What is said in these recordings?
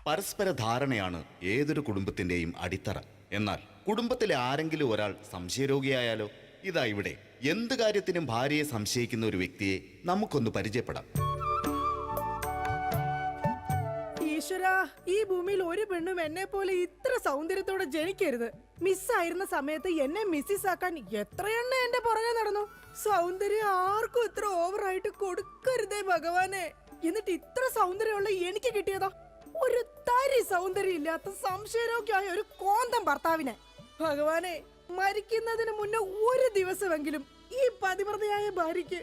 പരസ്പര ധാരണയാണ് ഏതൊരു കുടുംബത്തിന്റെയും അടിത്തറ. എന്നാൽ കുടുംബത്തിലെ ആരെങ്കിലും ഒരാൾ സംശയരോഗിയായാലോ? ഇതാ ഇവിടെ എന്ത് കാര്യത്തിനും ഭാര്യയെ സംശയിക്കുന്ന ഒരു വ്യക്തിയെ നമുക്കൊന്ന് പരിചയപ്പെടാം. ഈശ്വരാ, ഈ ഭൂമിയിൽ ഒരു പെണ്ണും എന്നെ പോലെ ഇത്ര സൗന്ദര്യത്തോടെ ജനിക്കരുത്. മിസ്സായിരുന്ന സമയത്ത് എന്നെ മിസ്സിസ് ആക്കാൻ എത്രയെണ്ണ എന്റെ പുറകെ നടന്നു. സൗന്ദര്യം ആർക്കും ഇത്ര ഓവറായിട്ട് കൊടുക്കരുതേ ഭഗവാനെ. എന്നിട്ട് ഇത്ര സൗന്ദര്യമുള്ള എനിക്ക് കിട്ടിയതോ ഒരു തരി സൗന്ദര്യം ഇല്ലാത്ത സംശയരോഗ്യമായ ഒരു കോന്തം ഭർത്താവിനെ. ഭഗവാനെ, മരിക്കുന്നതിന് മുന്നേ ഒരു ദിവസമെങ്കിലും ഈ പതിവ്രതയായ ഭാര്യയ്ക്ക്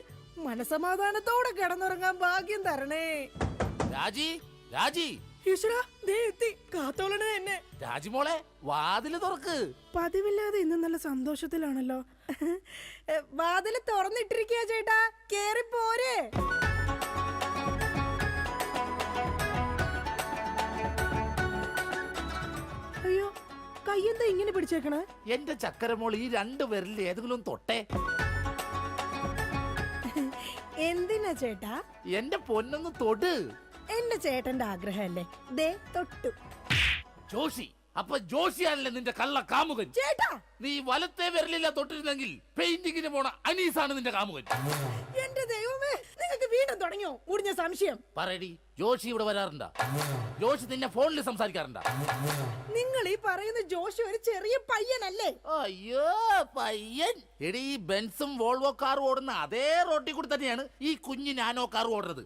മനസമാധാനത്തോടെ കിടന്നുറങ്ങാൻ ഭാഗ്യം തരണേ. രാജി, രാജി, ഈശ്വരാ, ദേ എത്തി. കാത്തോളണേ എന്നെ. രാജിമോളെ, വാതില് തുറക്ക്. പതിവില്ലാതെ ഇന്ന് നല്ല സന്തോഷത്തിലാണല്ലോ. വാതില് തുറന്നിട്ടിരിക്കുക ചേട്ടാ, കേറി പോരെ. അയ്യോ, കയ്യെന്താ ഇങ്ങനെ പിടിച്ചേക്കണേ? എന്റെ ചക്കരമോൾ ഈ 2 വിരലിൽ ഏതെങ്കിലും തൊട്ടേ. എന്തിനാ ചേട്ടാ? എന്റെ പൊന്നൊന്ന് തൊട്. എന്റെ ചേട്ടന്റെ ആഗ്രഹമല്ലേ, ദേ തൊട്ടു. ജോഷി, അപ്പൊ ജോഷിയാണല്ലേ നിന്റെ കള്ള കാമുകൻ? ചേട്ടാ, നീ വലത്തെ വിരലില്ല തൊട്ടിരുന്നെങ്കിൽ പെയിന്റിങ്ങിന് പോണ അനീസാണ് നിന്റെ കാമുകൻ. എന്റെ ദൈവമേ, നിങ്ങൾക്ക് വീണ്ടും തുടങ്ങിയോ മുടിഞ്ഞ സംശയം? പറയടി, ജോഷി ഇവിടെ വരാറുണ്ടാ? ജോഷി നിന്നെ ഫോണിൽ സംസാരിക്കാറുണ്ടാ? നിങ്ങൾ ഈ പറയുന്ന ജോഷി ഒരു ചെറിയ പയ്യനല്ലേ? അയ്യോ, പയ്യൻ. എടി, ഈ ബെൻസും വോൾവോ കാറും ഓടുന്ന അതേ റോട്ടിൽ കൂടി തന്നെയാണ് ഈ കുഞ്ഞു നാനോ കാർ ഓടുന്നത്.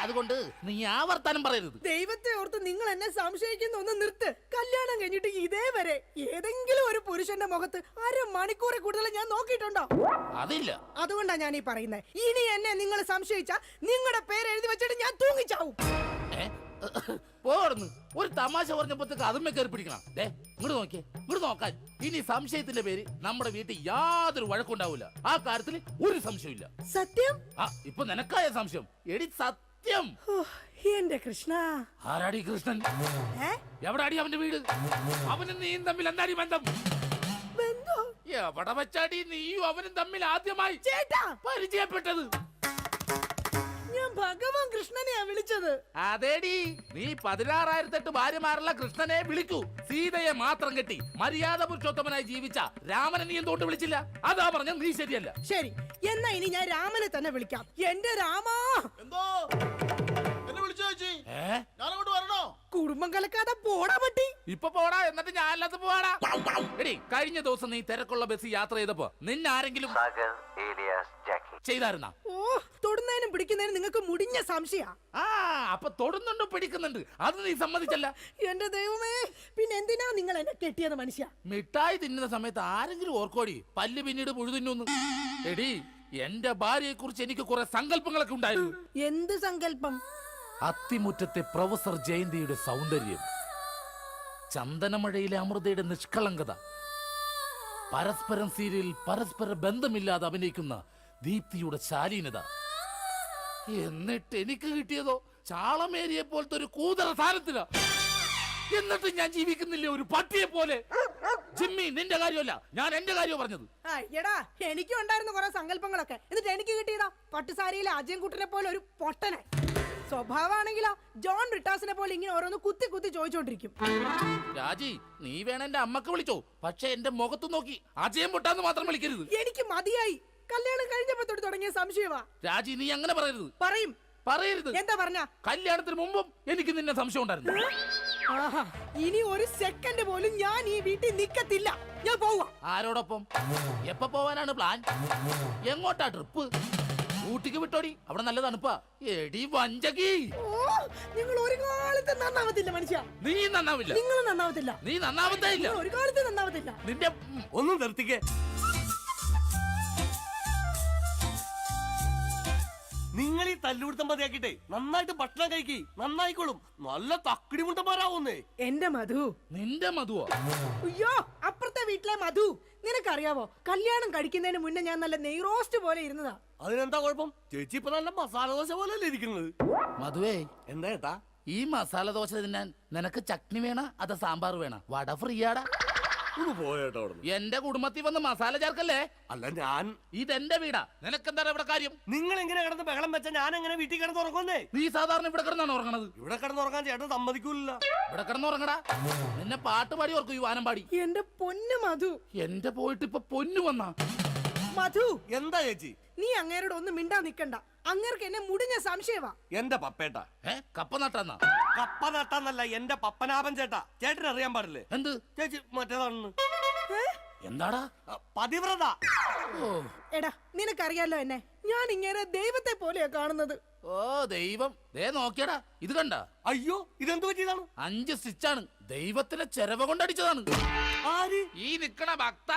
അതുകൊണ്ട് നീ ആ വർത്താനം പറയരുത്. ദൈവത്തെ ഓർത്ത് നിങ്ങൾ എന്നെ സംശയിക്കുന്ന ഒന്ന് നിർത്ത്. കല്യാണം കഴിഞ്ഞിട്ട് ഇതേവരെ ഏതെങ്കിലും ഒരു പുരുഷന്റെ മുഖത്ത് 1/2 മണിക്കൂറിൽ കൂടുതൽ ഞാൻ നോക്കിയിട്ടുണ്ടോ? അതില്ല. അതുകൊണ്ടാ ഞാൻ ഈ പറയുന്നത്. ഇനി എന്നെ നിങ്ങൾ സംശയിച്ചാ നിങ്ങളുടെ പേര് എഴുതി വെച്ചിട്ട് ഞാൻ തൂങ്ങിച്ചാവും. പോർന്ന് ഒരു തമാശ പറഞ്ഞപ്പോഴത്തേക്ക് അതുമ്മേ കയറി പിടിക്കണം. ഇങ്ങോട്ട് നോക്കിയേ, ഇങ്ങോട്ട് നോക്കാൻ. ഇനി സംശയത്തിന്റെ പേര് നമ്മുടെ വീട്ടിൽ യാതൊരു വഴക്കുണ്ടാവില്ല. ആ കാര്യത്തിൽ ഒരു സംശയമില്ല. സത്യം? ഇപ്പൊ നിനക്കായ സംശയം. എടി സത്യം. എന്റെ കൃഷ്ണ. ആരാടി കൃഷ്ണൻ? എവിടാടി അവന്റെ വീട്? അവനും നീയും തമ്മിൽ എന്താടി ബന്ധം? എവിടെ വെച്ചാടി നീയും അവനും തമ്മിൽ ആദ്യമായി പരിചയപ്പെട്ടത്? ഞാൻ ഭഗവാൻ കൃഷ്ണനെയാ വിളിച്ചത്. അതേടി, നീ 16,008 ഭാര്യമാരുള്ള കൃഷ്ണനെ വിളിക്കൂ. സീതയെ മാത്രം കെട്ടി മര്യാദ പുരുഷോത്തമനായി ജീവിച്ച രാമനെ നീ എന്തുകൊണ്ട് വിളിച്ചില്ല? അതാ പറഞ്ഞ നീ ശരിയല്ല. ശരി, എന്നാ ഇനി ഞാൻ രാമനെ തന്നെ വിളിക്കാം. എന്റെ രാമാ. എന്തോ എന്നെ വിളിച്ചു ചേച്ചി? ഞാനങ്ങോട്ട് വരണോ? കുടുംബം കലക്കാതെ പോടാ പട്ടി. ഇപ്പൊ പോടാ, എന്നിട്ട് ഞാൻ അല്ലാത്ത പോവാടാ. എടി, കഴിഞ്ഞ ദിവസം നീ തിരക്കുള്ള ബസ് യാത്ര ചെയ്തപ്പോ നിന്നെ ആരെങ്കിലും ചെയ്തായിരുന്നാ? ഓ, തൊടുന്നതിനും പിടിക്കുന്നതിനും നിങ്ങൾക്ക് മുടിഞ്ഞ സംശയ. അപ്പൊ തൊടുന്നുണ്ട്, പിടിക്കുന്നുണ്ട്, അത് നീ സമ്മതിച്ചല്ല. എന്റെ ദൈവമേ, പിന്നെ എന്തിനാ നിങ്ങൾ എന്നെ കെട്ടിയത് മനുഷ്യ? മിഠായി തിന്നുന്ന സമയത്ത് ആരെങ്കിലും ഓർക്കോടി പല്ല് പിന്നീട് മുഴുതിന്നു? എടി, എന്റെ ഭാര്യയെ കുറിച്ച് എനിക്ക് കുറെ സങ്കല്പങ്ങളൊക്കെ ഉണ്ടായിരുന്നു. എന്ത് സങ്കല്പം? അത്തിമുറ്റത്തെ പ്രൊഫസർ ജയന്തിയുടെ സൗന്ദര്യം, ചന്ദനമഴയിലെ അമൃതയുടെ നിഷ്കളങ്കത, പരസ്പരം സീരിയലിൽ പരസ്പര ബന്ധമില്ലാതെ അഭിനയിക്കുന്ന ദീപ്തിയുടെ ശാലീനത. എന്നിട്ട് എനിക്ക് കിട്ടിയതോ ചാളമേരിയെ പോലത്തെ ഒരു കൂതറ സാധനത്തില. എന്നിട്ട് ഞാൻ ജീവിക്കുന്നില്ലേ ഒരു പട്ടിയെ പോലെ? ജിമ്മി, നിന്റെ കാര്യമല്ല, ഞാൻ എന്റെ കാര്യം പറഞ്ഞത്. എടാ, എനിക്കും ഉണ്ടായിരുന്നു കുറെ സങ്കല്പങ്ങളൊക്കെ. എന്നിട്ട് എനിക്ക് കിട്ടിയതാ പട്ടുസാരിയിലെ അജയൻകുട്ടനെ പോലെ ഒരു പൊട്ടനെ. സ്വഭാവമാണെങ്കിലോ ജോൺ ബ്രിട്ടാസിനെ പോലെ ഇങ്ങനെ ഓരോന്ന് കുത്തി കുത്തി ചോദിച്ചോണ്ടിരിക്കും. രാജി, നീ വേണം എന്റെ അമ്മക്ക് വിളിച്ചോ, പക്ഷെ എന്റെ മുഖത്ത് നോക്കി അജയം പൊട്ടാന്ന് മാത്രം വിളിക്കരുത്. എനിക്ക് മതിയായി. കല്യാണം കഴിഞ്ഞപ്പോ തൊട്ട് തുടങ്ങിയ സംശയമാ. രാജി, നീ അങ്ങനെ പറയരുത്. പറയരുത്. എന്താ പറഞ്ഞ? കല്യാണത്തിന് മുമ്പും എനിക്ക് നിന്നെ സംശയം ഉണ്ടായിരുന്നു. ഇനി ഒരു സെക്കൻഡ് പോലും ഞാൻ ഈ വീട്ടിൽ നിക്കത്തില്ല. ഞാൻ പോവാ. ആരോടൊപ്പം? എപ്പോ പോവാനാണ് പ്ലാൻ? എങ്ങോട്ടാ ട്രിപ്പ്? ഊട്ടിക്ക് വിട്ടോടി, അവിടെ നല്ല തണുപ്പാ. എടി വഞ്ചകി, നിങ്ങൾ ഒരു കാലത്ത് നന്നാവത്തില്ല മനുഷ്യ. നീ നന്നാവില്ല. നിങ്ങൾ നന്നാവത്തില്ല. നീ നന്നാവത്തേ ഇല്ല. ഒരു കാലത്ത് നന്നാവത്തില്ല. നിന്റെ ഒന്നും നിർത്തിക്കേ. നിങ്ങൾ ഈ തല്ലുപിടുത്തം മതിയാക്കിട്ടെ നന്നായിട്ട് ഭക്ഷണം കഴിക്കി, നന്നായിക്കോളും. നല്ല തക്കിടി മുണ്ടന്മാരാവുന്നേ. എന്റെ മധു. നിന്റെ മധുവോ? അയ്യോ, അപ്പുറത്തെ വീട്ടിലെ മധു. നിനക്കറിയാവോ, കല്യാണം കഴിക്കുന്നതിന് മുന്നേ ഞാൻ നല്ല നെയ് റോസ്റ്റ് പോലെ ഇരുന്നതാ. അതിനെന്താ കുഴപ്പം? ചേച്ചി ഇപ്പൊ നല്ല മസാല ദോശ പോലെ അല്ലേ ഇരിക്കുന്നത്? മധുവേ, എന്താ ഏട്ടാ? ഈ മസാല ദോശ തിന്നാൻ നിനക്ക് ചട്നി വേണ അതോ സാമ്പാർ വേണ? വട ഫ്രീയാടാ. ഒന്ന് പോയേട്ടാ അവിടെ. എന്റെ കുടുംബത്തിൽ വന്ന് മസാല ചേർക്കല്ലേ. അല്ല ഞാൻ ഇതെന്റെ വീടാ, നിനക്കെന്താണ് ഇവിടെ കാര്യം? നിങ്ങൾ എങ്ങനെ കിടന്ന് ബഹളം വെച്ചാ ഞാൻ എങ്ങനെ വീട്ടിൽ കിടന്ന് ഉറങ്ങുന്നേ? നീ സാധാരണ ഇവിടെ കിടന്നാണ് ഉറങ്ങണത്. ഇവിടെ കിടന്നുറങ്ങാൻ ചേട്ടൻ സമ്മതിക്കൂല. ഇവിടെ കിടന്ന് ഉറങ്ങടാ. നിന്നെ പാട്ട് പാടി ഓർക്കും, ഈ വാനം പാടി. എന്റെ പൊന്നു മധു. എന്റെ പോയിട്ട് ഇപ്പൊ പൊന്നു വന്നാ. മധു, എന്താ ചേച്ചി? നീ അങ്ങേരോട് ഒന്നും മിണ്ടാ നിക്കണ്ട. അങ്ങേർക്ക് എന്നെ മുടിഞ്ഞ സംശയവാ. എന്റെ പപ്പേട്ട കപ്പ നട്ടാന്നാ? കപ്പ നട്ടാന്നല്ല, എന്റെ പപ്പനാഭൻ ചേട്ടാ. ചേട്ടൻ അറിയാൻ പാടില്ലേ? എന്ത് ചേച്ചി മറ്റേതാണെന്ന്. ഏ? എന്താടാ? പതിവ്രത. ഓ എടാ, നിനക്കറിയാലോ എന്നെ. ഞാൻ ഇങ്ങനെ ദൈവത്തെ പോലെയാ കാണുന്നത്. ഓ ദൈവം, ദേ നോക്കിയടാ, ഇത് കണ്ട? അയ്യോ, ഇതെന്ത് പറ്റിയതാണ്? 5 സ്റ്റിച്ചാണ്. ദൈവത്തിന്റെ ചെരവ കൊണ്ടടിച്ചതാണ്. ആര്? ഈ നിക്കണ ഭക്ത.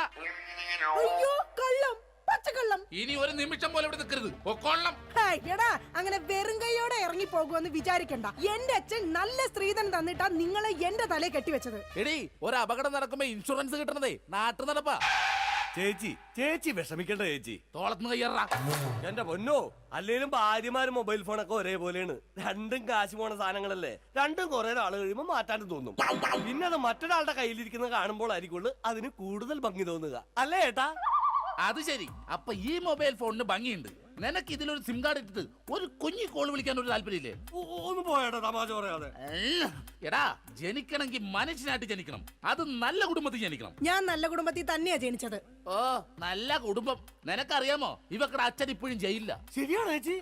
അയ്യോ, കള്ളം, പച്ചക്കള്ളം. ഇനി ഒരു നിമിഷം പോലെ ഇവിടെ നിൽക്കരുത്, ഒക്കൊള്ളം. ഹായ്, എടാ, അങ്ങനെ വെറും കൈയോടെ ഇറങ്ങി പോകുമെന്ന് വിചാരിക്കണ്ട. എന്റെ അച്ഛൻ നല്ല സ്ത്രീധനം തന്നിട്ടാ നിങ്ങളെ എന്റെ തലയെ കെട്ടിവെച്ചത്. എടീ, ഒരു അപകടം നടക്കുമ്പോ ഇൻഷുറൻസ് കിട്ടണതേ നാട്ടു നടപ്പാ. ചേച്ചി വിഷമിക്കണ്ട ചേച്ചി. തോളത്തുനിന്ന് കയ്യറാ. എന്റെ പൊന്നോ, അല്ലേലും ഭാര്യമാരും മൊബൈൽ ഫോണൊക്കെ ഒരേപോലെയാണ്. രണ്ടും കാശ് പോണ സാധനങ്ങളല്ലേ. രണ്ടും കുറെ നാൾ കഴിയുമ്പോ മാറ്റാനും തോന്നും. പിന്നെ അത് മറ്റൊരാളുടെ കയ്യിലിരിക്കുന്നത് കാണുമ്പോൾ ആയിരിക്കുള്ളൂ അതിന് കൂടുതൽ ഭംഗി തോന്നുക, അല്ലേ ഏട്ടാ? അത് ശരി. അപ്പൊ ഈ മൊബൈൽ ഫോണിന് ഭംഗിയുണ്ട്. നിനക്ക് ഇതിലൊരു സിം കാർഡ് ഇട്ടിട്ട് ഒരു കുഞ്ഞി കോൾ വിളിക്കാൻ ഒരു താല്പര്യമില്ലേ? ഒന്ന് പോയേട്ടാ, തമാശ പറയാതെ. എടാ, ജനിക്കണമെങ്കിൽ മനുഷ്യനായിട്ട് ജനിക്കണം. അത് നല്ല കുടുംബത്തിൽ ജനിക്കണം. ഞാൻ നല്ല കുടുംബത്തിൽ തന്നെയാ ജനിച്ചത്. ഓ, നല്ല കുടുംബം. നിനക്കറിയാമോ, ഇവക്കടെ അച്ഛൻ ഇപ്പോഴും ജയിലില്ല. ശരിയാണോ ചേച്ചി?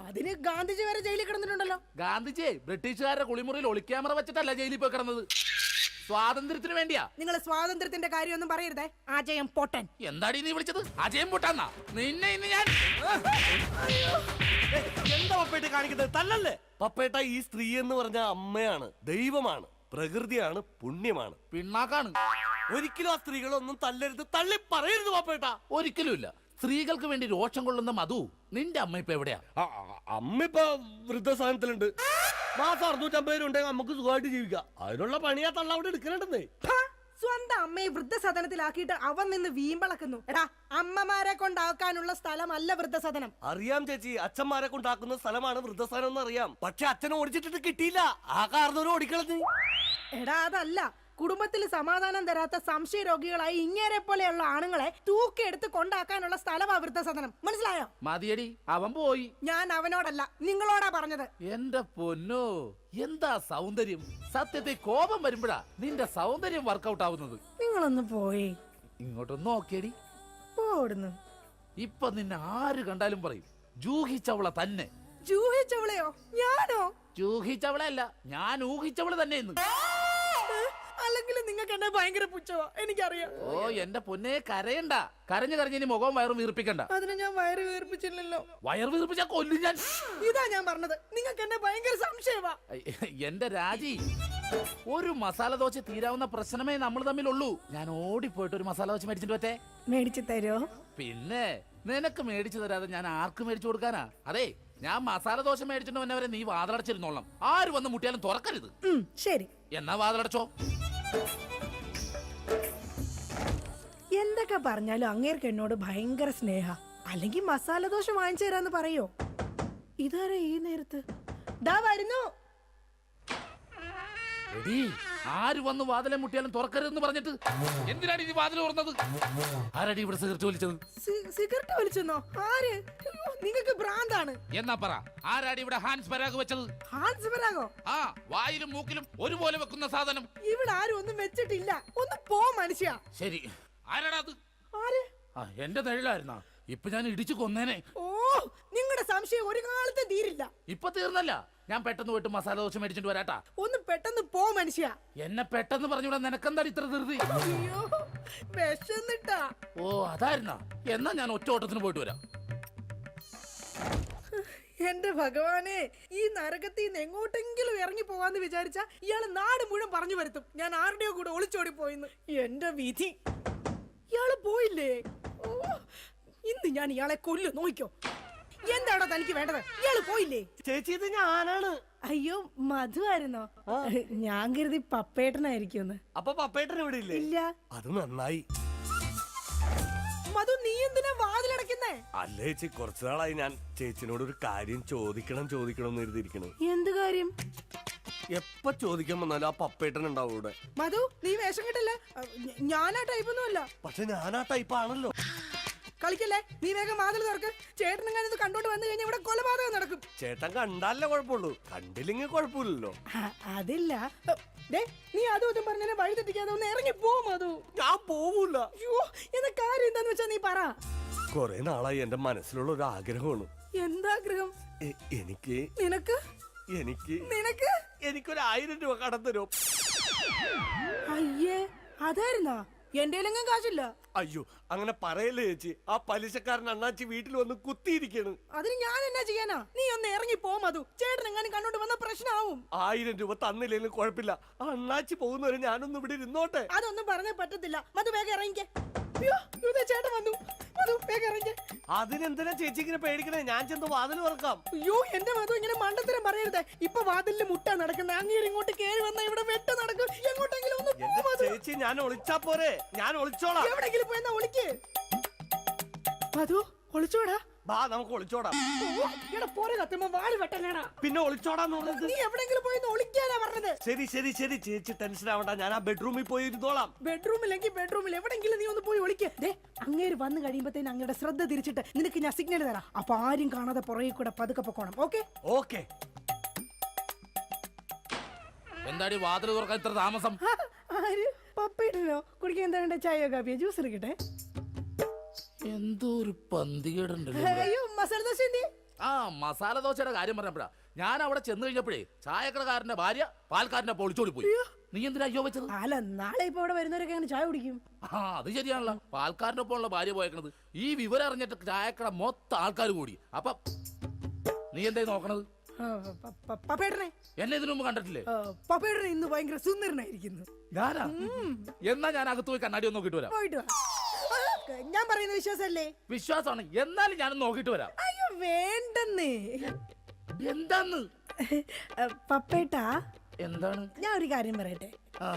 അതിന് ഗാന്ധിജി വരെ ജയിലിൽ കിടന്നിട്ടുണ്ടല്ലോ. ഗാന്ധിജിയെ ബ്രിട്ടീഷുകാരുടെ കുളിമുറിയിൽ ഒളിക്യാമറ വെച്ചിട്ടല്ല ജയിലിൽ പോയി കിടന്നത്. സ്വാതന്ത്ര്യത്തിന് വേണ്ടിയാ. നിങ്ങൾ സ്വാതന്ത്ര്യത്തിന്റെ കാര്യമൊന്നും പറയരുതേ. അജയം പൊട്ടൻ. എന്താടി നീ വിളിച്ചത്? അജയം പൊട്ടാന്നാ? നിന്നെ ഇന്ന് ഞാൻ. എന്താ പപ്പേട്ട കാണിക്കുന്നത്? തല്ലല്ലേ പപ്പേട്ട. ഈ സ്ത്രീ എന്ന് പറഞ്ഞ അമ്മയാണ്, ദൈവമാണ്, പ്രകൃതിയാണ്, പുണ്യമാണ്, പിണ്ണാക്കാണ്. ഒരിക്കലും ആ സ്ത്രീകളൊന്നും തല്ലരുത്, തള്ളി പറയരുത് പപ്പേട്ട. ഒരിക്കലുമില്ല. സ്ത്രീകൾക്ക് വേണ്ടി രോഷം കൊള്ളുന്ന മധു, നിന്റെ അമ്മ ഇപ്പൊ എവിടെയാ? അമ്മ ഇപ്പൊ വൃദ്ധസാധനത്തിലുണ്ട്. മാസം 650 രൂപ ഉണ്ടെങ്കിൽ നമുക്ക് സുഖമായിട്ട് ജീവിക്കാം. അതിനുള്ള പണിയാ തള്ള അവിടെ എടുക്കലുണ്ടെന്നേ. സ്വന്തം അമ്മയെ വൃദ്ധസദനത്തിലാക്കിയിട്ട് അവൻ നിന്ന് വീമ്പളക്കുന്നു. എടാ, അമ്മമാരെ കൊണ്ടാക്കാനുള്ള സ്ഥലമല്ല വൃദ്ധസദനം. അറിയാം ചേച്ചി, അച്ഛന്മാരെ കൊണ്ടാക്കുന്ന സ്ഥലമാണ് വൃദ്ധസ്ഥാനം എന്ന് അറിയാം. പക്ഷെ അച്ഛനെ ഓടിച്ചിട്ട് കിട്ടിയില്ല. ആ കാരണവരും ഓടിക്കളഞ്ഞു. എടാ, അതല്ല. കുടുംബത്തിൽ സമാധാനം തരാത്ത സംശയ രോഗികളായി ഇങ്ങേരെ പോലെയുള്ള ആണുങ്ങളെ തൂക്കിയെടുത്ത് കൊണ്ടാക്കാനുള്ള സ്ഥലമാ വൃദ്ധസദനം. മനസ്സിലായോ? മതിയടി, അവൻ പോയി. ഞാൻ അവനോടല്ല, നിങ്ങളോടാ പറഞ്ഞത്. എന്റെ പൊന്നോ, എന്താ സൗന്ദര്യം! സത്യത്തെ കോപം വരുമ്പോഴാ നിന്റെ സൗന്ദര്യം വർക്കൗട്ട് ആവുന്നത്. നിങ്ങളൊന്ന് പോയി ഇങ്ങോട്ടൊന്ന് നോക്കിയടി. പോടുന്നു. ഇപ്പൊ നിന്നെ ആര് കണ്ടാലും പറയും ജൂഹിച്ചവള തന്നെ. ജൂഹിച്ചവളെയോ? ഞാനോ? ജൂഹിച്ചവളെ അല്ല, ഞാൻ ഊഹിച്ചവള് തന്നെ ഇന്ന്. അല്ലെങ്കിൽ നിങ്ങൾക്ക് എന്നെ ഭയങ്കര പുച്ഛവാ, എനിക്കറിയാം. ഓ എന്റെ പൊന്നെ, കരയണ്ട. കരഞ്ഞു കരഞ്ഞ് ഇനി മുഖവും വയറും വീർപ്പിക്കണ്ട. അതിന് ഞാൻ വയറ് വീർപ്പിച്ചില്ലല്ലോ. വയർ വീർപ്പിച്ചാ കൊല്ലും ഞാൻ. ഇതാ ഞാൻ പറഞ്ഞത്, നിങ്ങൾക്ക് എന്നെ ഭയങ്കര സംശയവാ. എന്റെ രാജി, ഒരു മസാല ദോശ തീരാവുന്ന പ്രശ്നമേ നമ്മൾ തമ്മിലുള്ളൂ. ഞാൻ ഓടിപ്പോയിട്ട് ഒരു മസാല ദോശ മേടിച്ചിട്ട് പറ്റേ? മേടിച്ചു തരോ? പിന്നെ നിനക്ക് മേടിച്ചു തരാതെ ഞാൻ ആർക്ക് മേടിച്ചു കൊടുക്കാനാ? അതെ, ഞാൻ മസാല ദോശ മേടിച്ചിട്ട് വന്നവരെ നീ വാതിലടച്ചിരുന്നോളാം. ആര് വന്ന് മുട്ടിയാലും തുറക്കരുത്. ശരി. എന്നാ വാതിലടച്ചോ. എന്തൊക്കെ പറഞ്ഞാലും അങ്ങേർക്ക് എന്നോട് ഭയങ്കര സ്നേഹ. അല്ലെങ്കിൽ മസാല ദോശ വാങ്ങിച്ചു തരാന്ന് പറയോ? ഇതാരാ ഈ നേരത്ത്? ദാ വരുന്നു. എടീ, ആര് വന്ന് വാതിലെ മുട്ടിയാലും തുറക്കരുതെന്ന് പറഞ്ഞിട്ട് എന്തിനാണ് ഈ വാതിൽ തുറന്നത്? ആരടി ഇവിടെ സിഗരറ്റ് വലിച്ചത്? സിഗരറ്റ് വലിച്ചെന്നോ? ആര്? നിങ്ങൾക്ക് ഭ്രാന്താണ്. എന്നാ പറ, ആരാടി ഇവിടെ ഹാൻസ് പരാഗ് വെച്ചത്? ഹാൻസ് പരാഗോ? ആ, വായിലും മൂക്കിലും ഒരുപോലെ വെക്കുന്ന സാധനം. ഇവിടെ ആരും ഒന്നും വെച്ചിട്ടില്ല. ഒന്ന് പോ മനുഷ്യ. ശരി, ആരാടാ അത്? ആര്? ആ, എന്റെ തൊഴിലായിരുന്നാ. ഇപ്പൊ ഞാൻ ഇടിച്ചു കൊന്നേനെ. ഓ, നിങ്ങളുടെ സംശയം ഒരു കാലത്ത് തീരില്ല. ഇപ്പൊ തീർന്നല്ല. ഞാൻ പെട്ടെന്ന് പോയിട്ട് മസാല ദോശ മേടിച്ചിട്ട് വരാട്ടാ. ഒന്ന് പെട്ടെന്ന് പോ മനുഷ്യ. എന്നെ പെട്ടെന്ന് പറഞ്ഞൂടാ, നിനക്കെന്താ ഇത്ര ധൃതി? അയ്യോ, വിശന്നിട്ടാ. ഓ അതായിരുന്നാ. എന്നാ ഞാൻ ഒറ്റ ഓട്ടത്തിന് പോയിട്ട് വരാം. എന്റെ ഭഗവാനെ, ഈ നരകത്തിൽ നിന്ന് എങ്ങോട്ടെങ്കിലും ഇറങ്ങി പോവാന്ന് വിചാരിച്ച ഇയാള് നാട് മുഴുവൻ പറഞ്ഞു വരുത്തും ഞാൻ ആരുടെയോ കൂടെ ഒളിച്ചോടി പോയിന്ന്. എന്റെ വിധി, ഇയാള് പോയില്ലേ? ഓ, ഇന്ന് ഞാൻ ഇയാളെ കൊല്ലു, നോക്കിക്കോ. എന്താണോ തനിക്ക് വേണ്ടത്? ഇയാള് പോയില്ലേ? ചേച്ചി, ഇത് ഞാനാണ്. അയ്യോ, മധു ആയിരുന്നോ? ഞാൻ കരുതി പപ്പേട്ടനായിരിക്കും. അപ്പൊ പപ്പേട്ടൻ ഇവിടെ ഇല്ലേ? ഇല്ല. അത് നന്നായി. മധു, നീ എന്തിനാ വാതിലടക്കുന്നേ? അല്ല ചേച്ചി, കുറച്ചു നാളായി ഞാൻ ചേച്ചിനോട് ഒരു കാര്യം ചോദിക്കണം എന്ന് എഴുതിയിരിക്കണു. എന്ത് കാര്യം? എപ്പ ചോദിക്കാൻ വന്നാലും ആ പപ്പേട്ടൻ ഉണ്ടാവും ഇവിടെ. മധു നീ വേഷം കിട്ടല്ലേ ഞാനാ ടൈപ്പൊന്നും അല്ല. പക്ഷെ ഞാൻ ആ ടൈപ്പ് ആണല്ലോ. കളിക്കല്ലേ, നീ വേഗം വാതിൽ തുറക്ക്. ചേട്ടനെങ്ങനെ ഇത് കണ്ടോണ്ട് വന്നു കഴിഞ്ഞാൽ ഇവിടെ കൊലപാതകം നടക്കും. ചേട്ടൻ കണ്ടാലേ കുഴപ്പമുള്ളൂ, കണ്ടില്ലെങ്കിൽ കുഴപ്പമില്ലല്ലോ. അതില്ല. ദേ, നീ അതും ഇതും പറഞ്ഞാൽ വഴി തെറ്റിക്കാതെ ഒന്ന് ഇറങ്ങി പോവും. മധു ഞാൻ പോവൂല. അയ്യോ, എന്ന കാര്യം എന്താന്ന് വെച്ചാ നീ പറ. കൊറേ നാളായി എന്റെ മനസ്സിലുള്ള ഒരു ആഗ്രഹമാണ്. എന്താഗ്രഹം? എനിക്ക് നിനക്ക് എനിക്ക് നിനക്ക് എനിക്കൊരു 1000 രൂപ കടം തരും. അയ്യേ, അതായിരുന്നാ? എന്റെ കയ്യിലെങ്ങും കാശില്ല. അയ്യോ അങ്ങനെ പറയല്ലേ ചേച്ചി, ആ പലിശക്കാരൻ അണ്ണാച്ചി വീട്ടിൽ വന്ന് കുത്തിയിരിക്കാണ്. അതിന് ഞാൻ എന്നാ ചെയ്യാനാ? നീ ഒന്ന് ഇറങ്ങി പോ മധു. ചേട്ടൻ എങ്ങാനും കണ്ടോണ്ട് വന്ന പ്രശ്നമാവും. 1000 രൂപ തന്നില്ലെങ്കിലും കുഴപ്പമില്ല, ആ അണ്ണാച്ചി പോകുന്നവരെ ഞാനൊന്നും ഇവിടെ ഇരുന്നോട്ടെ. അതൊന്നും പറഞ്ഞാ പറ്റത്തില്ല. മധു വേഗം ഇറങ്ങിക്കേ. അയ്യോ, ഇതേ ചേട്ടൻ വന്നു. മധു വേഗം ഇറങ്ങിക്കേ. അതിനെന്തിനാ ചേച്ചി ഇങ്ങനെ പേടിക്കണേ? ഞാൻ ചെന്ന് വാതിൽ തുറക്കാം. അയ്യോ, എന്റെ മധു ഇങ്ങനെ മണ്ടത്തരം പറയരുത്. ഇപ്പൊ വാതിലിൽ മുട്ട നടക്കുന്നത്. അങ്ങേര് ഇങ്ങോട്ട് കേറി വന്ന ഇവിടെ വെട്ട് നടക്കും. എങ്ങോട്ടെങ്കിലും ഒന്ന് പോ എന്റെ മധു. ചേച്ചി ഞാൻ ഒളിച്ചാ പോരെ, ഞാൻ ഒളിച്ചോളാം. എവിടെങ്കിലും പോയി ഒളിക്ക്. മധു ഒളിച്ചോടാ. ബാ നമുക്ക് ഒളിച്ചോടാം. ഇവിടെ പോരെ കത്തുമ്പോ വാല് വെട്ടനാടാ. പിന്നെ ഒളിച്ചോടാന്ന് പറഞ്ഞത് നീ എവിടെങ്കിലും പോയി ഒളിക്കാനാ പറഞ്ഞത്. ശരി ശരി ശരി ചേച്ചി ടെൻഷൻ ആവണ്ട, ഞാൻ ആ ബെഡ്റൂമിൽ പോയി ഇരുന്നോളാം. ബെഡ്റൂമിലെങ്കിൽ ബെഡ്റൂമിൽ എവിടെങ്കിലും നീ ഒന്ന് പോയി ഒളിക്ക്. ദേ, അങ്ങേര് വന്നു കഴിയുമ്പത്തേന് അങ്ങയുടെ ശ്രദ്ധ തിരിച്ചിട്ട് നിനക്ക് ഞാൻ സിഗ്നൽ തരാം. അപ്പൊ ആരും കാണാതെ പുറകെ കൂടെ പതുക്കെ പൊക്കോണം. ഓക്കെ? ഓക്കെ. എന്താടി വാതിൽ തുറക്കാൻ ഇത്ര താമസം? ആര്? പപ്പയിട്ടോ? കുടിക്കാൻ എന്താ വേണ്ട? ചായയോ കാപ്പിയോ ജ്യൂസ് എടുക്കട്ടെ? എന്തോ ഒരു പന്തികേടുണ്ടല്ലോ. അയ്യോ, മസാല ദോശ എന്തി? ആ മസാല ദോശയുടെ കാര്യം പറഞ്ഞപ്പോഴാ ഞാൻ അവിടെ ചെന്ന് കഴിഞ്ഞപ്പോഴേ ചായക്കടക്കാരന്റെ ഭാര്യ പാൽക്കാരന്റെ പൊളിച്ചോടി പോയി. നീ എന്തിനാ അയ്യോ വെച്ചത്? അല്ല, നാളെ ഇപ്പൊ ഇവിടെ വരുന്നവരൊക്കെ അങ്ങനെ ചായ കുടിക്കും. ആ അത് ശരിയാണല്ലോ, പാൽക്കാരന്റെ ഒപ്പം ഉള്ള ഭാര്യ പോയേക്കണത്. ഈ വിവരം അറിഞ്ഞിട്ട് ചായക്കട മൊത്തം ആൾക്കാർ കൂടി. അപ്പൊ നീ എന്തായി നോക്കണത്? പപ്പേട്ടനെ എന്നെ ഇതിനു മുമ്പ് കണ്ടിട്ടില്ലേ? പപ്പേട്ടനെ ഇന്ന് ഭയങ്കര സുന്ദരനായിരിക്കുന്നു. ഞാനാ? എന്നാ ഞാൻ അകത്ത് പോയി കണ്ണാടി ഒന്ന് നോക്കിട്ട് വരാം. പോയിട്ട് വാ. ഞാൻ പറയുന്ന വിശ്വാസല്ലേ? വിശ്വാസമാണ്, എന്നാലും ഞാനൊന്ന് നോക്കിട്ട് വരാം. അയ്യോ വേണ്ടെന്നേ. എന്താന്ന്? പപ്പേട്ടാ, എന്താണ്? ഞാൻ ഒരു കാര്യം പറയട്ടെ. ആ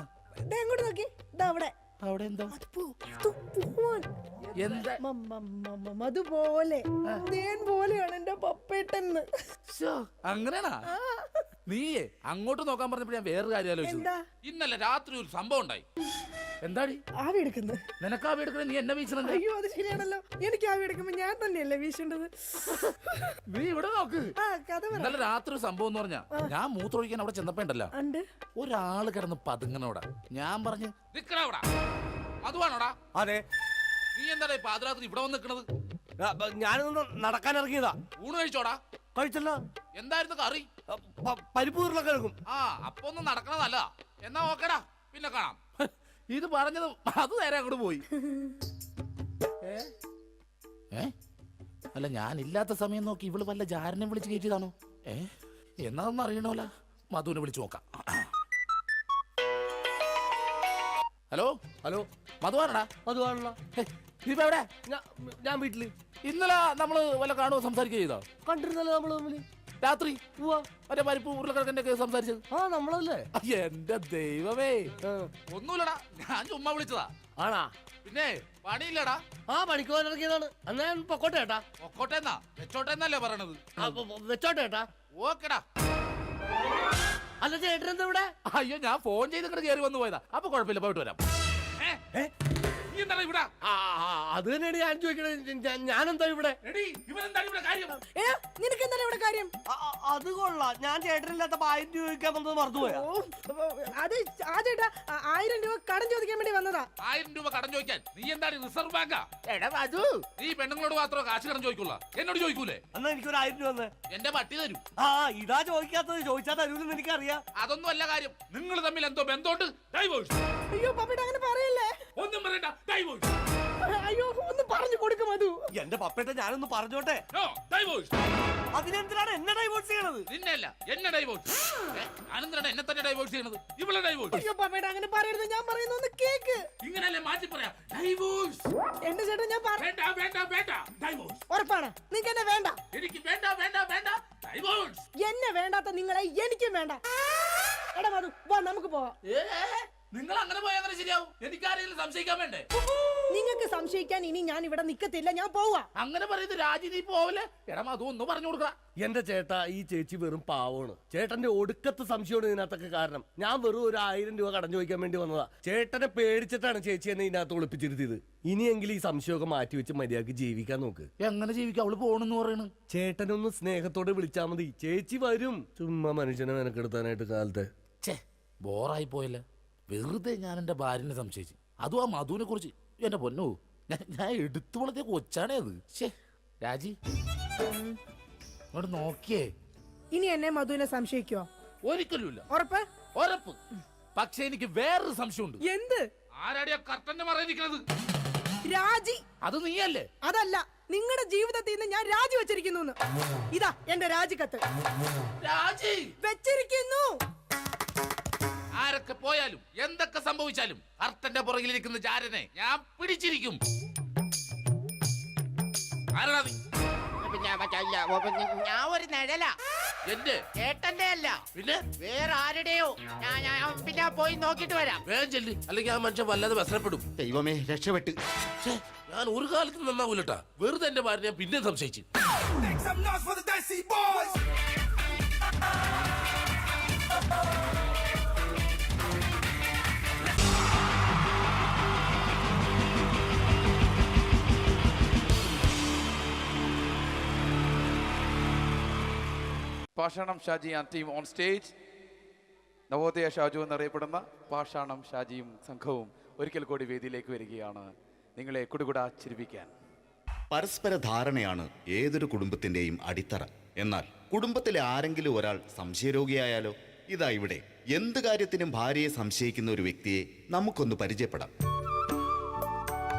ദേ അങ്ങോട്ട് നോക്കി. ദാ അവിടെ. അവിടെ എന്താ? എന്താ? അതുപോലെ തേൻ പോലെയാണ് എന്റെ പപ്പേട്ടെന്ന്. അങ്ങനെയാണാ? നീയേ അങ്ങോട്ട് നോക്കാൻ പറഞ്ഞപ്പോ ഞാൻ വേറൊരു കാര്യം ആലോചിച്ചു. എന്താ? ഇന്നലെ രാത്രി ഒരു സംഭവം ഉണ്ടായി. എന്താടി? ആവി എടുക്കുന്നു. നിനക്ക് ആവി എടുക്കണേ, നീ എന്നെ വീശണേ. അയ്യോ, അത് ശരിയാണല്ലോ. എനിക്ക് ആവി എടുക്കുമ്പോ ഞാൻ തന്നെയല്ലേ വീശേണ്ടത്. നീ ഇവിടെ നോക്ക്. ആ കഥ പറ. ഇന്നലെ രാത്രി ഒരു സംഭവം എന്ന് പറഞ്ഞാ, ഞാൻ മൂത്രമൊഴിക്കാൻ അവിടെ ചെന്നപ്പോ ഉണ്ടല്ലോ, ഉണ്ട് ഒരാള് കിടന്ന് പതുങ്ങനോടാ. ഞാൻ പറഞ്ഞു നിക്കടാ, അതുവാണോടാ? അതെ. നീ എന്താടാ പാതിരാത്രി ഇവിടെ വന്ന് നിക്കണത്? ഞാനൊന്ന് നടക്കാൻ ഇറങ്ങിയതാ. ഊണ് കഴിച്ചോടാ? കഴിച്ചല്ല. എന്തായിരുന്നു കറി? പരിപ്പ് ഉരുളക്കിഴങ്ങും. ആ അപ്പൊ ഒന്നും നടക്കണതല്ല. എന്നാ ഓക്കേടാ, പിന്നെ കാണാം. ഇത് പറഞ്ഞത് അത് നേരെ അങ്ങോട്ട് പോയി. അല്ല ഞാൻ ഇല്ലാത്ത സമയം നോക്കി ഇവള് വല്ല ജാരനെ വിളിച്ച് കയറ്റിയതാണോ? എന്നാന്ന് അറിയണോല. മധുവിനെ വിളിച്ചു നോക്കാം. ഹലോ ഹലോ, മധുവാണടാ? അതുവാണല്ലോ. നീ ഇപ്പൊ എവിടെ? ഞാൻ വീട്ടില്. ഇന്നലെ നമ്മള് വല്ല കാണുമോ സംസാരിക്കുക ചെയ്തോ? കണ്ടിരുന്നല്ലോ നമ്മള് തമ്മില് രാത്രി. മറ്റേ പരിപ്പ് ഉരുളക്കിഴക്കിന്റെ ഒക്കെ സംസാരിച്ചത്. ആ നമ്മളല്ലേ? എന്റെ ദൈവമേ, ഒന്നുമില്ലടാ, ഞാൻ ചുമ്മാ വിളിച്ചതാ. ആണാ? പിന്നെ പണിയില്ലടാ. ആ പണിക്ക് പോകാൻ ഇറങ്ങിയതാണ്. എന്നാ ഞാൻ പൊക്കോട്ടെ ഏട്ടാ. പൊക്കോട്ടെന്നാ വെച്ചോട്ടെന്നല്ലേ പറയണത്? വെച്ചോട്ടെ ഏട്ടാ. ഓക്കെടാ. അല്ല ചേട്ടനെന്താ ഇവിടെ? അയ്യോ ഞാൻ ഫോൺ ചെയ്തിട്ട് കയറി വന്നു പോയതാ. അപ്പൊ കുഴപ്പമില്ല, പോയിട്ട് വരാം. നീ എന്താണ് ഇവിടെ? അത് തന്നെയാണ് ഞാൻ ചോദിക്കണത്. ഞാനെന്താ ഇവിടെ? നിനക്ക് എന്താണ് ഇവിടെ കാര്യം? അത് കൊള്ളാം. ഞാൻ ചേട്ടനില്ലാത്തപ്പോ 1000 രൂപ ചോദിക്കാൻ വന്നത് മറന്നുപോയാ? അത് ആ ചേട്ടാ 1000 രൂപ കടം ചോദിക്കാൻ വേണ്ടി വന്നതാ. 1000 രൂപ കടം ചോദിക്കാൻ? നീ എന്താണ് റിസർവ് ബാങ്കാ? നീ പെണ്ണുങ്ങളോട് മാത്രമേ കാശ് കടം ചോദിക്കുള്ള, എന്നോട് ചോദിക്കൂലേ? എന്നാ എനിക്കൊരു 1000 രൂപ തന്നെ. എന്റെ പട്ടി തരൂ. ആ ഇതാ ചോദിക്കാത്തത്. ചോദിച്ചാൽ തരൂലെന്ന് എനിക്കറിയാം. അതൊന്നും അല്ല കാര്യം. നിങ്ങൾ തമ്മിൽ എന്തോ ബന്ധമുണ്ട്. ഡൈവോഴ്സ്. അയ്യോ പപ്പേട്ട അങ്ങനെ പറയല്ലേ. ഒന്നും പറയണ്ട, ഡൈവോഴ്സ്. അയ്യോ ഒന്ന് പറഞ്ഞു കൊടുക്കും അത്. എന്റെ പപ്പേട്ട ഞാനൊന്ന് പറഞ്ഞോട്ടെ. ഡൈവോഴ്സ്. അതിനെന്തിനാണ് എന്നെ ഡൈവോഴ്സ് ചെയ്യണത്? നിന്നല്ല, എന്നെ ഡൈവോഴ്സ്. ഞാനെന്തിനാണ് എന്നെ തന്നെ ഡൈവോഴ്സ് ചെയ്യണത്? ഇവളെ ഡൈവോഴ്സ്. അയ്യോ പപ്പേട്ട അങ്ങനെ പറയരുത്. ഞാൻ പറയുന്ന ഒന്ന് കേക്ക്. ഇങ്ങനല്ലേ മാറ്റി പറയാ? ഡൈവോഴ്സ്. എന്റെ ചേട്ടൻ ഞാൻ വേണ്ട വേണ്ട വേണ്ട, ഡൈവോഴ്സ്. ഉറപ്പാണ് നിങ്ങൾക്ക് എന്നെ വേണ്ട? എനിക്ക് വേണ്ട വേണ്ട വേണ്ട, ഡൈവോഴ്സ്. എന്നെ വേണ്ടാത്ത നിങ്ങളെ എനിക്കും വേണ്ട. എടാ മധു വാ നമുക്ക് പോവാം. നിങ്ങൾ അങ്ങനെ പോയാൽ അങ്ങനെ ശരിയാവും. എനിക്കാരെങ്കിലും സംശയിക്കാൻ വേണ്ടേ? നിങ്ങൾക്ക് സംശയിക്കാൻ ഇനി ഞാൻ ഇവിടെ നിക്കത്തില്ല, ഞാൻ പോവാ. അങ്ങനെ പറയുന്നത് രാജി, നീ പോവല്ലേ? എടാ അതൊന്നും പറഞ്ഞു കൊടുക്ക. എന്റെ ചേട്ടാ, ഈ ചേച്ചി വെറും പാവമാണ്. ചേട്ടന്റെ ഒടുക്കത്തെ സംശയമാണ് ഇതിനകത്തൊക്കെ കാരണം. ഞാൻ വെറും ഒരു 1000 രൂപ കടം ചോദിക്കാൻ വേണ്ടി വന്നതാ. ചേട്ടനെ പേടിച്ചിട്ടാണ് ചേച്ചി എന്നെ ഇതിനകത്ത് ഒളിപ്പിച്ചിരുത്തിയത്. ഇനിയെങ്കിലും ഈ സംശയമൊക്കെ മാറ്റി വെച്ച് മര്യാദക്ക് ജീവിക്കാൻ നോക്ക്. എങ്ങനെ ജീവിക്കാം? അവള് പോണെന്ന് പറയണ്. ചേട്ടനൊന്ന് സ്നേഹത്തോടെ വിളിച്ചാ മതി, ചേച്ചി വരും. ചുമ്മാ മനുഷ്യനെ മെനക്കെടുത്താനായിട്ട് കാലത്തെ. ഛേ, ബോറായി പോയല്ലേ. വെറുതെ ഞാൻ എന്റെ ഭാര്യനെ സംശയിച്ചു. അതും ആ മധുവിനെ കുറിച്ച്. എന്റെ പൊന്നോ, ഞാൻ എടുത്തു വളർത്തിയ കൊച്ചാണേ അത്. ശേ രാജി, അങ്ങോട്ട് നോക്കിയേ. ഇനി എന്നെ മധുവിനെ സംശയിക്കോ? ഒരിക്കലുമില്ല. ഉറപ്പ്? ഉറപ്പ്. പക്ഷെ എനിക്ക് വേറൊരു സംശയമുണ്ട്. എന്ത്? ആരാടിയ കർട്ടന്റെ മറയിരിക്കുന്നത്? രാജി. അത് നീയല്ലേ? അതല്ല, നിങ്ങളുടെ ജീവിതത്തിൽ നിന്ന് ഞാൻ രാജി വെച്ചിരിക്കുന്നു. ഇതാ എന്റെ രാജിക്കത്ത്. രാജി വെച്ചിരിക്കുന്നു. ആരൊക്കെ പോയാലും എന്തൊക്കെ സംഭവിച്ചാലും കർട്ടന്റെ പുറകിലിരിക്കുന്ന ചാരനെ ഞാൻ പിടിച്ചിരിക്കും. ആരാ നീ? ഞാൻ ഒരു നിഴല, എന്റെ ചേട്ടന്റെ അല്ല, പിന്നെ വേറെ ആരുടെയോ. ഞാൻ പിന്നെ പോയി നോക്കിട്ട് വരാം. വേഗം ചെല്ലി, അല്ലെങ്കിൽ ആ മനുഷ്യൻ വല്ലാതെ വ്യസനപ്പെടും. ദൈവമേ, രക്ഷപ്പെട്ട്. ഛേ, ഞാൻ ഒരു കാലത്ത് നന്നാവൂലട്ടാ. വെറുതെ എന്റെ ഭാര്യ ഞാൻ പിന്നെ സംശയിച്ചു. Pashanam Shaji and team on stage. Navodaya Shaju എന്നറിയപ്പെടുന്ന പാഷാണം ഷാജിയും സംഘവും ഒരിക്കൽ കൂടി വേദിയിലേക്ക് വരികയാണ് നിങ്ങളെ കുടുകുടാ ചിരിപ്പിക്കാൻ. പരസ്പര ധാരണയാണ് ഏതൊരു കുടുംബത്തിന്റെയും അടിത്തറ. എന്നാൽ കുടുംബത്തിലെ ആരെങ്കിലും ഒരാൾ സംശയരോഗിയായാലോ? ഇതാ ഇവിടെ എന്ത് കാര്യത്തിനും ഭാര്യയെ സംശയിക്കുന്ന ഒരു വ്യക്തിയെ നമുക്കൊന്ന് പരിചയപ്പെടാം.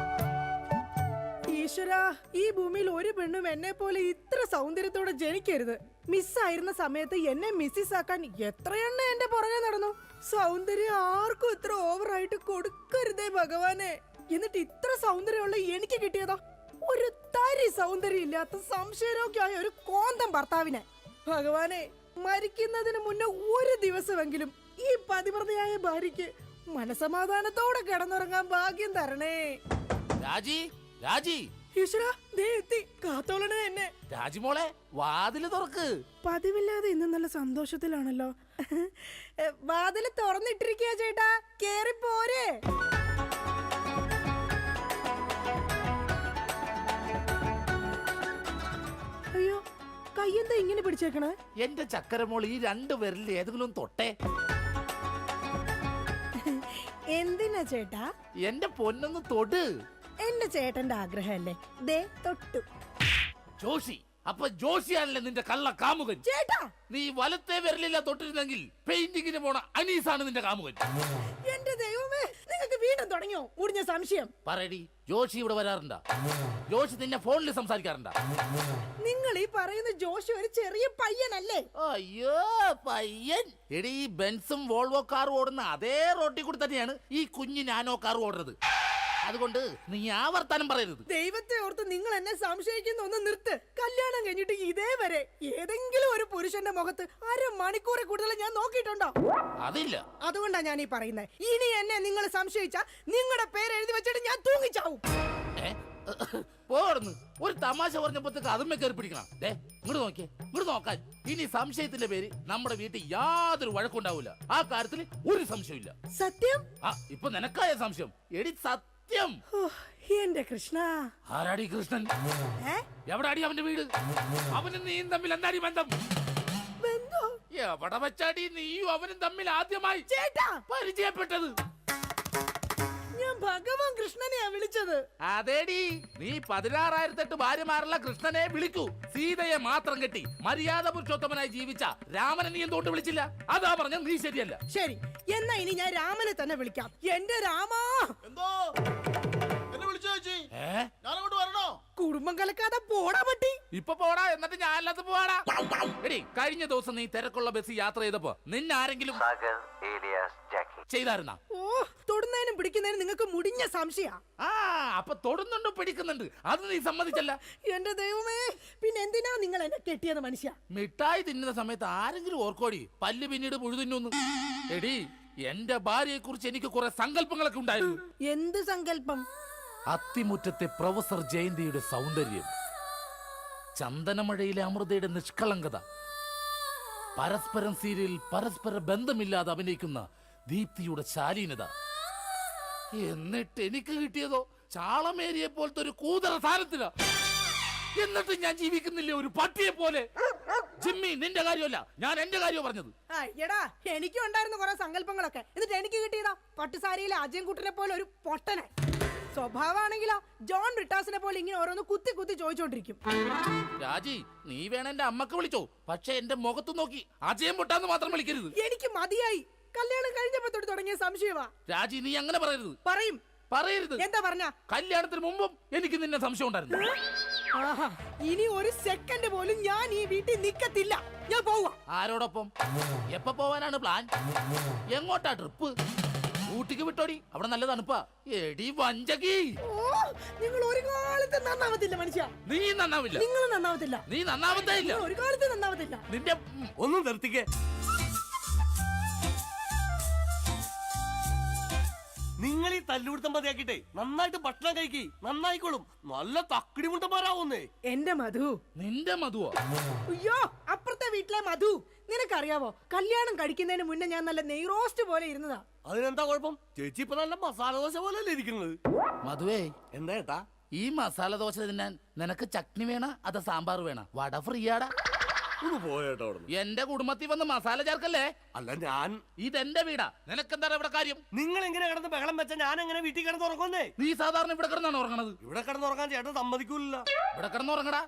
ഈശ്വരാ, ഈ ഭൂമിയിൽ ഒരു പെണ്ണും എന്നെ പോലെ ഇത്ര സൗന്ദര്യത്തോടെ ജനിക്കരുത്. മിസ്സായിരുന്ന സമയത്ത് എന്നെ മിസ്സിസ് ആക്കാൻ എത്രയെണ്ണ എന്റെ പുറകെ നടന്നു. സൗന്ദര്യം ആർക്കും ഇത്ര ഓവറായിട്ട് കൊടുക്കരുതേ ഭഗവാനെ. എന്നിട്ട് ഇത്ര സൗന്ദര്യമുള്ള എനിക്ക് കിട്ടിയതോ ഒരു തരി സൗന്ദര്യം ഇല്ലാത്ത സംശയരോഗ്യമായ ഒരു കോന്തം ഭർത്താവിനെ. ഭഗവാനെ, മരിക്കുന്നതിന് മുന്നേ ഒരു ദിവസമെങ്കിലും ഈ പതിവ്രതയായ ഭാര്യയ്ക്ക് മനസമാധാനത്തോടെ കിടന്നുറങ്ങാൻ ഭാഗ്യം തരണേ. രാജി, രാജി, ഈശ്വരാ, ദേ എത്തി. കാത്തോളണേ എന്നെ. രാജിമോളെ, വാതില് തുറക്ക്. പതിവില്ലാതെ ഇന്ന് നല്ല സന്തോഷത്തിലാണല്ലോ. വാതില് തുറന്നിട്ടിരിക്കുക ചേട്ടാ, കേറി പോരെ. അയ്യോ, കയ്യെന്താ ഇങ്ങനെ പിടിച്ചേക്കണേ? എന്റെ ചക്കരമോൾ, ഈ 2 വിരലിൽ ഏതെങ്കിലും തൊട്ടേ. എന്തിനാ ചേട്ടാ? എന്റെ പൊന്നൊന്ന് തൊട്. എന്റെ ചേട്ടന്റെ ആഗ്രഹമല്ലേ, ദേ തൊട്ടു. ജോഷി, അപ്പൊ ജോഷിയാണല്ലേ നിന്റെ കള്ള കാമുകൻ? ചേട്ടാ, നീ വലത്തെ വിരലില്ല തൊട്ടിരുന്നെങ്കിൽ പെയിന്റിങ്ങിന് പോണ അനീസാണ് നിന്റെ കാമുകൻ. എന്റെ ദൈവമേ, നിങ്ങൾക്ക് വീണ്ടും തുടങ്ങിയോ മുടിഞ്ഞ സംശയം? പറയടി, ജോഷി ഇവിടെ വരാറുണ്ടാ? ജോഷി നിന്നെ ഫോണിൽ സംസാരിക്കാറുണ്ടാ? നിങ്ങൾ ഈ പറയുന്ന ജോഷി ഒരു ചെറിയ പയ്യനല്ലേ? അയ്യോ, പയ്യൻ. എടി, ഈ ബെൻസും വോൾവോ കാറും ഓടുന്ന അതേ റോട്ടിൽ കൂടി തന്നെയാണ് ഈ കുഞ്ഞു നാനോ കാർ ഓടുന്നത്. അതുകൊണ്ട് നീ ആ വർത്താനം പറയരുത്. ദൈവത്തെ ഓർത്ത് നിങ്ങൾ എന്നെ സംശയിക്കുന്ന ഒന്ന് നിർത്ത്. കല്യാണം കഴിഞ്ഞിട്ട് ഇതേവരെ ഏതെങ്കിലും ഒരു പുരുഷന്റെ മുഖത്ത് 1/2 മണിക്കൂറെ കൂടുതൽ ഞാൻ നോക്കിയിട്ടുണ്ടോ? അതില്ല. അതുകൊണ്ടാ ഞാൻ ഈ പറയുന്നത്. ഇനി എന്നെ നിങ്ങൾ സംശയിച്ചാ നിങ്ങളുടെ പേര് എഴുതി വെച്ചിട്ട് ഞാൻ തൂങ്ങിച്ചാവും. പോർന്ന് ഒരു തമാശ പറഞ്ഞപ്പോഴത്തേക്ക് അതുമ്മേ കയറി പിടിക്കണം. ഇങ്ങോട്ട് നോക്കിയേ, ഇങ്ങോട്ട് നോക്കാൻ. ഇനി സംശയത്തിന്റെ പേര് നമ്മുടെ വീട്ടിൽ യാതൊരു വഴക്കുണ്ടാവൂല. ആ കാര്യത്തിൽ ഒരു സംശയമില്ല. സത്യം? ആ, ഇപ്പൊ നിനക്കായ സംശയം. എടി സത്യം. എന്റെ കൃഷ്ണ. ആരാടി കൃഷ്ണൻ? എവിടാടി അവന്റെ വീട്? അവനും നീയും തമ്മിൽ എന്താടി ബന്ധം? എവിടെ വെച്ചാടി നീയും അവനും തമ്മിൽ ആദ്യമായി പരിചയപ്പെട്ടത്? ഞാൻ ഭഗവാൻ കൃഷ്ണനെയാ വിളിച്ചത്. അതേടി, നീ 16,008 ഭാര്യമാരുള്ള കൃഷ്ണനെ വിളിക്കൂ. സീതയെ മാത്രം കെട്ടി മര്യാദ പുരുഷോത്തമനായി ജീവിച്ച രാമനെ നീ എന്തുകൊണ്ട് വിളിച്ചില്ല? അതാ പറഞ്ഞ നീ ശരിയല്ല. ശരി, എന്നാ ഇനി ഞാൻ രാമനെ തന്നെ വിളിക്കാം. എന്റെ രാമാ. എന്തോ എന്നെ വിളിച്ചു ചേച്ചി, ഞാനങ്ങോട്ട് വരണോ? കുടുംബം കലക്കാതെ പോടാ പട്ടി. ഇപ്പൊ പോടാ, എന്നിട്ട് ഞാൻ അല്ലാത്ത പോവാടാ. എടി, കഴിഞ്ഞ ദിവസം നീ തിരക്കുള്ള ബസ് യാത്ര ചെയ്തപ്പോ നിന്നെ ആരെങ്കിലും ചെയ്തായിരുന്ന? ഓ, തൊടുന്നതിനും പിടിക്കുന്നതിനും നിങ്ങൾക്ക് മുടിഞ്ഞ സംശയ. ആ, അപ്പൊ തൊടുന്നുണ്ട് പിടിക്കുന്നുണ്ട്, അത് നീ സമ്മതിച്ചല്ല. എന്റെ ദൈവമേ, പിന്നെ എന്തിനാ നിങ്ങൾ എന്നെ കെട്ടിയത് മനുഷ്യ? മിഠായി തിന്നുന്ന സമയത്ത് ആരെങ്കിലും ഓർക്കോടി പല്ല് പിന്നീട് പുഴുതിന്നു? എടി, എന്റെ ഭാര്യയെ കുറിച്ച് എനിക്ക് കുറെ സങ്കല്പങ്ങളൊക്കെ ഉണ്ടായിരുന്നു. എന്ത് സങ്കല്പം? അത്തിമുറ്റത്തെ പ്രൊഫസർ ജയന്തിയുടെ സൗന്ദര്യം, ചന്ദനമഴയിലെ അമൃതയുടെ നിഷ്കളങ്കത, പരസ്പരം സീരിയലിൽ പരസ്പര ബന്ധമില്ലാതെ അഭിനയിക്കുന്ന ദീപ്തിയുടെ ശാലീനത. എന്നിട്ട് എനിക്ക് കിട്ടിയതോ ചാളമേരിയെ പോലത്തെ ഒരു കൂതറ സാധനത്തില. എന്നിട്ട് ഞാൻ ജീവിക്കുന്നില്ലേ ഒരു പട്ടിയെ പോലെ. ജിമ്മി, നിന്റെ കാര്യമല്ല, ഞാൻ എന്റെ കാര്യം പറഞ്ഞത്. എടാ, എനിക്കും ഉണ്ടായിരുന്നു കുറെ സങ്കല്പങ്ങളൊക്കെ. എന്നിട്ട് എനിക്ക് കിട്ടിയതാ പട്ടുസാരിയിലെ അജയൻകുട്ടനെ പോലെ ഒരു പൊട്ടനെ. സ്വഭാവമാണെങ്കിലോ ജോൺ ബ്രിട്ടാസിനെ പോലെ ഇങ്ങനെ ഓരോന്ന് കുത്തി കുത്തി ചോദിച്ചോണ്ടിരിക്കും. രാജി, നീ വേണം എന്റെ അമ്മക്ക് വിളിച്ചോ, പക്ഷെ എന്റെ മുഖത്ത് നോക്കി അജയം പൊട്ടാന്ന് മാത്രം വിളിക്കരുത്. എനിക്ക് മതിയായി. കല്യാണം കഴിഞ്ഞപ്പോ തൊട്ട് തുടങ്ങിയ സംശയമാ. രാജി, നീ അങ്ങനെ പറയരുത്. പറയരുത്. എന്താ പറഞ്ഞ? കല്യാണത്തിന് മുമ്പും എനിക്ക് നിന്നെ സംശയം ഉണ്ടായിരുന്നു. ആഹാ, ഇനി ഒരു സെക്കൻഡ് പോലും ഞാൻ ഈ വീട്ടിൽ നിക്കത്തില്ല. ഞാൻ പോവാ. ആരോടൊപ്പം? എപ്പോ പോവാനാണ് പ്ലാൻ? എങ്ങോട്ടാ ട്രിപ്പ്? ഊട്ടിക്ക് വിട്ടോടി, അവിടെ നല്ല തണുപ്പാ. എടി വഞ്ചകി, നിങ്ങൾ ഒരു കാലത്ത് നന്നാവത്തില്ല മനുഷ്യ. നീ നന്നാവില്ല. നിങ്ങൾ നന്നാവത്തില്ല. നീ നന്നാവത്തേ ഇല്ല. ഒരു കാലത്ത് നന്നാവത്തില്ല. നിന്റെ ഒന്നും നിർത്തിക്കേ. നിങ്ങൾ ഈ തല്ലുപിടുത്തം മതിയാക്കിട്ടെ നന്നായിട്ട് ഭക്ഷണം കഴിക്കി, നന്നായിക്കോളും. നല്ല തക്കിടി മുണ്ടന്മാരാവുന്നേ. എന്റെ മധു. നിന്റെ മധുവോ? അയ്യോ, അപ്പുറത്തെ വീട്ടിലെ മധു. നിനക്കറിയാവോ, കല്യാണം കഴിക്കുന്നതിന് മുന്നേ ഞാൻ നല്ല നെയ് റോസ്റ്റ് പോലെ ഇരുന്നതാ. അതിനെന്താ കുഴപ്പം? ചേച്ചി ഇപ്പൊ നല്ല മസാല ദോശ പോലെ അല്ലേ ഇരിക്കുന്നത്? മധുവേ, എന്താ ഏട്ടാ? ഈ മസാല ദോശ തിന്നാൻ നിനക്ക് ചട്നി വേണ അതോ സാമ്പാർ വേണ? വട ഫ്രീയാടാ. ഒന്ന് പോയേട്ടാ അവിടെ. എന്റെ കുടുംബത്തിൽ വന്ന് മസാല ചേർക്കല്ലേ. അല്ല, ഞാൻ ഇതെന്റെ വീടാ, നിനക്കെന്താ ഇവിടെ കാര്യം? നിങ്ങൾ എങ്ങനെ കിടന്ന് ബഹളം വെച്ച ഞാൻ എങ്ങനെ വീട്ടിൽ കിടന്ന് ഉറങ്ങുന്നേ? നീ സാധാരണ ഇവിടെ കിടന്നാണ് ഉറങ്ങണത്. ഇവിടെ കിടന്നുറങ്ങാൻ ചേട്ടൻ സമ്മതിക്കൂല. ഇവിടെ കിടന്നുറങ്ങടാ.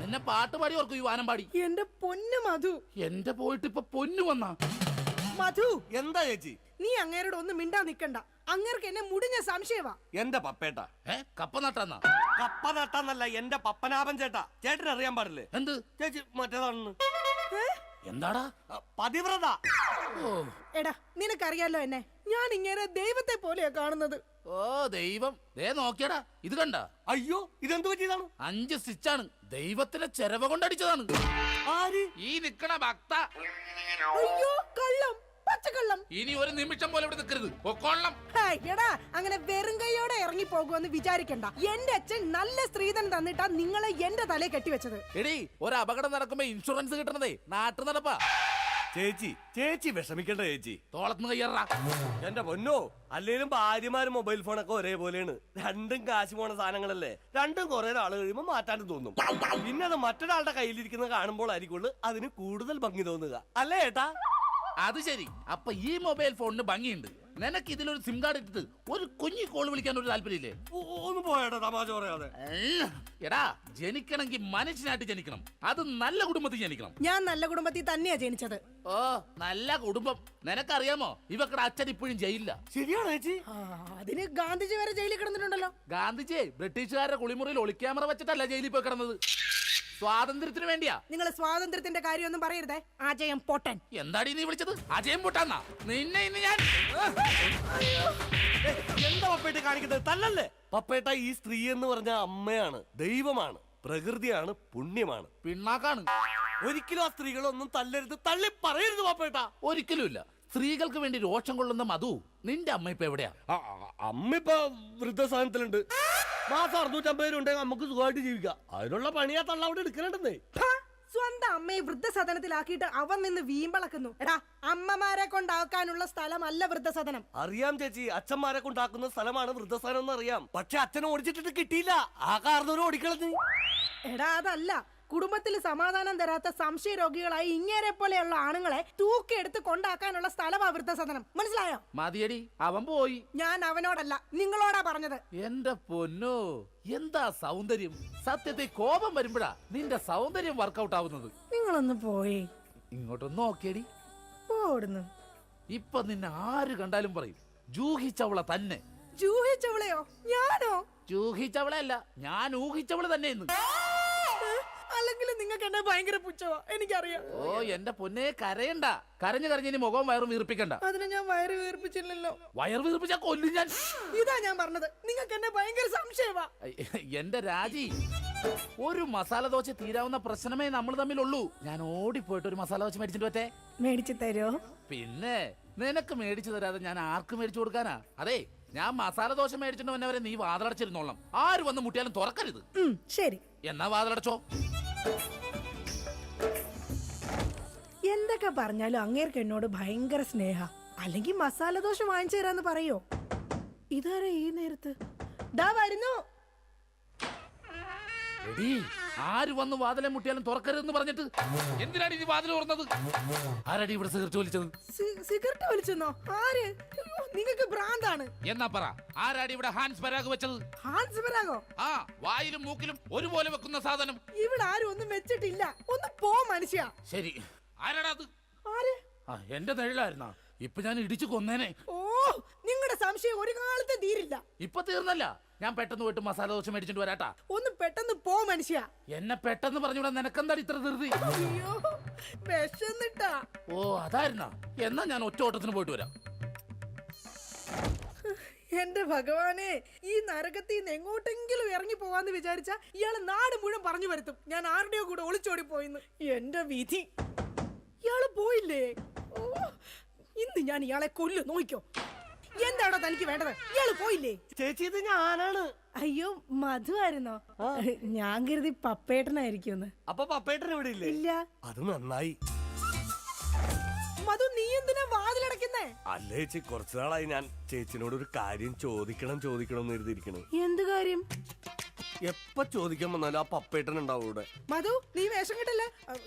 നിന്നെ പാട്ട് പാടി ഓർക്കും, ഈ വാനം പാടി. എന്റെ പൊന്നു മധു. എന്റെ പോയിട്ട് ഇപ്പൊ പൊന്നു വന്നാ. മധു, എന്താ ചേച്ചി? നീ അങ്ങേരോട് ഒന്നും മിണ്ടാ നിക്കണ്ട. അങ്ങേർക്ക് എന്നെ മുടിഞ്ഞ സംശയവാ. എന്റെ പപ്പേട്ട കപ്പ നട്ടാന്നാ? കപ്പ നട്ടാന്നല്ല, എന്റെ പപ്പനാഭൻ ചേട്ടാ. ചേട്ടൻ അറിയാൻ പാടില്ലേ? എന്ത്? ചേച്ചി മറ്റേതാണെന്ന്. എന്താടാ? പതിവ്രത. ഓ എടാ, നിനക്കറിയാലോ എന്നെ. ഞാൻ ഇങ്ങനെ ദൈവത്തെ പോലെയാ കാണുന്നത്. ഓ ദൈവം, ദേ നോക്കിയടാ, ഇത് കണ്ട? അയ്യോ, ഇതെന്ത് പറ്റിയതാണ്? 5 സ്റ്റിച്ചാണ്. ദൈവത്തിന്റെ ചെരവ കൊണ്ടടിച്ചതാണ്. ആര്? ഈ നിക്കണ ഭക്ത. അയ്യോ, കള്ളം, പച്ചക്കള്ളം. ഇനി ഒരു നിമിഷം പോലെ ഇവിടെ നിൽക്കരുത്, പൊക്കോളണം. എടാ, അങ്ങനെ വെറും കൈയോടെ ഇറങ്ങി പോകുമെന്ന് വിചാരിക്കണ്ട. എന്റെ അച്ഛൻ നല്ല സ്ത്രീധനം തന്നിട്ടാ നിങ്ങളെ എന്റെ തലയെ കെട്ടിവെച്ചത്. എടീ, ഒരു അപകടം നടക്കുമ്പോ ഇൻഷുറൻസ് കിട്ടണതേ നാട്ടു നടപ്പാ. ചേച്ചി വിഷമിക്കണ്ട ചേച്ചി. തോളത്തുനിന്ന് കയ്യറാ. എന്റെ പൊന്നോ, അല്ലേലും ഭാര്യമാരും മൊബൈൽ ഫോണൊക്കെ ഒരേപോലെയാണ്. രണ്ടും കാശ് പോണ സാധനങ്ങളല്ലേ. രണ്ടും കുറെ നാള് കഴിയുമ്പോ മാറ്റാനും തോന്നും. പിന്നെ അത് മറ്റൊരാളുടെ കയ്യിലിരിക്കുന്നത് കാണുമ്പോൾ ആയിരിക്കുള്ളൂ അതിന് കൂടുതൽ ഭംഗി തോന്നുക, അല്ലേ ഏട്ടാ? അത് ശരി. അപ്പൊ ഈ മൊബൈൽ ഫോണിന് ഭംഗിയുണ്ട്. നിനക്ക് ഇതിലൊരു സിം കാർഡ് ഇട്ടിട്ട് ഒരു കുഞ്ഞി കോൾ വിളിക്കാൻ ഒരു താല്പര്യമില്ലേ? ഒന്ന് പോയേട്ടാ, തമാശ പറയാതെ. എടാ, ജനിക്കണമെങ്കിൽ മനുഷ്യനായിട്ട് ജനിക്കണം. അത് നല്ല കുടുംബത്തിൽ ജനിക്കണം. ഞാൻ നല്ല കുടുംബത്തിൽ തന്നെയാ ജനിച്ചത്. ഓ, നല്ല കുടുംബം. നിനക്കറിയാമോ, ഇവക്കടെ അച്ഛൻ ഇപ്പോഴും ജയിലില്ല. ശരിയാണോ ചേച്ചി? അതിന് ഗാന്ധിജി വരെ ജയിലിൽ കിടന്നിട്ടുണ്ടല്ലോ. ഗാന്ധിജിയെ ബ്രിട്ടീഷുകാരുടെ കുളിമുറിയിൽ ഒളിക്യാമറ വെച്ചിട്ടല്ല ജയിലിൽ പോയി കിടന്നത്. സ്വാതന്ത്ര്യത്തിന് വേണ്ടിയാ. നിങ്ങൾ സ്വാതന്ത്ര്യത്തിന്റെ കാര്യമൊന്നും പറയരുതേ. അജയം പൊട്ടൻ. എന്താടി നീ വിളിച്ചത്? അജയം പൊട്ടാന്നാ? നിന്നെ ഇന്ന് ഞാൻ. എന്താ പപ്പേട്ട കാണിക്കുന്നത്? തല്ലല്ലേ പപ്പേട്ട. ഈ സ്ത്രീ എന്ന് പറഞ്ഞ അമ്മയാണ്, ദൈവമാണ്, പ്രകൃതിയാണ്, പുണ്യമാണ്, പിണ്ണാക്കാണ്. ഒരിക്കലും ആ സ്ത്രീകളൊന്നും തല്ലരുത്, തള്ളി പറയരുത് പപ്പേട്ട. ഒരിക്കലുമില്ല. സ്ത്രീകൾക്ക് വേണ്ടി രോഷം കൊള്ളുന്ന മധു, നിന്റെ അമ്മ ഇപ്പൊ എവിടെയാ? അമ്മ ഇപ്പൊ വൃദ്ധസാധനത്തിലുണ്ട്. മാസം 650 രൂപ ഉണ്ടെങ്കിൽ നമുക്ക് സുഖമായിട്ട് ജീവിക്കാം. അതിനുള്ള പണിയാ തള്ള അവിടെ എടുക്കലുണ്ടെന്നേ. സ്വന്തം അമ്മയെ വൃദ്ധസദനത്തിലാക്കിയിട്ട് അവൻ നിന്ന് വീമ്പളക്കുന്നു. എടാ, അമ്മമാരെ കൊണ്ടാക്കാനുള്ള സ്ഥലമല്ല വൃദ്ധസദനം. അറിയാം ചേച്ചി, അച്ഛന്മാരെ കൊണ്ടാക്കുന്ന സ്ഥലമാണ് വൃദ്ധസ്ഥാനം എന്ന് അറിയാം. പക്ഷെ അച്ഛനെ ഓടിച്ചിട്ട് കിട്ടിയില്ല. ആ കാരണവരും ഓടിക്കളഞ്ഞു. എടാ, അതല്ല. കുടുംബത്തിൽ സമാധാനം തരാത്ത സംശയ രോഗികളായി ഇങ്ങേരെ പോലെയുള്ള ആണുങ്ങളെ തൂക്കിയെടുത്ത് കൊണ്ടാക്കാനുള്ള സ്ഥലമാ വൃദ്ധസദനം. മനസ്സിലായോ? മതിയടി, അവൻ പോയി. ഞാൻ അവനോടല്ല, നിങ്ങളോടാ പറഞ്ഞത്. എന്റെ പൊന്നോ, എന്താ സൗന്ദര്യം! സത്യത്തെ കോപം വരുമ്പോഴാ നിന്റെ സൗന്ദര്യം വർക്കൗട്ട് ആവുന്നത്. നിങ്ങളൊന്ന് പോയി ഇങ്ങോട്ടൊന്ന് നോക്കിയടി. പോടുന്നു. ഇപ്പൊ നിന്നെ ആര് കണ്ടാലും പറയും ജൂഹിച്ചവള തന്നെ. ജൂഹിച്ചവളെയോ? ഞാനോ? ജൂഹിച്ചവളെ അല്ല, ഞാൻ ഊഹിച്ചവള് തന്നെ ഇന്ന്. അല്ലെങ്കിൽ നിങ്ങൾക്ക് എന്നെ ഭയങ്കര പുച്ഛവാ, എനിക്കറിയാം. ഓ എന്റെ പൊന്നെ, കരയണ്ട. കരഞ്ഞു കരഞ്ഞിനി മുഖവും വയറും വീർപ്പിക്കണ്ട. അതിന് ഞാൻ വയറ് വീർപ്പിച്ചില്ലല്ലോ. വയർ വീർപ്പിച്ചാ കൊല്ലും ഞാൻ. ഇതാ ഞാൻ പറഞ്ഞത്, നിങ്ങൾക്ക് എന്നെ ഭയങ്കര സംശയവാ. എന്റെ രാജി, ഒരു മസാല ദോശ തീരാവുന്ന പ്രശ്നമേ നമ്മൾ തമ്മിലുള്ളൂ. ഞാൻ ഓടിപ്പോയിട്ട് ഒരു മസാല ദോശ മേടിച്ചിട്ട് പറ്റേ? മേടിച്ചു തരോ? പിന്നെ നിനക്ക് മേടിച്ചു തരാതെ ഞാൻ ആർക്ക് മേടിച്ചു കൊടുക്കാനാ? അതെ, ഞാൻ മസാല ദോശ മേടിച്ചിട്ട് വന്നവരെ നീ വാതിലടച്ചിരുന്നോളാം. ആര് വന്ന് മുട്ടിയാലും തുറക്കരുത്. ശരി. എന്നാ വാതിലടച്ചോ. എന്തൊക്കെ പറഞ്ഞാലും അങ്ങേർക്ക് എന്നോട് ഭയങ്കര സ്നേഹ. അല്ലെങ്കിൽ മസാല ദോശ വാങ്ങിച്ചു തരാന്ന് പറയോ? ഇതാരാ ഈ നേരത്ത്? ദാ വരുന്നു. എടീ, ആര് വന്ന് വാതിലെ മുട്ടിയാലും തുറക്കരുതെന്ന് പറഞ്ഞിട്ട് എന്തിനാണ് ഈ വാതിൽ തുറന്നത്? ആരടി ഇവിടെ സിഗരറ്റ് വലിച്ചത്? സിഗരറ്റ് വലിച്ചെന്നോ? ആര്? നിങ്ങൾക്ക് ഭ്രാന്താണ്. എന്നാ പറ, ആരാടി ഇവിടെ ഹാൻസ് പരാഗ് വെച്ചത്? ഹാൻസ് പരാഗോ? ആ, വായിലും മൂക്കിലും ഒരുപോലെ വെക്കുന്ന സാധനം. ഇവിടെ ആരും ഒന്നും വെച്ചിട്ടില്ല. ഒന്ന് പോ മനുഷ്യ. ശരി, ആരാടാ അത്? ആര്? ആ, എന്റെ നിഴലായിരുന്നാ? ഇപ്പൊ ഞാൻ ഇടിച്ചു കൊന്നേനെ. ഓ, നിങ്ങളുടെ സംശയം ഒരു കാലത്ത് തീരില്ല. ഇപ്പൊ തീർന്നല്ല. ഞാൻ പെട്ടെന്ന് പോയിട്ട് മസാല ദോശ മേടിച്ചിട്ട് വരാട്ടാ. ഒന്ന് പെട്ടെന്ന് പോ മനുഷ്യ. എന്നെ പെട്ടെന്ന് പറഞ്ഞൂടാ, നിനക്കെന്താ ഇത്ര ധൃതി? അയ്യോ, വിശന്നിട്ടാ. ഓ, അതായിരുന്നാ? എന്നാ ഞാൻ ഒറ്റ ഓട്ടത്തിന് പോയിട്ട് വരാം. എന്റെ ഭഗവാനെ, ഈ നരകത്തിൽ നിന്ന് എങ്ങോട്ടെങ്കിലും ഇറങ്ങി പോവാന്ന് വിചാരിച്ച ഇയാള് നാട് മുഴുവൻ പറഞ്ഞു വരുത്തും ഞാൻ ആരുടെയോ കൂടെ ഒളിച്ചോടി പോയിന്ന്. എന്റെ വിധി, ഇയാള് പോയില്ലേ? ഓ, ഇന്ന് ഞാൻ ഇയാളെ കൊല്ലു. നോക്കിക്കോ. എന്താണോ തനിക്ക് വേണ്ടത്? ഇയാള് പോയില്ലേ? ചേച്ചി, ഇത് ഞാനാണ്. അയ്യോ, മധു ആയിരുന്നോ? ഞാൻ കരുതി പപ്പേട്ടനായിരിക്കും. അപ്പൊ പപ്പേട്ടൻ ഇവിടെ ഇല്ലേ? ഇല്ല. അത് നന്നായി. മധു, നീ എന്തിനാ വാതിലടക്കുന്നേ? അല്ല ചേച്ചി, കുറച്ചു നാളായി ഞാൻ ചേച്ചിനോട് ഒരു കാര്യം ചോദിക്കണം എന്ന് എഴുതിയിരിക്കണേ. എന്ത് കാര്യം? എപ്പ ചോദിക്കാൻ വന്നാലും ആ പപ്പേട്ടൻ ഉണ്ടാവും ഇവിടെ. മധു, നീ വേഷം കിട്ടല്ലേ?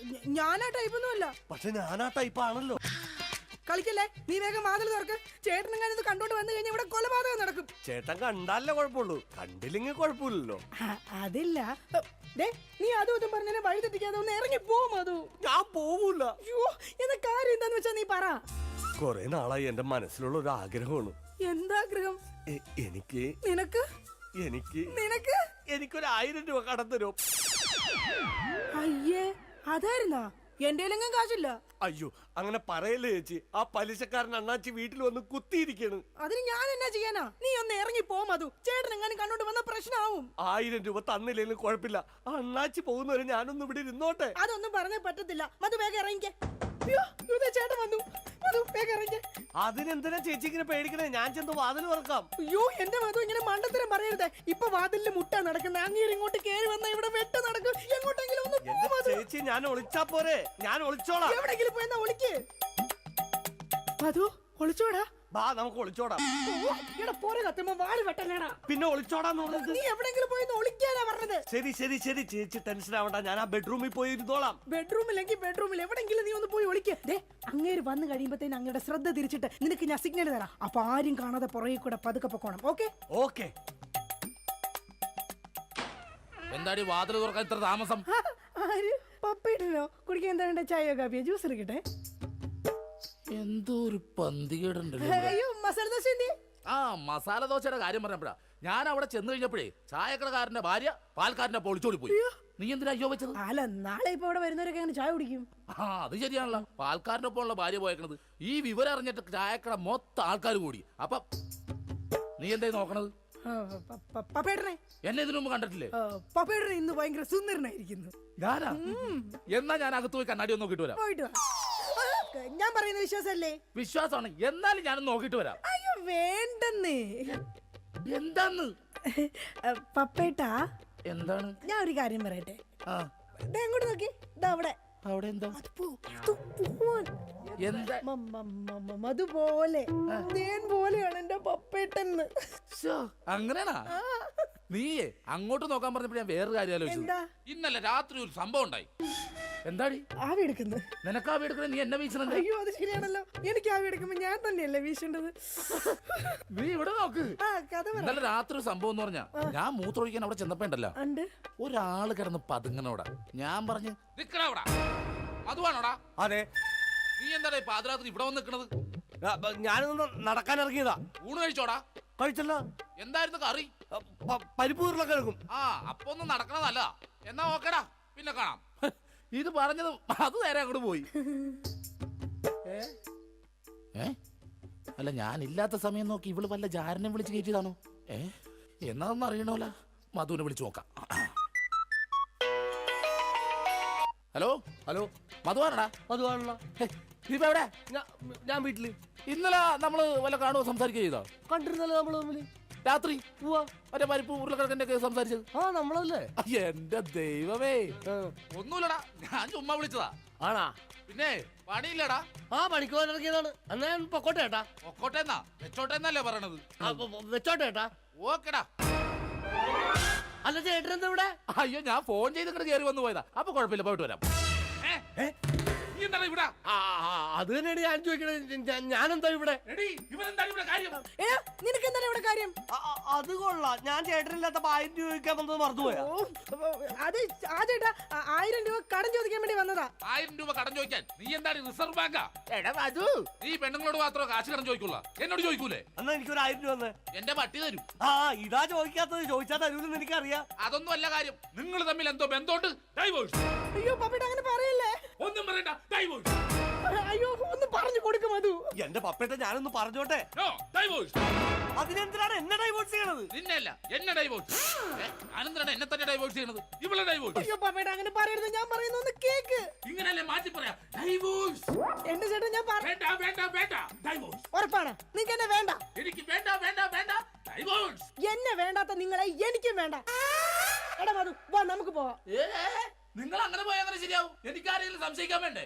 ഞാനാ ടൈപ്പൊന്നും അല്ല. പക്ഷെ ഞാൻ ആ ടൈപ്പ് ആണല്ലോ. കളിക്കല്ലേ? നീ വേഗം വാതിൽ തുറക്ക്. ചേട്ടനെങ്ങാനും ഇത് കണ്ടോണ്ട് വന്നു കഴിഞ്ഞാൽ ഇവിടെ കൊലപാതകം നടക്കും. ചേട്ടൻ കണ്ടാലേ കുഴപ്പമുള്ളൂ, കണ്ടില്ലെങ്കിൽ കുഴപ്പമില്ലല്ലോ. അതില്ല. ദേ, നീ അതും ഇതും പറഞ്ഞാൽ വഴി തെറ്റിക്കാതെ ഒന്ന് ഇറങ്ങി പോ മധു. ഞാൻ പോവൂല. അയ്യോ, എന്ന കാര്യം എന്താന്ന് വെച്ചാ നീ പറ. കൊറേ നാളായി എന്റെ മനസ്സിലുള്ള ഒരു ആഗ്രഹമാണ്. എന്താഗ്രഹം? എനിക്ക് നിനക്ക് എനിക്ക് നിനക്ക് എനിക്കൊരു 1000 രൂപ കടം തരും. അയ്യേ, അതായിരുന്നാ? എന്റെ കയ്യിലെങ്ങും കാശില്ല. അയ്യോ, അങ്ങനെ പറയല്ലേ ചേച്ചി. ആ പലിശക്കാരൻ അണ്ണാച്ചി വീട്ടിൽ വന്ന് കുത്തിയിരിക്കാണ്. അതിന് ഞാൻ എന്നാ ചെയ്യാനാ? നീ ഒന്ന് ഇറങ്ങി പോ മധു. ചേട്ടൻ എങ്ങാനും കണ്ടോണ്ട് വന്ന പ്രശ്നമാവും. 1000 രൂപ തന്നില്ലെങ്കിലും കുഴപ്പമില്ല. ആ അണ്ണാച്ചി പോകുന്നവരെ ഞാനൊന്നും ഇവിടെ ഇരുന്നോട്ടെ. അതൊന്നും പറഞ്ഞാൽ പറ്റത്തില്ല. മധു വേഗം ഇറങ്ങിക്കേ. അയ്യോ, ഇതേ ചേട്ടൻ വന്നു. മധു വേഗം ഇറങ്ങിക്കേ. അതിനെന്തിനാ ചേച്ചി ഇങ്ങനെ പേടിക്കണേ? ഞാൻ ചെന്ന് വാതിൽ തുറക്കാം. അയ്യോ, എന്റെ മധു ഇങ്ങനെ മണ്ടത്തരം പറയരുത്. ഇപ്പൊ വാതിലിൽ മുട്ട നടക്കുന്ന അങ്ങേര് ഇങ്ങോട്ട് കേറി വന്ന ഇവിടെ വെട്ട് നടക്കും. എങ്ങോട്ടെങ്കിലും ഒന്ന് പോ എന്റെ മധു. ചേച്ചി, ഞാൻ ഒളിച്ചാ പോരെ? ഞാൻ ഒളിച്ചോളാം. എവിടെങ്കിലും പോയി ഒളിക്ക്. മധു, ഒളിച്ചോടാ. ബാ, നമുക്ക് ഒളിച്ചോടാം. ഇവിടെ പോരെ കത്തുമ്പോ വാല് വെട്ടല്ലേടാ. പിന്നെ ഒളിച്ചോടാന്ന് പറഞ്ഞത്? നീ എവിടെങ്കിലും പോയി ഒളിക്കാനാ പറഞ്ഞത്. ശരി ശരി ശരി, ചേച്ചി ടെൻഷൻ ആവണ്ട. ഞാൻ ആ ബെഡ്റൂമിൽ പോയി ഇരുന്നോളാം. ബെഡ്റൂമിലെങ്കിൽ ബെഡ്റൂമിൽ എവിടെങ്കിലും നീ ഒന്ന് പോയി ഒളിക്ക്. ദേ, അങ്ങേര് വന്നു കഴിയുമ്പോഴത്തേന് അങ്ങയുടെ ശ്രദ്ധ തിരിച്ചിട്ട് നിനക്ക് ഞാൻ സിഗ്നൽ തരാം. അപ്പൊ ആരും കാണാതെ പുറകെ കൂടെ പതുക്കെ പൊക്കോണം. ഓക്കെ? ഓക്കെ. എന്താടി വാതിൽ തുറക്കാൻ ഇത്ര താമസം? ആര്? പപ്പയിട്ടോ? കുടിക്കാൻ എന്താ വേണ്ട? ചായയോ കാപ്പിയോ? ജ്യൂസ് എടുക്കട്ടെ? എന്തോ ഒരു പന്തികേടുണ്ടല്ലോ. അയ്യോ, മസാല ദോശ എന്തി? ആ, മസാല ദോശയുടെ കാര്യം പറഞ്ഞപ്പോഴാ ഞാൻ അവിടെ ചെന്ന് കഴിഞ്ഞപ്പോഴേ ചായക്കടക്കാരന്റെ ഭാര്യ പാൽക്കാരന്റെ പൊളിച്ചോടി പോയി. നീ എന്തിനാ അയ്യോ വെച്ചത്? അല്ല, നാളെ ഇപ്പൊ ഇവിടെ വരുന്നവരൊക്കെ അങ്ങനെ ചായ കുടിക്കും. ആ, അത് ശരിയാണല്ലോ. പാൽക്കാരന്റെ ഒപ്പം ഉള്ള ഭാര്യ പോയേക്കണത്. ഈ വിവരം അറിഞ്ഞിട്ട് ചായക്കട മൊത്തം ആൾക്കാർ കൂടി. അപ്പൊ നീ എന്തായി നോക്കണത്? പപ്പേട്ടനെ എന്നെ ഇതിനു മുമ്പ് കണ്ടിട്ടില്ലേ? പപ്പേട്ടനെ ഇന്ന് ഭയങ്കര സുന്ദരനായിരിക്കുന്നു. ഞാനാ? എന്നാ ഞാൻ അകത്ത് പോയി കണ്ണാടി ഒന്ന് നോക്കിട്ട് വരാം. പോയിട്ട് വാ. ഞാൻ പറയുന്ന വിശ്വാസല്ലേ? വിശ്വാസമാണ്. എന്നാലും ഞാനൊന്ന് നോക്കിട്ട് വരാം. അയ്യോ, വേണ്ടെന്നേ. എന്താന്ന്? പപ്പേട്ടാ, എന്താണ്? ഞാൻ ഒരു കാര്യം പറയട്ടെ. ആ, ദേ അങ്ങോട്ട് നോക്കി. ദാ അവിടെ. അവിടെ എന്താ? അത് പോവാൻ. എന്താ? അതുപോലെ തേൻ പോലെയാണ് എന്റെ പപ്പേട്ടെന്ന്. അങ്ങനെയാണാ? നീയേ അങ്ങോട്ട് നോക്കാൻ പറഞ്ഞപ്പോ ഞാൻ വേറൊരു കാര്യം ആലോചിച്ചു. എന്താ? ഇന്നലെ രാത്രി ഒരു സംഭവം ഉണ്ടായി. എന്താടി? ആവി എടുക്കുന്നു. നിനക്ക് ആവി എടുക്കണേ? നീ എന്നെ വീശണേ? അയ്യോ, അത് ശരിയാണല്ലോ. എനിക്ക് ആവി എടുക്കുമ്പോ ഞാൻ തന്നെയല്ലേ വീശേണ്ടത്. നീ ഇവിടെ നോക്ക്. ആ, കഥ പറ. ഇന്നലെ രാത്രി ഒരു സംഭവം എന്ന് പറഞ്ഞാ ഞാൻ മൂത്രമൊഴിക്കാൻ അവിടെ ചെന്നപ്പോ ഉണ്ടല്ലോ, ഉണ്ട് ഒരാള് കിടന്ന് പതുങ്ങനോടാ. ഞാൻ പറഞ്ഞു നിക്കടാ. അതുവാണോടാ? അതെ. നീ എന്താടാ പാതിരാത്രി ഇവിടെ വന്ന് നിക്കണത്? ഞാനൊന്ന് നടക്കാൻ ഇറങ്ങിയതാ. ഊണ് കഴിച്ചോടാ? കഴിച്ചല്ല. എന്തായിരുന്നു കറി? പരിപ്പ് ഉരുളക്കിഴങ്ങും. ആ, അപ്പൊ ഒന്നും നടക്കണതല്ല. എന്നാ ഓക്കേടാ, പിന്നെ കാണാം. ഇത് പറഞ്ഞത് അത് നേരെ അങ്ങോട്ട് പോയി. അല്ല, ഞാൻ ഇല്ലാത്ത സമയം നോക്കി ഇവള് വല്ല ജാരനെ വിളിച്ച് കയറ്റിയതാണോ? എന്നാന്ന് അറിയണോല. മധുവിനെ വിളിച്ചു നോക്കാം. ഹലോ ഹലോ, മധുവാണടാ? അതുവാണല്ലോ. നീ ഇപ്പൊ എവിടെ? ഞാൻ വീട്ടില്. ഇന്നലെ നമ്മള് വല്ല കാണുമോ സംസാരിക്കുക ചെയ്തോ? കണ്ടിരുന്നല്ലോ നമ്മള് തമ്മില് രാത്രി മറ്റേ പരിപ്പ് ഉരുളക്കിഴക്കിന്റെ ഒക്കെ സംസാരിച്ചത്. ആ നമ്മളല്ലേ? എന്റെ ദൈവമേ, ഒന്നുമില്ലടാ, ഞാൻ ചുമ്മാ വിളിച്ചതാ. ആണാ? പിന്നെ പണിയില്ലടാ. ആ പണിക്ക് പോകാനിറങ്ങിയതാണ്. എന്നാ ഞാൻ പൊക്കോട്ടെ ഏട്ടാ. പൊക്കോട്ടെന്നാ വെച്ചോട്ടെന്നല്ലേ പറയണത്? വെച്ചോട്ടെ ഏട്ടാ. ഓക്കെടാ. അല്ല ചേട്ടൻ എന്താ ഇവിടെ? അയ്യോ, ഞാൻ ഫോൺ ചെയ്ത് ഇങ്ങോട്ട് കയറി വന്നു പോയതാ. അപ്പൊ കുഴപ്പമില്ല, പോയിട്ട് വരാം. നീ എന്താണ് ഇവിടെ? അത് തന്നെയാണ് ഞാൻ ചോദിക്കണത്. ഞാനെന്താ ഇവിടെ? ഏ, നിനക്ക് എന്താണ് ഇവിടെ കാര്യം? അത് കൊള്ളാം. ഞാൻ ചേട്ടനില്ലാത്ത 1000 രൂപ ചോദിക്കാൻ വന്നത് മറന്നുപോയാ? ഓ, അത് ആ ചേട്ടാ 1000 രൂപ കടം ചോദിക്കാൻ വേണ്ടി വന്നതാ. 1000 രൂപ കടം ചോദിക്കാൻ നീ എന്താണ് റിസർവ് ബാങ്കാ? എടാ മധു, നീ പെണ്ണുങ്ങളോട് മാത്രമേ കാശ് കടം ചോദിക്കുള്ള, എന്നോട് ചോദിക്കൂലേ? എന്നാ എനിക്കൊരു 1000 രൂപ തന്നെ. എന്റെ പട്ടി തരൂ. ഇതാ ചോദിക്കാത്തത്. ചോദിച്ചാൽ തരൂലെന്ന് എനിക്കറിയാം. അതൊന്നും അല്ല കാര്യം. നിങ്ങൾ തമ്മിൽ എന്തോ ബന്ധമുണ്ട്. ഡൈവോഴ്സ്. അയ്യോ പപ്പേട്ട അങ്ങനെ പറയല്ലേ. ഒന്നും പറയണ്ട, ഡൈവോഴ്സ്. അയ്യോ ഒന്ന് പറഞ്ഞു കൊടുക്കും മധു. എന്റെ പപ്പേട്ട ഞാനൊന്ന് പറഞ്ഞോട്ടെ. ഡൈവോഴ്സ്. അതിനെന്തിനാണ് എന്നെ ഡൈവോഴ്സ് ചെയ്യണത്? നിന്നല്ല, എന്നെ ഡൈവോഴ്സ്. ആനന്ദനാണ് എന്നെ തന്നെ ഡൈവോഴ്സ് ചെയ്യണത്. ഇവളെ ഡൈവോഴ്സ്. അയ്യോ പപ്പേട്ട അങ്ങനെ പറയരുത്, ഞാൻ പറയുന്ന ഒന്ന് കേക്ക്. ഇങ്ങനല്ലേ മാറ്റി പറയാ. ഡൈവോഴ്സ്. എന്റെ ചേട്ടൻ ഞാൻ വേണ്ട വേണ്ട വേണ്ട, ഡൈവോഴ്സ്. ഉറപ്പാണ് നിങ്ങൾക്ക് എന്നെ വേണ്ട. എനിക്ക് വേണ്ട വേണ്ട വേണ്ട, ഡൈവോഴ്സ്. എന്നെ വേണ്ടാത്ത നിങ്ങളെ എനിക്കും വേണ്ട. എടാ മധു വാ നമുക്ക് പോവാം. നിങ്ങൾ അങ്ങനെ പോയാൽ അങ്ങനെ ശരിയാവും. എനിക്ക് ആരെങ്കിലും സംശയിക്കാൻ വേണ്ടേ?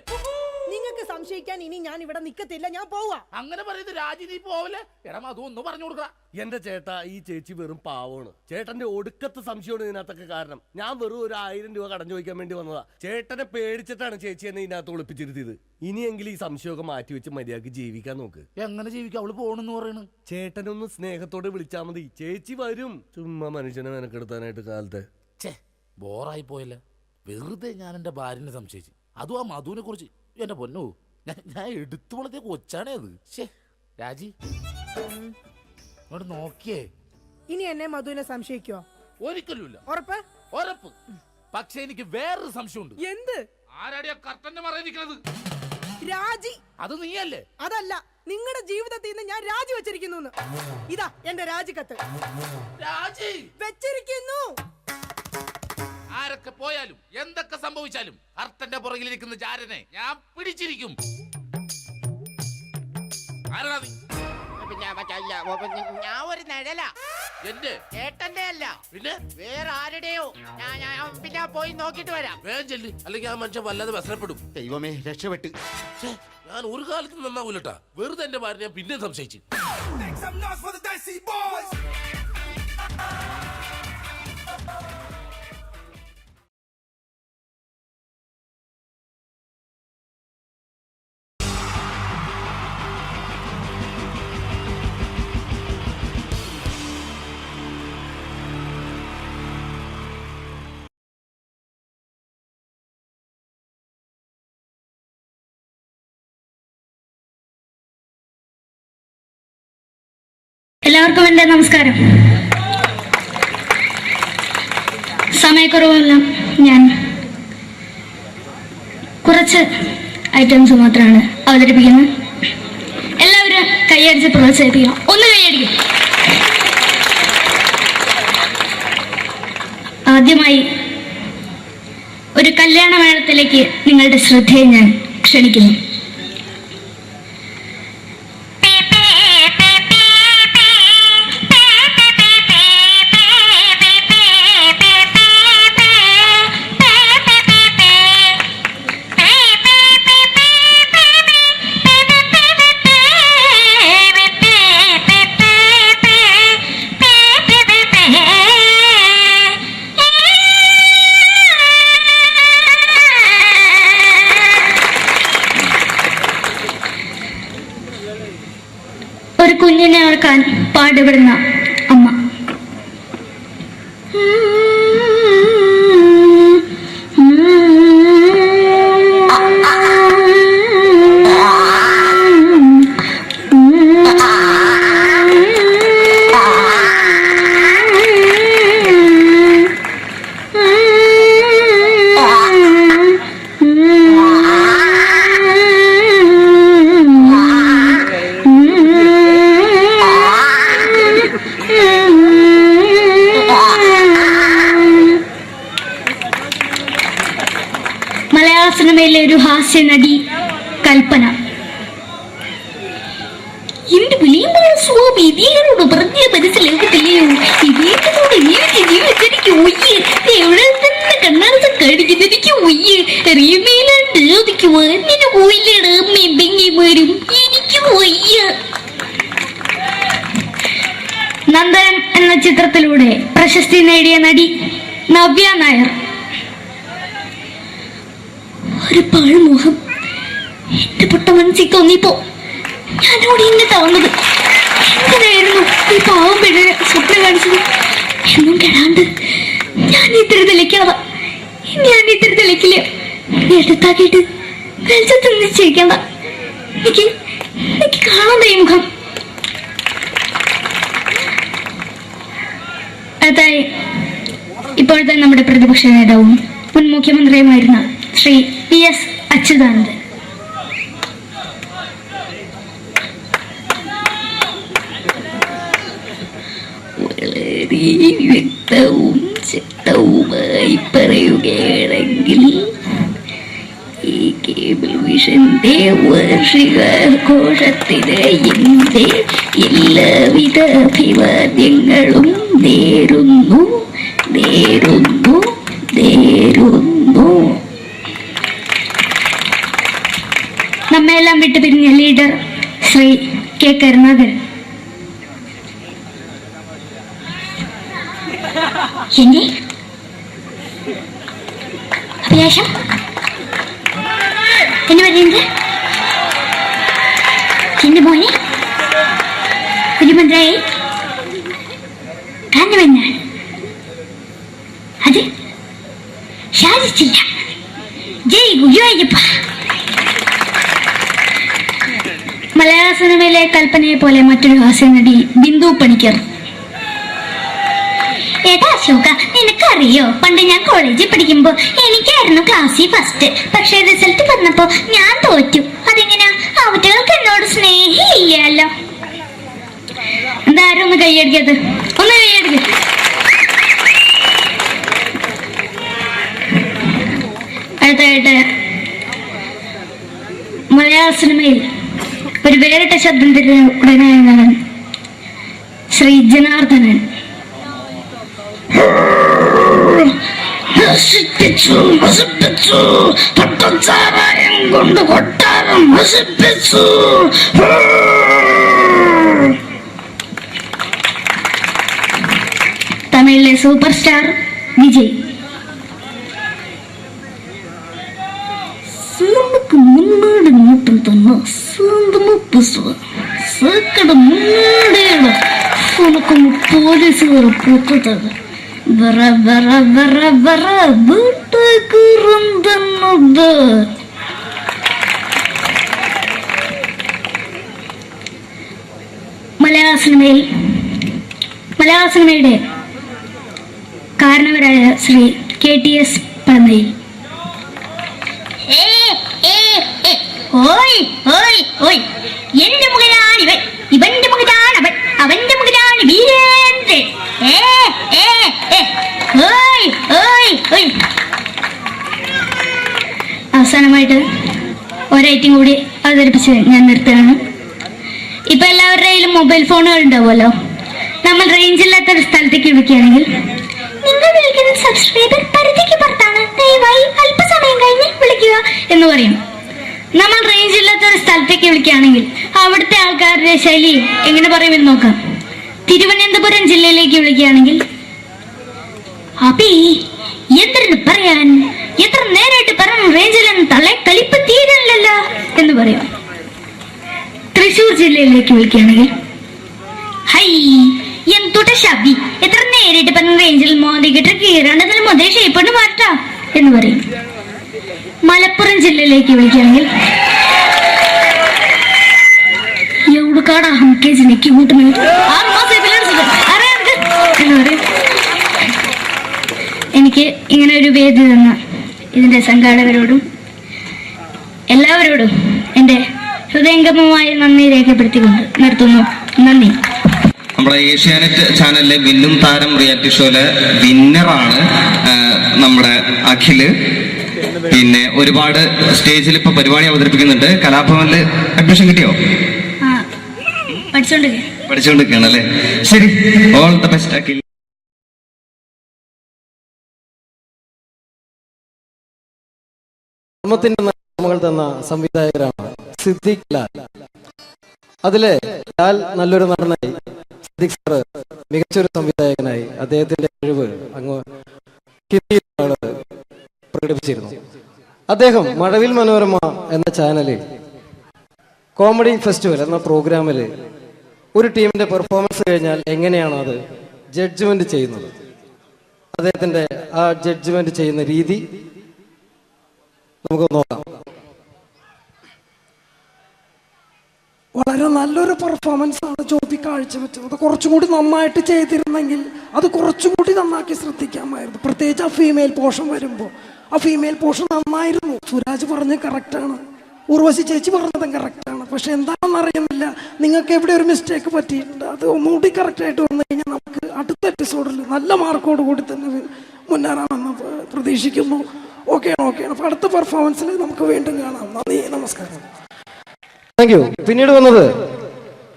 നിങ്ങൾക്ക് സംശയിക്കാൻ ഇനി ഞാൻ ഇവിടെ നിക്കത്തില്ല, ഞാൻ പോവാ. അങ്ങനെ പറയുന്നത് രാജി, നീ പോവല്ലേ? എടാ മധു ഒന്ന് പറഞ്ഞു കൊടുക്ക. എന്റെ ചേട്ടാ, ഈ ചേച്ചി വെറും പാവമാണ്. ചേട്ടന്റെ ഒടുക്കത്തെ സംശയമാണ് ഇതിനകത്തൊക്കെ കാരണം. ഞാൻ വെറും ഒരു 1000 രൂപ കടം ചോദിക്കാൻ വേണ്ടി വന്നതാ. ചേട്ടനെ പേടിച്ചിട്ടാണ് ചേച്ചി എന്നെ ഇതിനകത്ത് ഒളിപ്പിച്ചിരുത്തിയത്. ഇനിയെങ്കിലും ഈ സംശയമൊക്കെ മാറ്റി വെച്ച് മര്യാദക്ക് ജീവിക്കാൻ നോക്ക്. എങ്ങനെ ജീവിക്കാം? അവള് പോണെന്ന് പറയണ്. ചേട്ടനൊന്ന് സ്നേഹത്തോടെ വിളിച്ചാ മതി, ചേച്ചി വരും. ചുമ്മാ മനുഷ്യനെ മെനക്കെടുത്താനായിട്ട് കാലത്തെ. ഛേ, ബോറായി പോയല്ലേ. വെറുതെ ഞാൻ എന്റെ ഭാര്യനെ സംശയിച്ചു. അതും ആ മധുവിനെ കുറിച്ച്. എന്റെ പൊന്നോ, ഞാൻ എടുത്തു വളർത്തിയ കൊച്ചാണേ അത്. ശേ രാജി, ഇങ്ങോട്ട് നോക്കിയേ. ഇനി എന്നെ മധുവിനെ സംശയിക്കോ? ഒരിക്കലുമില്ല. ഉറപ്പ്? ഉറപ്പ്. പക്ഷെ എനിക്ക് വേറൊരു സംശയമുണ്ട്. എന്ത്? ആരാടിയ കർട്ടന്റെ മറയിരിക്കുന്നത്? രാജി. അത് നീയല്ലേ? അതല്ല, നിങ്ങളുടെ ജീവിതത്തിൽ നിന്ന് ഞാൻ രാജി വെച്ചിരിക്കുന്നു. ഇതാ എന്റെ രാജിക്കത്ത്. രാജി വെച്ചിരിക്കുന്നു. ആരൊക്കെ പോയാലും എന്തൊക്കെ സംഭവിച്ചാലും കർട്ടന്റെ പുറകിലിരിക്കുന്ന ചാരനെ ഞാൻ പിടിച്ചിരിക്കും. ആരാ നീ? പിന്നെ ഞാൻ ഒരു നിഴലാ. എന്റെ ചേട്ടന്റെ അല്ല, പിന്നെ വേറെ ആരുടെയോ. ഞാൻ പിന്നെ പോയി നോക്കിട്ട് വരാം. വേഗം ചെല്ല്, അല്ലെങ്കിൽ ആ മനുഷ്യൻ വല്ലാതെ വ്യസനപ്പെടും. ദൈവമേ രക്ഷപ്പെട്ട്. ഛേ, ഞാൻ ഒരു കാലത്ത് നന്നാവൂലട്ടാ. വെറുതെ എന്റെ ഭാര്യ ഞാൻ പിന്നെ സംശയിച്ചു. എല്ലാവർക്കും എൻ്റെ നമസ്കാരം. സമയക്കുറവല്ല, ഞാൻ കുറച്ച് ഐറ്റംസ് മാത്രമാണ് അവതരിപ്പിക്കുന്നത്. എല്ലാവരും കൈയടിച്ച് പ്രോത്സാഹിപ്പിക്കണം. ഒന്ന് കൈയടിക്കും. ആദ്യമായി ഒരു കല്യാണ മേളത്തിലേക്ക് നിങ്ങളുടെ ശ്രദ്ധയെ ഞാൻ ക്ഷണിക്കുന്നു. ഒരു കുഞ്ഞിനെ ഓർക്കാൻ പാടുപെടുന്ന അമ്മ. മലയാള സിനിമയിലെ ഒരു ഹാസ്യ നടി കൽപ്പന. വിധികളോട് പറഞ്ഞ മനസ്സിലാക്കത്തില്ലയോ? വിവേകത്തോടെ ജീവിച്ചെനിക്ക് ഒയ്യ്, എവിടെ തന്നെ കണ്ണാടത്ത് കാണിക്കുന്ന എനിക്ക് ഒയ്യ്, അറിയുമേലാണ്ട് എനിക്ക് വന്നിന് പോയില്ലേടാ മെമ്പെങ്കിമാരും, എനിക്ക് ഒയ്യ. നന്ദനം എന്ന ചിത്രത്തിലൂടെ പ്രശസ്തി നേടിയ നടി നവ്യ നായർ. ഒരു പാഴ്മോഹം എന്റെ പൊട്ട മനസ്സിൽ തോന്നിയപ്പോ ഞാനോട് ഇങ്ങോട്ടാ വന്നത്. എന്തിനായിരുന്നു ഈ പാവം പെണ്ണിനെ സ്വപ്നം കാണിച്ചത്? എന്നും കെടാണ്ട് ഞാൻ ഇത്തിരി തെളിക്കാതാ, ഞാൻ ഇത്തിരി തെളിക്കില്ല. എടുത്താക്കിയിട്ട് വെളിച്ചത്തിൽ നിശ്ചയിക്കണ്ട. എനിക്ക് കാണാൻ ഈ മുഖം. അടുത്തായി ഇപ്പോഴത്തെ നമ്മുടെ പ്രതിപക്ഷ നേതാവും മുൻ മുഖ്യമന്ത്രിയുമായിരുന്ന ശ്രീ PS അച്യുതാനന്ദൻ. വളരെ വ്യക്തവും ശക്തവുമായി പറയുകയാണെങ്കിൽ ഈ കേബിൾ വിഷന്റെ വാർഷികാഘോഷത്തിന് എന്റെ എല്ലാവിധ അഭിവാദ്യങ്ങളും നേരുന്നു. നമ്മെല്ലാം വിട്ടുപിരിഞ്ഞ ലീഡർ ശ്രീ K. കരുണാകരൻ. എന്റെ അഭിലാഷം എന്നെ പറയുന്നത് എന്റെ മോനെ കുഞ്ഞുമന്ത്രായി കാരണമെന്നാണ് അത് സാധിച്ചില്ല. ജയ് ഗുരുവായൂരപ്പ. മലയാള സിനിമയിലെ കൽപ്പനയെ പോലെ മറ്റൊരു ഹാസ്യനടി ബിന്ദു പണിക്കർ. ഏട്ടാ അശോക, നിനക്കറിയോ, പണ്ട് ഞാൻ കോളേജിൽ പഠിക്കുമ്പോ എനിക്കായിരുന്നു ക്ലാസ്സിൽ ഫസ്റ്റ്. പക്ഷെ റിസൾട്ട് വന്നപ്പോ ഞാൻ തോറ്റു. അതെങ്ങനാ? അവറ്റകൾക്ക് എന്നോട് സ്നേഹമില്ലല്ലോ. എന്താരും ഒന്ന് കൈയടിക്കത്, ഒന്ന് കൈയടിക്ക. അടുത്തായിട്ട് മലയാള സിനിമയിൽ ഒരു വേറിട്ട ശബ്ദത്തിന്റെ ഉടനായ ശ്രീ ജനാർദ്ദനൻ. പട്ടച്ചാരായം കൊണ്ട് കൊട്ടാരം നശിപ്പിച്ചു. തമിഴിലെ സൂപ്പർ സ്റ്റാർ വിജയ്. നമുക്ക് മുന്നോടി നോട്ടം തന്ന സ്വന്തം സേക്കട മുന്നോടിയാണ് ഉനക്കും പോലീസുകാർ പൂത്തത്. വറ വറ വറ വറ വീട്ടേക്ക് തന്നത്. മലയാള സിനിമയുടെ കാരണവരായ ശ്രീ KTS പഴമയിൽ. എന്റെ മകനാണ് ഇവൻ, ഇവന്റെ മകനാണ് അവൻ, അവന്റെ മകനാണ് വീരേന്ദ്രൻ. അവസാനമായിട്ട് ഒരൈറ്റം കൂടി അവതരിപ്പിച്ച് ഞാൻ നിർത്തുകയാണ്. ഇപ്പൊ എല്ലാവരുടെ കയ്യിലും മൊബൈൽ ഫോണുകൾ ഉണ്ടാവുമല്ലോ. നമ്മൾ റേഞ്ച് ഇല്ലാത്തൊരു സ്ഥലത്തേക്ക് വിളിക്കുകയാണെങ്കിൽ നിങ്ങൾ വിളിക്കുന്ന സബ്സ്ക്രൈബർ പരിധിക്ക് പുറത്താണ്, ദയവായി അല്പസമയം കഴിഞ്ഞ് വിളിക്കുക എന്ന് പറയും. നമ്മൾ റേഞ്ച് ഇല്ലാത്തൊരു സ്ഥലത്തേക്ക് വിളിക്കുകയാണെങ്കിൽ അവിടുത്തെ ആൾക്കാരുടെ ശൈലി എങ്ങനെ പറയുമെന്ന് നോക്കാം. തിരുവനന്തപുരം ജില്ലയിലേക്ക് വിളിക്കുകയാണെങ്കിൽ അപ്പി എന്തിനു പറയാൻ, എത്ര നേരമായിട്ട് പറഞ്ഞു റേഞ്ചിലെന്ന് തള്ളെ കളിപ്പ് തീരല്ലോ എന്ന് പറയും. തൃശ്ശൂർ ജില്ലയിലേക്ക് വിളിക്കുകയാണെങ്കിൽ ഹൈ എന്തുട്ട ശബി, എത്ര നേരിട്ട് പറഞ്ഞ റേഞ്ചിൽ മോദിക്കിട്ട് കീറാണ്ടതിന് മുതൽ ഷേപ്പണ് മാറ്റാ എന്ന് പറയും. മലപ്പുറം ജില്ലയിലേക്ക് വിളിക്കുകയാണെങ്കിൽ എവിടുക്കാടാ ഹംകേജിലേക്ക് കൂട്ടുന്നു എന്ന് പറയും. എനിക്ക് ഇങ്ങനെ ഒരു വേദി തന്ന ഇതിന്റെ സംഘാടകരോടും എല്ലാവരോടും എൻ്റെ ഹൃദയംഗമമായ നന്ദി രേഖപ്പെടുത്തിക്കൊണ്ട് നിർത്തുന്നു. നന്ദി. നമ്മുടെ ഏഷ്യാനെറ്റ് ചാനലിലെ വിന്നും താരം റിയാലിറ്റി ഷോയിലെ വിന്നറാണ് നമ്മുടെ അഖില്. പിന്നെ ഒരുപാട് സ്റ്റേജിൽ ഇപ്പൊ പരിപാടി അവതരിപ്പിക്കുന്നുണ്ട്. കലാഭവനില് അഡ്മിഷൻ കിട്ടിയോ? പഠിച്ചോണ്ടിരിക്കും. പഠിച്ചുകൊണ്ടിരിക്കുകയാണ് അല്ലേ? ശരി, ഓൾ ദ ബെസ്റ്റ് അഖിൽ. നമ്മൾ തന്ന സംവിധായകരാണ് സിദ്ദിഖ് ലാൽ. അതിലെ ലാൽ നല്ലൊരു നടനായി, സിദ്ദിഖ് സാറ് മികച്ചൊരു സംവിധായകനായി അദ്ദേഹത്തിന്റെ കഴിവ് അങ്ങ് ഹിന്ദിയിലാണ് പ്രകടിപ്പിച്ചിരുന്നു. അദ്ദേഹം മഴവിൽ മനോരമ എന്ന ചാനലിൽ കോമഡി ഫെസ്റ്റിവൽ എന്ന പ്രോഗ്രാമിൽ ഒരു ടീമിന്റെ പെർഫോമൻസ് കഴിഞ്ഞാൽ എങ്ങനെയാണ് അത് ജഡ്ജ്മെന്റ് ചെയ്യുന്നത്, അദ്ദേഹത്തിന്റെ ആ ജഡ്ജ്മെന്റ് ചെയ്യുന്ന രീതി നമുക്ക് നോക്കാം. വളരെ നല്ലൊരു പെർഫോമൻസ് ആണ് ജോബി കാഴ്ചവെച്ചത്. കുറച്ചും കൂടി നന്നായിട്ട് ചെയ്തിരുന്നെങ്കിൽ അത് കുറച്ചും കൂടി നന്നാക്കി ശ്രദ്ധിക്കാമായിരുന്നു. പ്രത്യേകിച്ച് ആ ഫീമെയിൽ പോർഷൻ വരുമ്പോൾ ആ ഫീമെയിൽ പോർഷൻ നന്നായിരുന്നു. സുരാജ് പറഞ്ഞത് കറക്റ്റാണ്, ഉർവശി ചേച്ചി പറഞ്ഞതും കറക്റ്റാണ്. പക്ഷെ എന്താണെന്ന് അറിയുന്നില്ല, നിങ്ങൾക്ക് എവിടെ ഒരു മിസ്റ്റേക്ക് പറ്റിയിട്ടുണ്ട്. അത് ഒന്നുകൂടി കറക്റ്റായിട്ട് വന്നു കഴിഞ്ഞാൽ നമുക്ക് അടുത്ത എപ്പിസോഡിൽ നല്ല മാർക്കോട് കൂടി തന്നെ മുന്നേറാമെന്ന് പ്രതീക്ഷിക്കുന്നു. ഓക്കെയാണ്. അപ്പോൾ അടുത്ത പെർഫോമൻസിൽ നമുക്ക് വീണ്ടും കാണാം. നന്ദി, നമസ്കാരം. Thank you. പിന്നീട് വന്നത്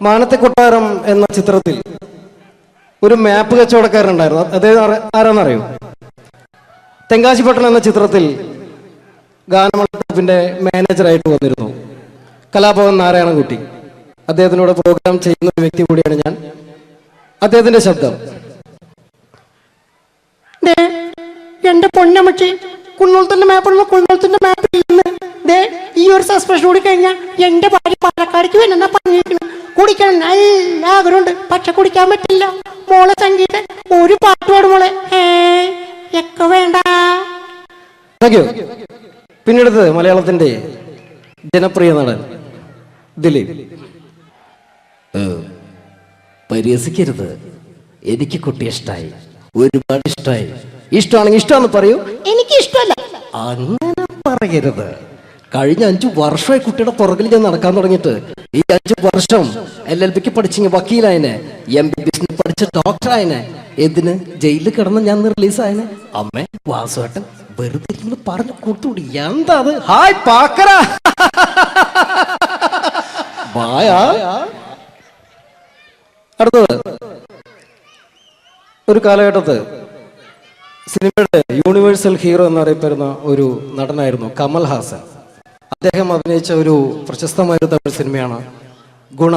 മാനത്തെ കൊട്ടാരം എന്ന ചിത്രത്തിൽ ഒരു മാപ്പ് കച്ചവടക്കാരുണ്ടായിരുന്നു. അദ്ദേഹം ആരാന്നറിയോ? തെങ്കാശിപട്ടണം എന്ന ചിത്രത്തിൽ ഗാനമണ്ഡലത്തിന്റെ മാനേജറായിട്ട് വന്നിരുന്നു കലാഭവൻ നാരായണൻകുട്ടി. അദ്ദേഹത്തിനോട് പ്രോഗ്രാം ചെയ്യുന്ന ഒരു വ്യക്തി കൂടിയാണ് ഞാൻ. അദ്ദേഹത്തിന്റെ ശബ്ദം. എന്റെ പൊന്നമ്മച്ചി, കുന്നോളത്തിന്റെ മാപ്പുള്ള കുന്നോളത്തിന്റെ മാപ്പ് ഈ ഒരു സസ്പെൻഷൻ കൂടി കഴിഞ്ഞാൽ എന്റെ ഭാര്യ പാലക്കാടിക്ക് വേണമെന്നാ പറഞ്ഞിരിക്കുന്നു. കുടിക്കണം നല്ല ആഗ്രഹമുണ്ട്, പക്ഷെ കുടിക്കാൻ പറ്റില്ല. മോളെ സംഗീത ഒരു പാട്ട് പാടും മോളെ. ഒക്കെ വേണ്ട. Thank you. പിന്നീട് മലയാളത്തിന്റെ ജനപ്രിയ നടൻ ദിലീപ്. പരിഹസിക്കരുത്, എനിക്ക് കുട്ടി ഇഷ്ടമായി, ഒരുപാട് ഇഷ്ടമായി. ഇഷ്ടമാണെങ്കിൽ ഇഷ്ടമാണെന്ന് പറയൂ. എനിക്ക് ഇഷ്ടമല്ല. അങ്ങനെ പറയരുത്. കഴിഞ്ഞ 5 വർഷമായി കുട്ടിയുടെ പുറകിൽ ഞാൻ നടക്കാൻ തുടങ്ങിയിട്ട്. ഈ 5 വർഷം LLBക്ക് പഠിച്ചെങ്കിൽ വക്കീലായനെ, MBBS പഠിച്ച ഡോക്ടറായനെ, എന്തിന് ജയിലിൽ കിടന്ന് ഞാൻ റിലീസായനെ. അമ്മേ വാസുവേട്ടൻ വെറുതെ ഇരുന്ന് പറഞ്ഞു കൊടുത്തുകൂടി. എന്താ അത്? ഹായ് പാക്കര. അടുത്തത് ഒരു കാലഘട്ടത്ത് സിനിമയുടെ യൂണിവേഴ്സൽ ഹീറോ എന്നറിയപ്പെടുന്ന ഒരു നടനായിരുന്നു കമൽ ഹാസൻ. അദ്ദേഹം അഭിനയിച്ച ഒരു പ്രശസ്തമായ തമിഴ് സിനിമയാണ് ഗുണ.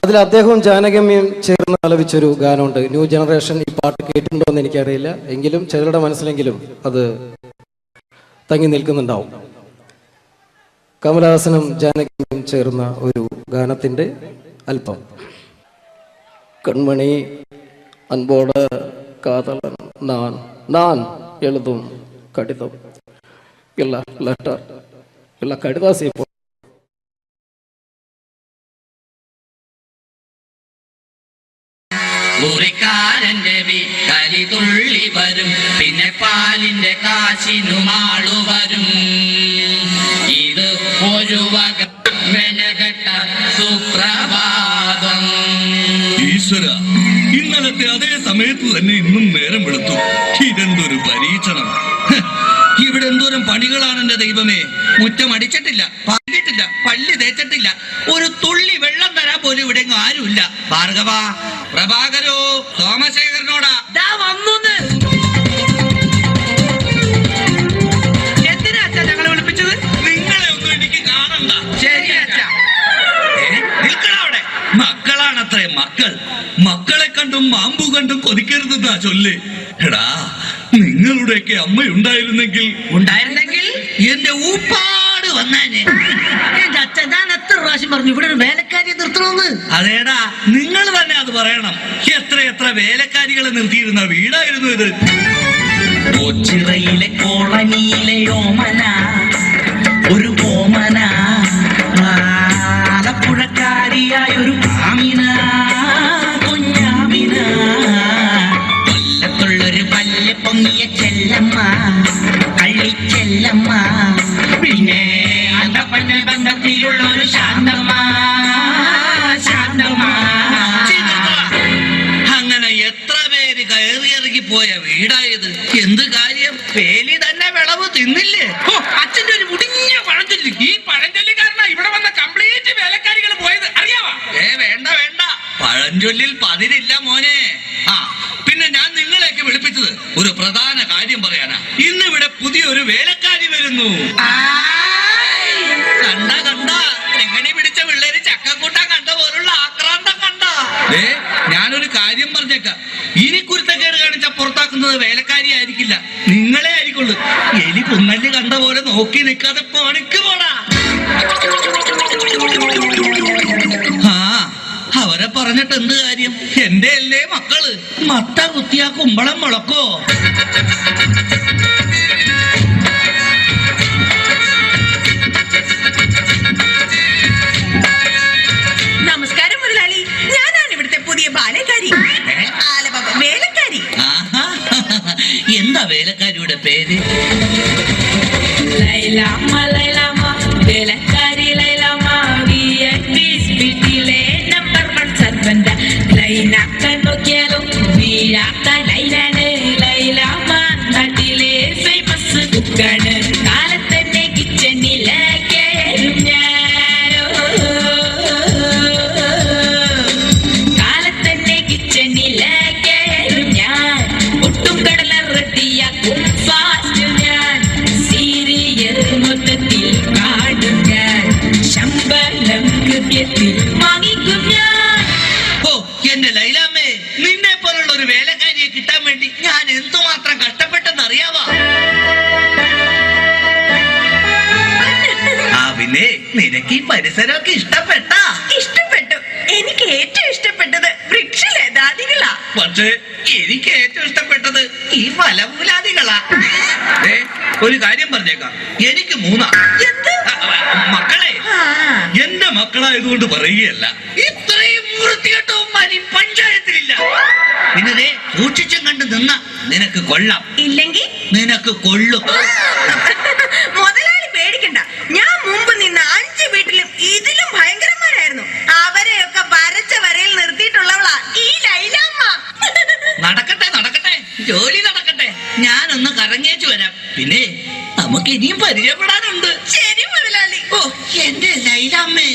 അതിൽ അദ്ദേഹവും ജാനകമ്യയും ചേർന്ന് ആലപിച്ചൊരു ഗാനമുണ്ട്. ന്യൂ ജനറേഷൻ ഈ പാട്ട് കേട്ടിട്ടുണ്ടോ എന്ന് എനിക്കറിയില്ല, എങ്കിലും ചിലരുടെ മനസ്സിലെങ്കിലും അത് തങ്ങി നിൽക്കുന്നുണ്ടാവും. കമലഹാസനും ജാനകിയും ചേർന്ന ഒരു ഗാനത്തിന്റെ അല്പം. കൺമണി അൻപോട് കാതലൻ நான் எழுதும் கடிதம் இல்ல லெட்டர் இல்ல கடிதாசி മുറിക്കാരന്റെ വീട്ടരി തുള്ളി വരും, പിന്നെ പാലിന്റെ കാശിനുമാളു വരും. ഇത് ഒരു വക മെനകെട്ട സുപ്രഭാതം. ഈശ്വര, ഇന്നലത്തെ അതേ സമയത്ത് തന്നെ ഇന്നും നേരം വെളുത്തു. ഇതെന്തൊരു പരീക്ഷണം! ഇവിടെ എന്തോരം പണികളാണ് എന്റെ ദൈവമേ. മുറ്റം അടിച്ചിട്ടില്ല, പാടിയിട്ടില്ല, പള്ളി തേച്ചിട്ടില്ല, ഒരു തുള്ളി വെള്ളം തരാൻ പോലും ഇവിടെ ആരുമില്ല. ഭാർഗവ, പ്രഭാകരോ, സോമശേഖരനോടാ വന്നു. എന്തിനാ അച്ഛാ ഞങ്ങളെ വിളിപ്പിച്ചത്? നിങ്ങളെ ഒന്നും എനിക്ക് കാണണ്ട. ശരി അച്ഛാ. നിൽക്കണവിടെ. മക്കളാണത്രേ മക്കൾ. മക്കളെ കണ്ടും മാമ്പു കണ്ടും കൊതിക്കരുതെന്നാ ചൊല്ല്. എടാ, നിങ്ങളുടെയൊക്കെ അമ്മയുണ്ടായിരുന്നെങ്കിൽ എന്റെ ഊപ്പാട് വന്നേനെ. എന്റെ അച്ഛൻ ഞാൻ എത്ര പ്രാവശ്യം പറഞ്ഞു ഇവിടെ ഒരു വേലക്കാരിയെ നിർത്തണമെന്ന്. അതേടാ, നിങ്ങൾ തന്നെ അത് പറയണം. എത്ര വേലക്കാരികളെ നിർത്തിയിരുന്ന വീടായിരുന്നു ഇത്. കൊച്ചിറയിലെ കോളനിയിലെ ഓമന, ഒരു ഓമന, ആലപ്പുഴക്കാരിയായ ഒരു ആമിന, കുഞ്ഞാമിന, കൊല്ലത്തുള്ളൊരു പല്ല് പൊങ്ങിയ ചെല്ലമ്മ, കള്ളിച്ചെല്ലമ്മ, പിന്നെ അന്തപ്പന്ന ബന്ധത്തിലുള്ള ഒരു ശാന്തമ്മ. അങ്ങനെ എത്ര പേര് കയറിയിറങ്ങി പോയ വീടായത്. എന്ത് കാര്യം? വേലി തന്നെ വിളവ് തിന്നില്ലേ? അച്ഛന്റെ ഒരു മുടിഞ്ഞ പഴഞ്ചൊല്ലി. ഈ പഴഞ്ചൊല്ലി കാരണം ഇവിടെ വന്ന കംപ്ലീറ്റ് വേലക്കാരികൾ പോയത് അറിയാവാ? വേണ്ട, പഴഞ്ചൊല്ലിൽ പതിരില്ല മോനെ. ആ പിന്നെ ഞാൻ നിങ്ങളെയൊക്കെ വിളിപ്പിച്ചത് ഒരു പ്രധാന കാര്യം പറയാനാ. ഇന്നിവിടെ പുതിയൊരു വേലക്കാരി വരുന്നു. കണ്ട കണ്ട എങ്ങനെ പിടിച്ച പിള്ളേര് ചക്കക്കൂട്ടാൻ കണ്ട പോലുള്ള ആക്രാന്തം കണ്ട. ഞാനൊരു കാര്യം പറഞ്ഞേക്കാം, ഇനി കുരുത്തക്കേട് കാണിച്ച പുറത്താക്കുന്നത് വേലക്കാരി ആയിരിക്കില്ല, നിങ്ങളെ ആയിരിക്കുള്ളൂ. എലി പുന്നല്ലി കണ്ട പോലെ നോക്കി നിൽക്കാതെ പണിക്ക് പോടാ. ആ അവരെ പറഞ്ഞിട്ട് എന്ത് കാര്യം? എന്റെ അല്ലേ മക്കള്. മത്ത കുത്തിയാ കുമ്പളം മുളക്കോ? നമസ്കാരം മുതലാളി, ഞാനാണ് ഇവിടുത്തെ പുതിയ ബാലക്കാരി, വേലക്കാരി. എന്താ വേലക്കാരിയുടെ പേര്? ലൈലാമ്മ ലൈലാമ്മ വേലക്കാരി ലൈലാമ്മ വീട്ടിലെ നമ്പർ 1 സർവന്റ. ലൈനാക്കാൻ നോക്കിയാലും വീഴാത്ത ലൈലാണ് ലൈലാമ്മ, നാട്ടിലെ ഫേമസ് കുക്കാണ്. കാലത്തന്നെ കിച്ചണില കേറും ഞാനോ, കാലത്തന്നെ കിച്ചണില കേറും ഞാൻ. ഒട്ടും കടല റെഡിയാക്കും ഫാസ്റ്റ് ഞാൻ. സീരിയൽ മൊത്തത്തിൽ കാണും ഞാൻ. ശമ്പളം കൃത്യത്തിൽ വാങ്ങിക്കും ഞാൻ. ഓ എന്റെ ലൈലാമ്മേ, നിന്നെ പോലുള്ള ഒരു വേലക്കാരിയെ കിട്ടാൻ വേണ്ടി ഞാൻ എന്തുമാത്രം കഷ്ടപ്പെട്ടെന്ന് അറിയാവാ. ആ പിന്നെ നിനക്ക് ഈ പരിസരമൊക്കെ ഇഷ്ടപ്പെട്ടാ? ഇഷ്ടപ്പെട്ടു. എനിക്ക് ഏറ്റവും ഇഷ്ടപ്പെട്ടത് വൃക്ഷലതാദികളാ. പക്ഷേ എനിക്ക് ഏറ്റവും ഇഷ്ടപ്പെട്ടത് ഈ ഫലമൂലാദികളാ. ഒരു കാര്യം പറഞ്ഞേക്കാം, എനിക്ക് 3 മക്കളെ. എന്റെ മക്കളായതുകൊണ്ട് പറയുകയല്ല, ഇത്രയും വൃത്തികെട്ടവന്മാർ ഈ പഞ്ചായത്തിലില്ല. പിന്നെ സൂക്ഷിച്ചും കണ്ട് നിന്ന നിനക്ക് കൊള്ളാം, ഇല്ലെങ്കിൽ നിനക്ക് കൊള്ളും. മുതലാളി പേടിക്കണ്ട, ഞാൻ മുമ്പ് നിന്ന 5 വീട്ടിലും ഇതിലും ഭയങ്കരന്മാരായിരുന്നു. അവരെയൊക്കെ വരച്ച വരയിൽ നിർത്തിയിട്ടുള്ളവളാ ഈ ലൈലാമ്മ. നടക്കട്ടെ നടക്കട്ടെ, ജോലി നടക്കട്ടെ. ഞാനൊന്ന് കറങ്ങിയേച്ചു വരാം. പിന്നെ നമുക്ക് ഇനിയും പരിചയപ്പെടാനുണ്ട്. ശരി മുതലാളി. ഓ എന്റെ ലൈലാമ്മേ.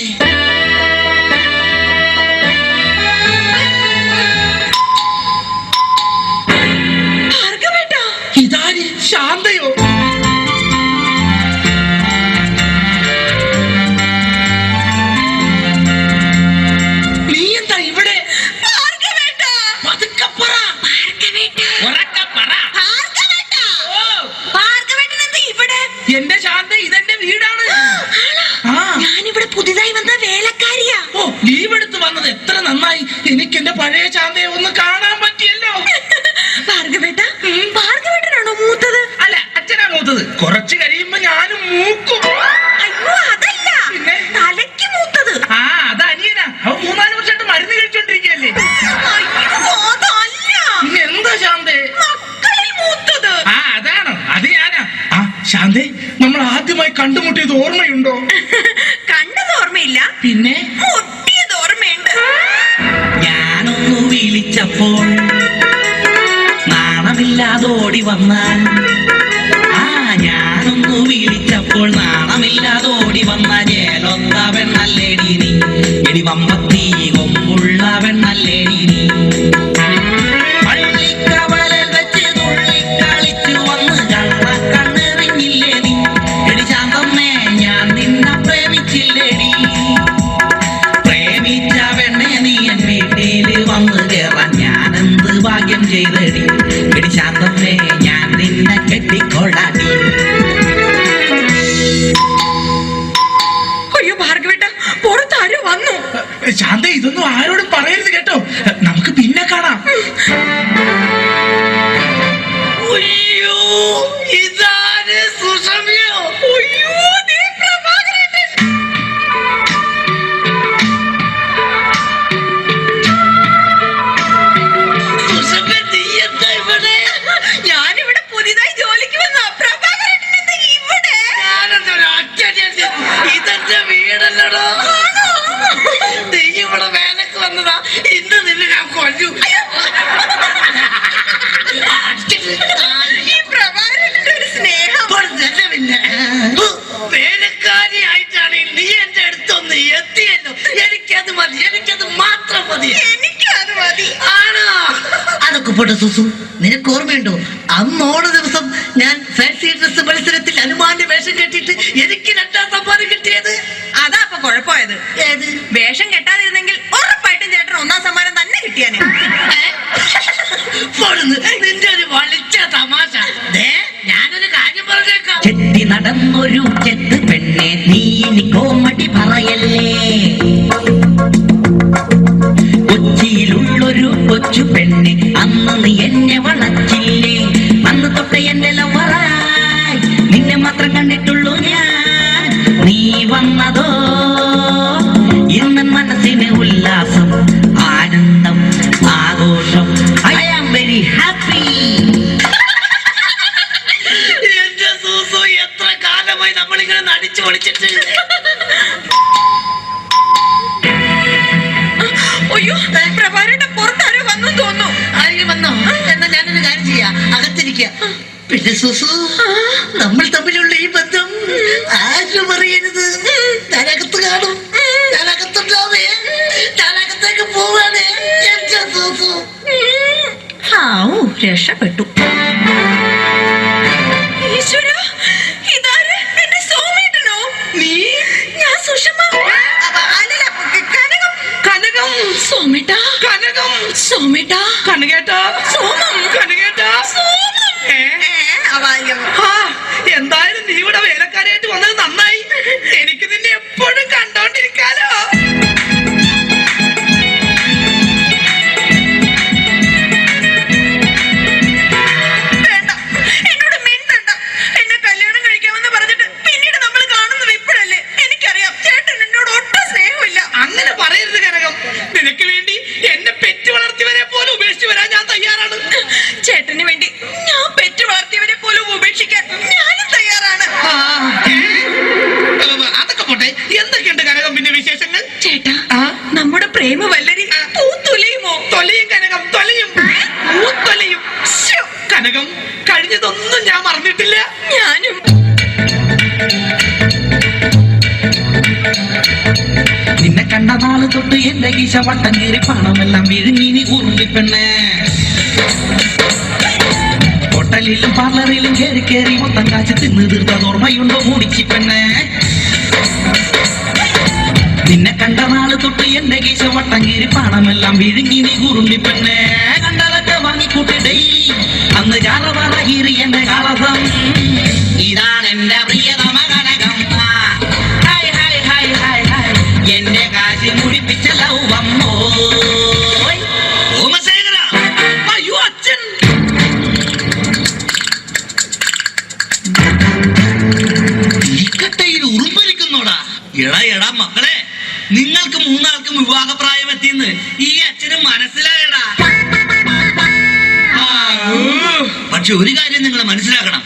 ഇതാര്? ശാന്തയോ? നീ എന്താ ഇവിടെ? എന്റെ ശാന്ത, ഇതെന്റെ വീടാണ്. ഞാനിവിടെ പുതിയതായി വന്ന വേലക്കാരിയാ. ഓ ലീവ് എടുത്ത് വന്നത് എത്ര നന്നായി. എനിക്ക് എന്റെ പഴയ ശാന്തയെ ഒന്ന് കാണാൻ പറ്റിയല്ലോ. ഭാർഗവേട്ടനാണോ മൂത്തത്? അല്ല, അച്ഛനാ മൂത്തത്. കുറച്ച് കഴിയുമ്പോ ഞാനും മൂക്കും. അയ്യോ അതല്ല, തലയ്ക്ക് മൂത്തത്. ആ അത് അനിയനാ. അവൻ 3-4 വർഷമായിട്ട് മരുന്ന് കഴിച്ചോണ്ടിരിക്കല്ലേ. പിന്നെ എന്താ ശാന്തേ? മക്കളിൽ മൂത്തത്. ആ അതാണോ? അത് ഞാനാ. ആ ശാന്തേ, നമ്മൾ ആദ്യമായി കണ്ടുമുട്ടിയത് ഓർമ്മയുണ്ടോ? കണ്ടത് ഓർമ്മയില്ല, പിന്നെ മുട്ടിയത് ഓർമ്മയുണ്ട്. ഞാനൊന്നു വിളിച്ചപ്പോൾ നാണമില്ലാതെ ഓടി വന്നാൽ, ആ ഞാനൊന്നു വിളിച്ചപ്പോൾ നാണമില്ലാതെ ഓടി വന്നാൽ ഏലൊത്ത പെണ്ണല്ലേടി നീ, എടി വമ്പത്തി കൊമ്പുള്ള പെണ്ണല്ലേടി നീ. പള്ളിക്കവലൽ വെച്ച് തുള്ളിക്കളിച്ചു വന്ന് കണ്ണെറിഞ്ഞില്ലേ നീ, എടി ശാന്തമ്മേ ഞാൻ നിന്നെ പ്രേമിച്ചില്ലേടി. പ്രേമിച്ച പെണ്ണെ നീ എൻ വീട്ടില് വന്ന് കേറാൻ ഞാനെന്ത് ഭാഗ്യം ചെയ്തടി. എടി ശാന്തമ്മേ ഞാൻ നിന്നെ കെട്ടിക്കൊള്ളാടി. അയ്യോ ഭാർഗവേട്ട, പുറത്താരോ വന്നു. ശാന്ത, ഇതൊന്നും ആരോടും പറയരുത് കേട്ടോ. നമുക്ക് പിന്നെ കാണാം. അയ്യോ ഇതാര്? സുഷമ്യോ? അയ്യോ പ്രഭാകരേട്ടൻ. സുഷമ്യ, നീ എന്താ ഇവിടെ? ഞാനിവിടെ പുതിയതായി ജോലിക്ക് വന്ന പ്രഭാകരേട്ടൻ എന്താ ഇവിടെ? ഇതെന്റെ വീടല്ലടോ. നീ ഇവിടെ വേലക്ക് വന്നതാ. ഇന്ന് നിന്നെ ഞാൻ കൊല്ലും. ഈ പ്രഭാകരേട്ടന്റെ ഒരു പോട്ടെ സുസു, നിനക്ക് ഓർമ്മയുണ്ടോ അന്ന് ഓണ ദിവസം ഞാൻ ഫാൻസി ഡ്രസ് മത്സരത്തിൽ ഹനുമാന്റെ വേഷം കെട്ടിയിട്ട് എനിക്ക് 2ാം സമ്മാനം കിട്ടിയത്? അതാ അപ്പൊ കുഴപ്പമായത്. ഏത് വേഷം കെട്ടാതിരുന്നെങ്കിൽ ഉറപ്പായിട്ടും ചേട്ടൻ 1ാം സമ്മാനം തന്നെ കിട്ടിയാനെ. നിന്റെ ഒരു വളിച്ച തമാശ. ഞാനൊരു കാര്യം പറഞ്ഞേക്കാം. ചെത്തി നടന്നൊരു ചെത്ത് പെണ്ണെ, നീ ഇനി കോമഡി പറയല്ലേ. കൊച്ചിയിലുള്ളൊരു കൊച്ചു പെണ്ണെ, അന്ന് നീ എന്നെ വളച്ചില്ലേ. അന്ന് തൊട്ട് എന്നെ ലവറായി നിന്നെ മാത്രം കണ്ടിട്ടുള്ളൂ ഞാൻ. നീ വന്നതോ ഇന്ന് മനസ്സിന് ഉല്ലാസം, ആനന്ദം, ആഘോഷം. I am very happy. എന്റെ സൂസു, എത്ര കാലമായി നമ്മളിങ്ങനെ നടിച്ചു പൊളിച്ചിട്ട്. അയ്യോ, പ്രഭാകരന്റെ പുറത്താരോ വന്നു തോന്നുന്നു. ആരെങ്കിലും വന്നോ? എന്നാ ഞാനൊരു കാര്യം ചെയ്യാം, അകത്തിരിക്കുക. പിന്നെ സൂസു, നമ്മൾ തമ്മിലുള്ള ഈ ബന്ധം ആരും അറിയരുത്. ഞാനകത്ത് കാണും, ഞാനകത്തുണ്ടാവേ, ഞാനകത്തേക്ക് പോവാണേ എന്റെ സൂസു. രക്ഷപ്പെട്ടു. ഈശ്വരാ, ഇതാര്? എന്റെ സോമേട്ടനോ? നീ? ഞാൻ സുഷമ. അല്ലല്ല, കനകം. കനകം. സോമേട്ടാ. കനകം. സോമേട്ടാ. കനകേട്ടാ. സോമം. കനകേട്ടാ. സോമം. എന്തായാലും നീ ഇവിടെ വേലക്കാരായിട്ട് വന്നത് നന്നായി. എനിക്ക് നിന്നെ എപ്പോഴും കണ്ടോണ്ടിരിക്കാലോ. വേണ്ട, എന്നോട് മിണ്ടണ്ട. എന്നെ കല്യാണം കഴിക്കാമെന്ന് പറഞ്ഞിട്ട് പിന്നീട് നമ്മൾ കാണുന്നത് ഇപ്പോഴല്ലേ. എനിക്കറിയാം ചേട്ടൻ എന്നോട് ഒട്ടും സ്നേഹമില്ല. അങ്ങനെ പറയരുത് കനകം. നിനക്ക് വേണ്ടി എന്നെ പെറ്റു വളർത്തിയവരെ പോലെ ഉപേക്ഷിച്ച് വരാൻ ഞാൻ തയ്യാറാണ്. ചേട്ടന് വേണ്ടി ഞാൻ പെറ്റു വളർത്തിയവരെ പോലും ഉപേക്ഷിക്കാൻ ഞാനും തയ്യാറാണ്. അതൊക്കെ പോട്ടെ, എന്തൊക്കെയുണ്ട് കനകം പിന്നെ വിശേഷങ്ങൾ? ചേട്ടാ, നമ്മുടെ പ്രേമ വല്ലരി പൂത്തുലയുമോ? തൊലയും കനകം, തൊലയും, പൂത്തൊലയും. കനകം, കഴിഞ്ഞതൊന്നും ഞാൻ മറന്നിട്ടില്ല. ഞാനും. നിന്നെ കണ്ട നാള് തൊട്ട് എന്റെ ഗീശ വട്ടം കീറി പണമെല്ലാം വിഴുങ്ങി നീ ഉരുളിപ്പെണ്ണേ. ഹോട്ടലിലും പാർലറിലും കയറി കയറി മൊത്തം കാശ് തിന്ന് തീർത്തത് ഓർമ്മയുണ്ടോ മൂടിച്ചി പെണ്ണേ? നിന്നെ കണ്ട നാള് തൊട്ട് എന്റെ ഗീശ വട്ടം കീറി പണമെല്ലാം വിഴുങ്ങി നീ ഉരുളിപ്പെണ്ണേ. കണ്ടാലൊക്കെ വാങ്ങിക്കൂട്ടി ഡെയിലി അന്ന് ചാറവാറ കീറി എന്റെ കളസം. ഇതാണ് എന്റെ പ്രിയതമ കനകം. എന്റെ കാശി മുടിപ്പിച്ച ലൗവം. അയ്യോ അച്ഛൻ. തീക്കട്ടയിൽ ഉറുമ്പരിക്കുന്നോടാ. എടാ മക്കളെ, നിങ്ങൾക്ക് 3 ആൾക്കും വിവാഹപ്രായം എത്തിയെന്ന് ഈ അച്ഛന് മനസ്സിലായടാ. പക്ഷെ ഒരു കാര്യം നിങ്ങൾ മനസ്സിലാക്കണം,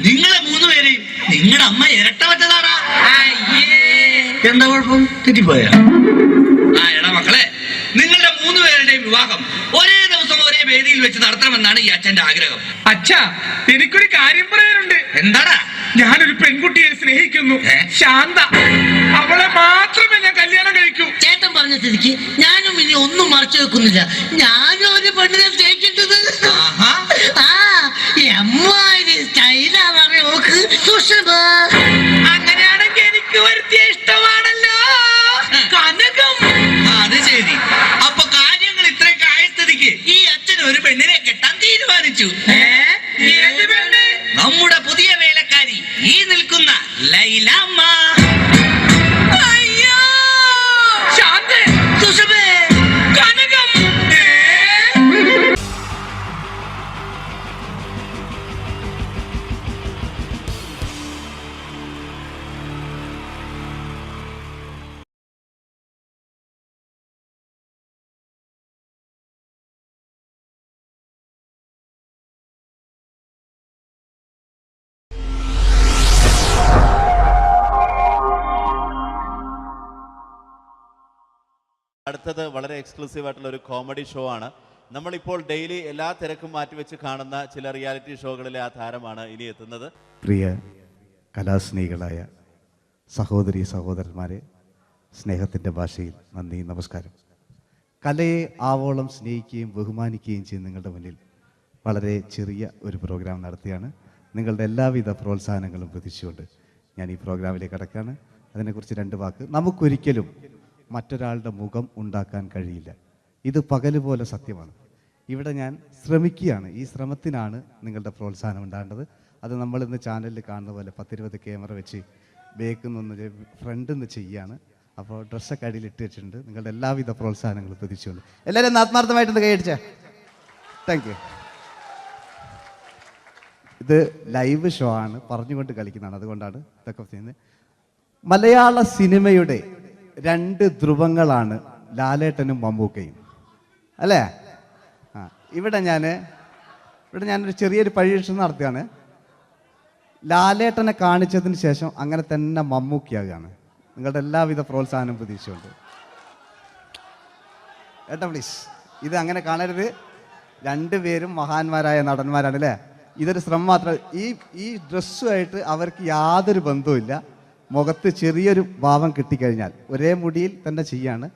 നിങ്ങളെ 3 പേരെയും നിങ്ങളുടെ അമ്മ ഇരട്ട വെച്ചതാടാ. എന്താ കുഴപ്പം? തെറ്റിപ്പോയ? എടാ മക്കളെ, നിങ്ങളുടെ 3 പേരുടെയും വിവാഹം ഒരേ ദിവസം ഒരേ വേദിയിൽ വെച്ച് നടത്തണമെന്നാണ് ഈ അച്ഛന്റെ ആഗ്രഹം. അച്ഛാ, എനിക്കൊരു കാര്യം പറയാനുണ്ട്. എന്താടാ? ഞാനൊരു പെൺകുട്ടിയെ സ്നേഹിക്കുന്നു, ശാന്ത. അവളെ മാത്രമേ ഞാൻ കല്യാണം കഴിക്കൂ. ചേട്ടൻ പറഞ്ഞ സ്ഥിതിക്ക് ഞാനും ഇനി ഒന്നും മറച്ചു വെക്കുന്നില്ല. ഞാനും ഒരു പെണ്ണിനെ സ്നേഹിക്കുന്നത്. അങ്ങനെയാണെങ്കിൽ എനിക്ക് വരുത്തിയ ഇഷ്ടമാണല്ലോ കനകം. അത് ശരി. അപ്പൊ കാര്യങ്ങൾ ഇത്രയൊക്കെ ആയ സ്ഥിതിക്ക് ഈ അച്ഛൻ ഒരു പെണ്ണിനെ കെട്ടാൻ തീരുമാനിച്ചു. ഏത് പെണ്ണ്? നമ്മുടെ പുതിയ വേലക്കാരി, ഈ നിൽക്കുന്ന ലൈലാമ്മ. അയ്യോ, ശാന്തേ, സുഷമേ, കനകം. അടുത്തത് വളരെ എക്സ്ക്ലൂസീവ് ആയിട്ടുള്ള ഒരു കോമഡി ഷോ ആണ്. നമ്മളിപ്പോൾ ഡെയിലി എല്ലാ തിരക്കും മാറ്റിവെച്ച് കാണുന്ന ചില റിയാലിറ്റി ഷോകളിലെ ആ താരമാണ് ഇനി എത്തുന്നത്. പ്രിയ കലാസ്നേഹികളായ സഹോദരി സഹോദരന്മാരെ, സ്നേഹത്തിൻ്റെ ഭാഷയിൽ നന്ദി, നമസ്കാരം. കലയെ ആവോളം സ്നേഹിക്കുകയും ബഹുമാനിക്കുകയും ചെയ്യുന്ന നിങ്ങളുടെ മുന്നിൽ വളരെ ചെറിയ ഒരു പ്രോഗ്രാം നടത്തിയാണ്. നിങ്ങളുടെ എല്ലാവിധ പ്രോത്സാഹനങ്ങളും പ്രതീക്ഷിച്ചുകൊണ്ട് ഞാൻ ഈ പ്രോഗ്രാമിലേക്ക് കടക്കുകയാണ്. അതിനെക്കുറിച്ച് 2 വാക്ക്. നമുക്കൊരിക്കലും മറ്റൊരാളുടെ മുഖം ഉണ്ടാക്കാൻ കഴിയില്ല. ഇത് പകല് പോലെ സത്യമാണ്. ഇവിടെ ഞാൻ ശ്രമിക്കുകയാണ്. ഈ ശ്രമത്തിനാണ് നിങ്ങളുടെ പ്രോത്സാഹനം ഉണ്ടാകേണ്ടത്. അത് നമ്മളിന്ന് ചാനലിൽ കാണുന്ന പോലെ 10-20 ക്യാമറ വെച്ച് ബേക്കിൽ നിന്ന് ഫ്രണ്ടിൽ നിന്ന് ചെയ്യുകയാണ്. അപ്പോൾ ഡ്രസ്സൊക്കെ അടിയിൽ ഇട്ട് വെച്ചിട്ടുണ്ട്. നിങ്ങളുടെ എല്ലാവിധ പ്രോത്സാഹനങ്ങളും പ്രതീക്ഷിച്ചുകൊണ്ട് എല്ലാവരും ആത്മാർത്ഥമായിട്ടൊന്ന് കൈയടിച്ചേ. Thank you. ഇത് ലൈവ് ഷോ ആണ്, പറഞ്ഞുകൊണ്ട് കളിക്കുന്നതാണ്, അതുകൊണ്ടാണ് ഇതൊക്കെ ചെയ്യുന്നത്. മലയാള സിനിമയുടെ 2 ധ്രുവങ്ങളാണ് ലാലേട്ടനും മമ്മൂക്കയും, അല്ലേ? ഇവിടെ ഞാനൊരു ചെറിയൊരു പരീക്ഷണം നടത്തുകയാണ്. ലാലേട്ടനെ കാണിച്ചതിന് ശേഷം അങ്ങനെ തന്നെ മമ്മൂക്കയാകുകയാണ്. നിങ്ങളുടെ എല്ലാവിധ പ്രോത്സാഹനം പ്രതീക്ഷിച്ചുകൊണ്ട് ഏട്ടാ പ്ലീസ്, ഇത് അങ്ങനെ കാണരുത്. 2 പേരും മഹാന്മാരായ നടന്മാരാണ്, അല്ലേ? ഇതൊരു ശ്രമം മാത്രം. ഈ ഡ്രസ്സുമായിട്ട് അവർക്ക് യാതൊരു ബന്ധവുമില്ല. മുഖത്ത് ചെറിയൊരു ഭാവം കിട്ടിക്കഴിഞ്ഞാൽ ഒരേ മുടിയിൽ തന്നെ ചെയ്യാണ്.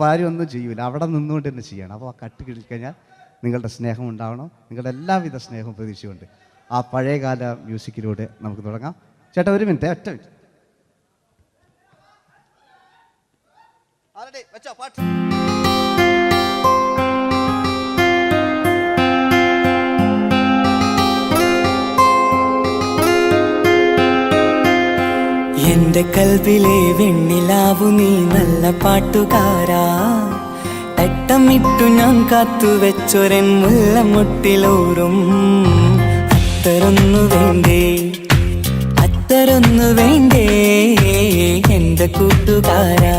ഭാര്യ ഒന്നും ചെയ്യൂല, അവിടെ നിന്നുകൊണ്ട് തന്നെ ചെയ്യണം. അപ്പോൾ ആ കട്ട് കിട്ടിക്കഴിഞ്ഞാൽ നിങ്ങളുടെ സ്നേഹം ഉണ്ടാവണം. നിങ്ങളുടെ എല്ലാവിധ സ്നേഹവും പ്രതീക്ഷിച്ചുകൊണ്ട് ആ പഴയകാല മ്യൂസിക്കിലൂടെ നമുക്ക് തുടങ്ങാം. ചേട്ടാ ഒരു മിനിറ്റ്, ഒറ്റ മിനിറ്റ്. എന്റെ കൽവിലെ വെണ്ണിലാവു നീ നല്ല പാട്ടുകാരാ, തട്ടമിട്ടു ഞാൻ കാത്തുവെച്ചൊരൻ മുല്ലമുട്ടിലോറും അത്തരൊന്നു വേണ്ടേ എന്റെ കൂട്ടുകാരാ,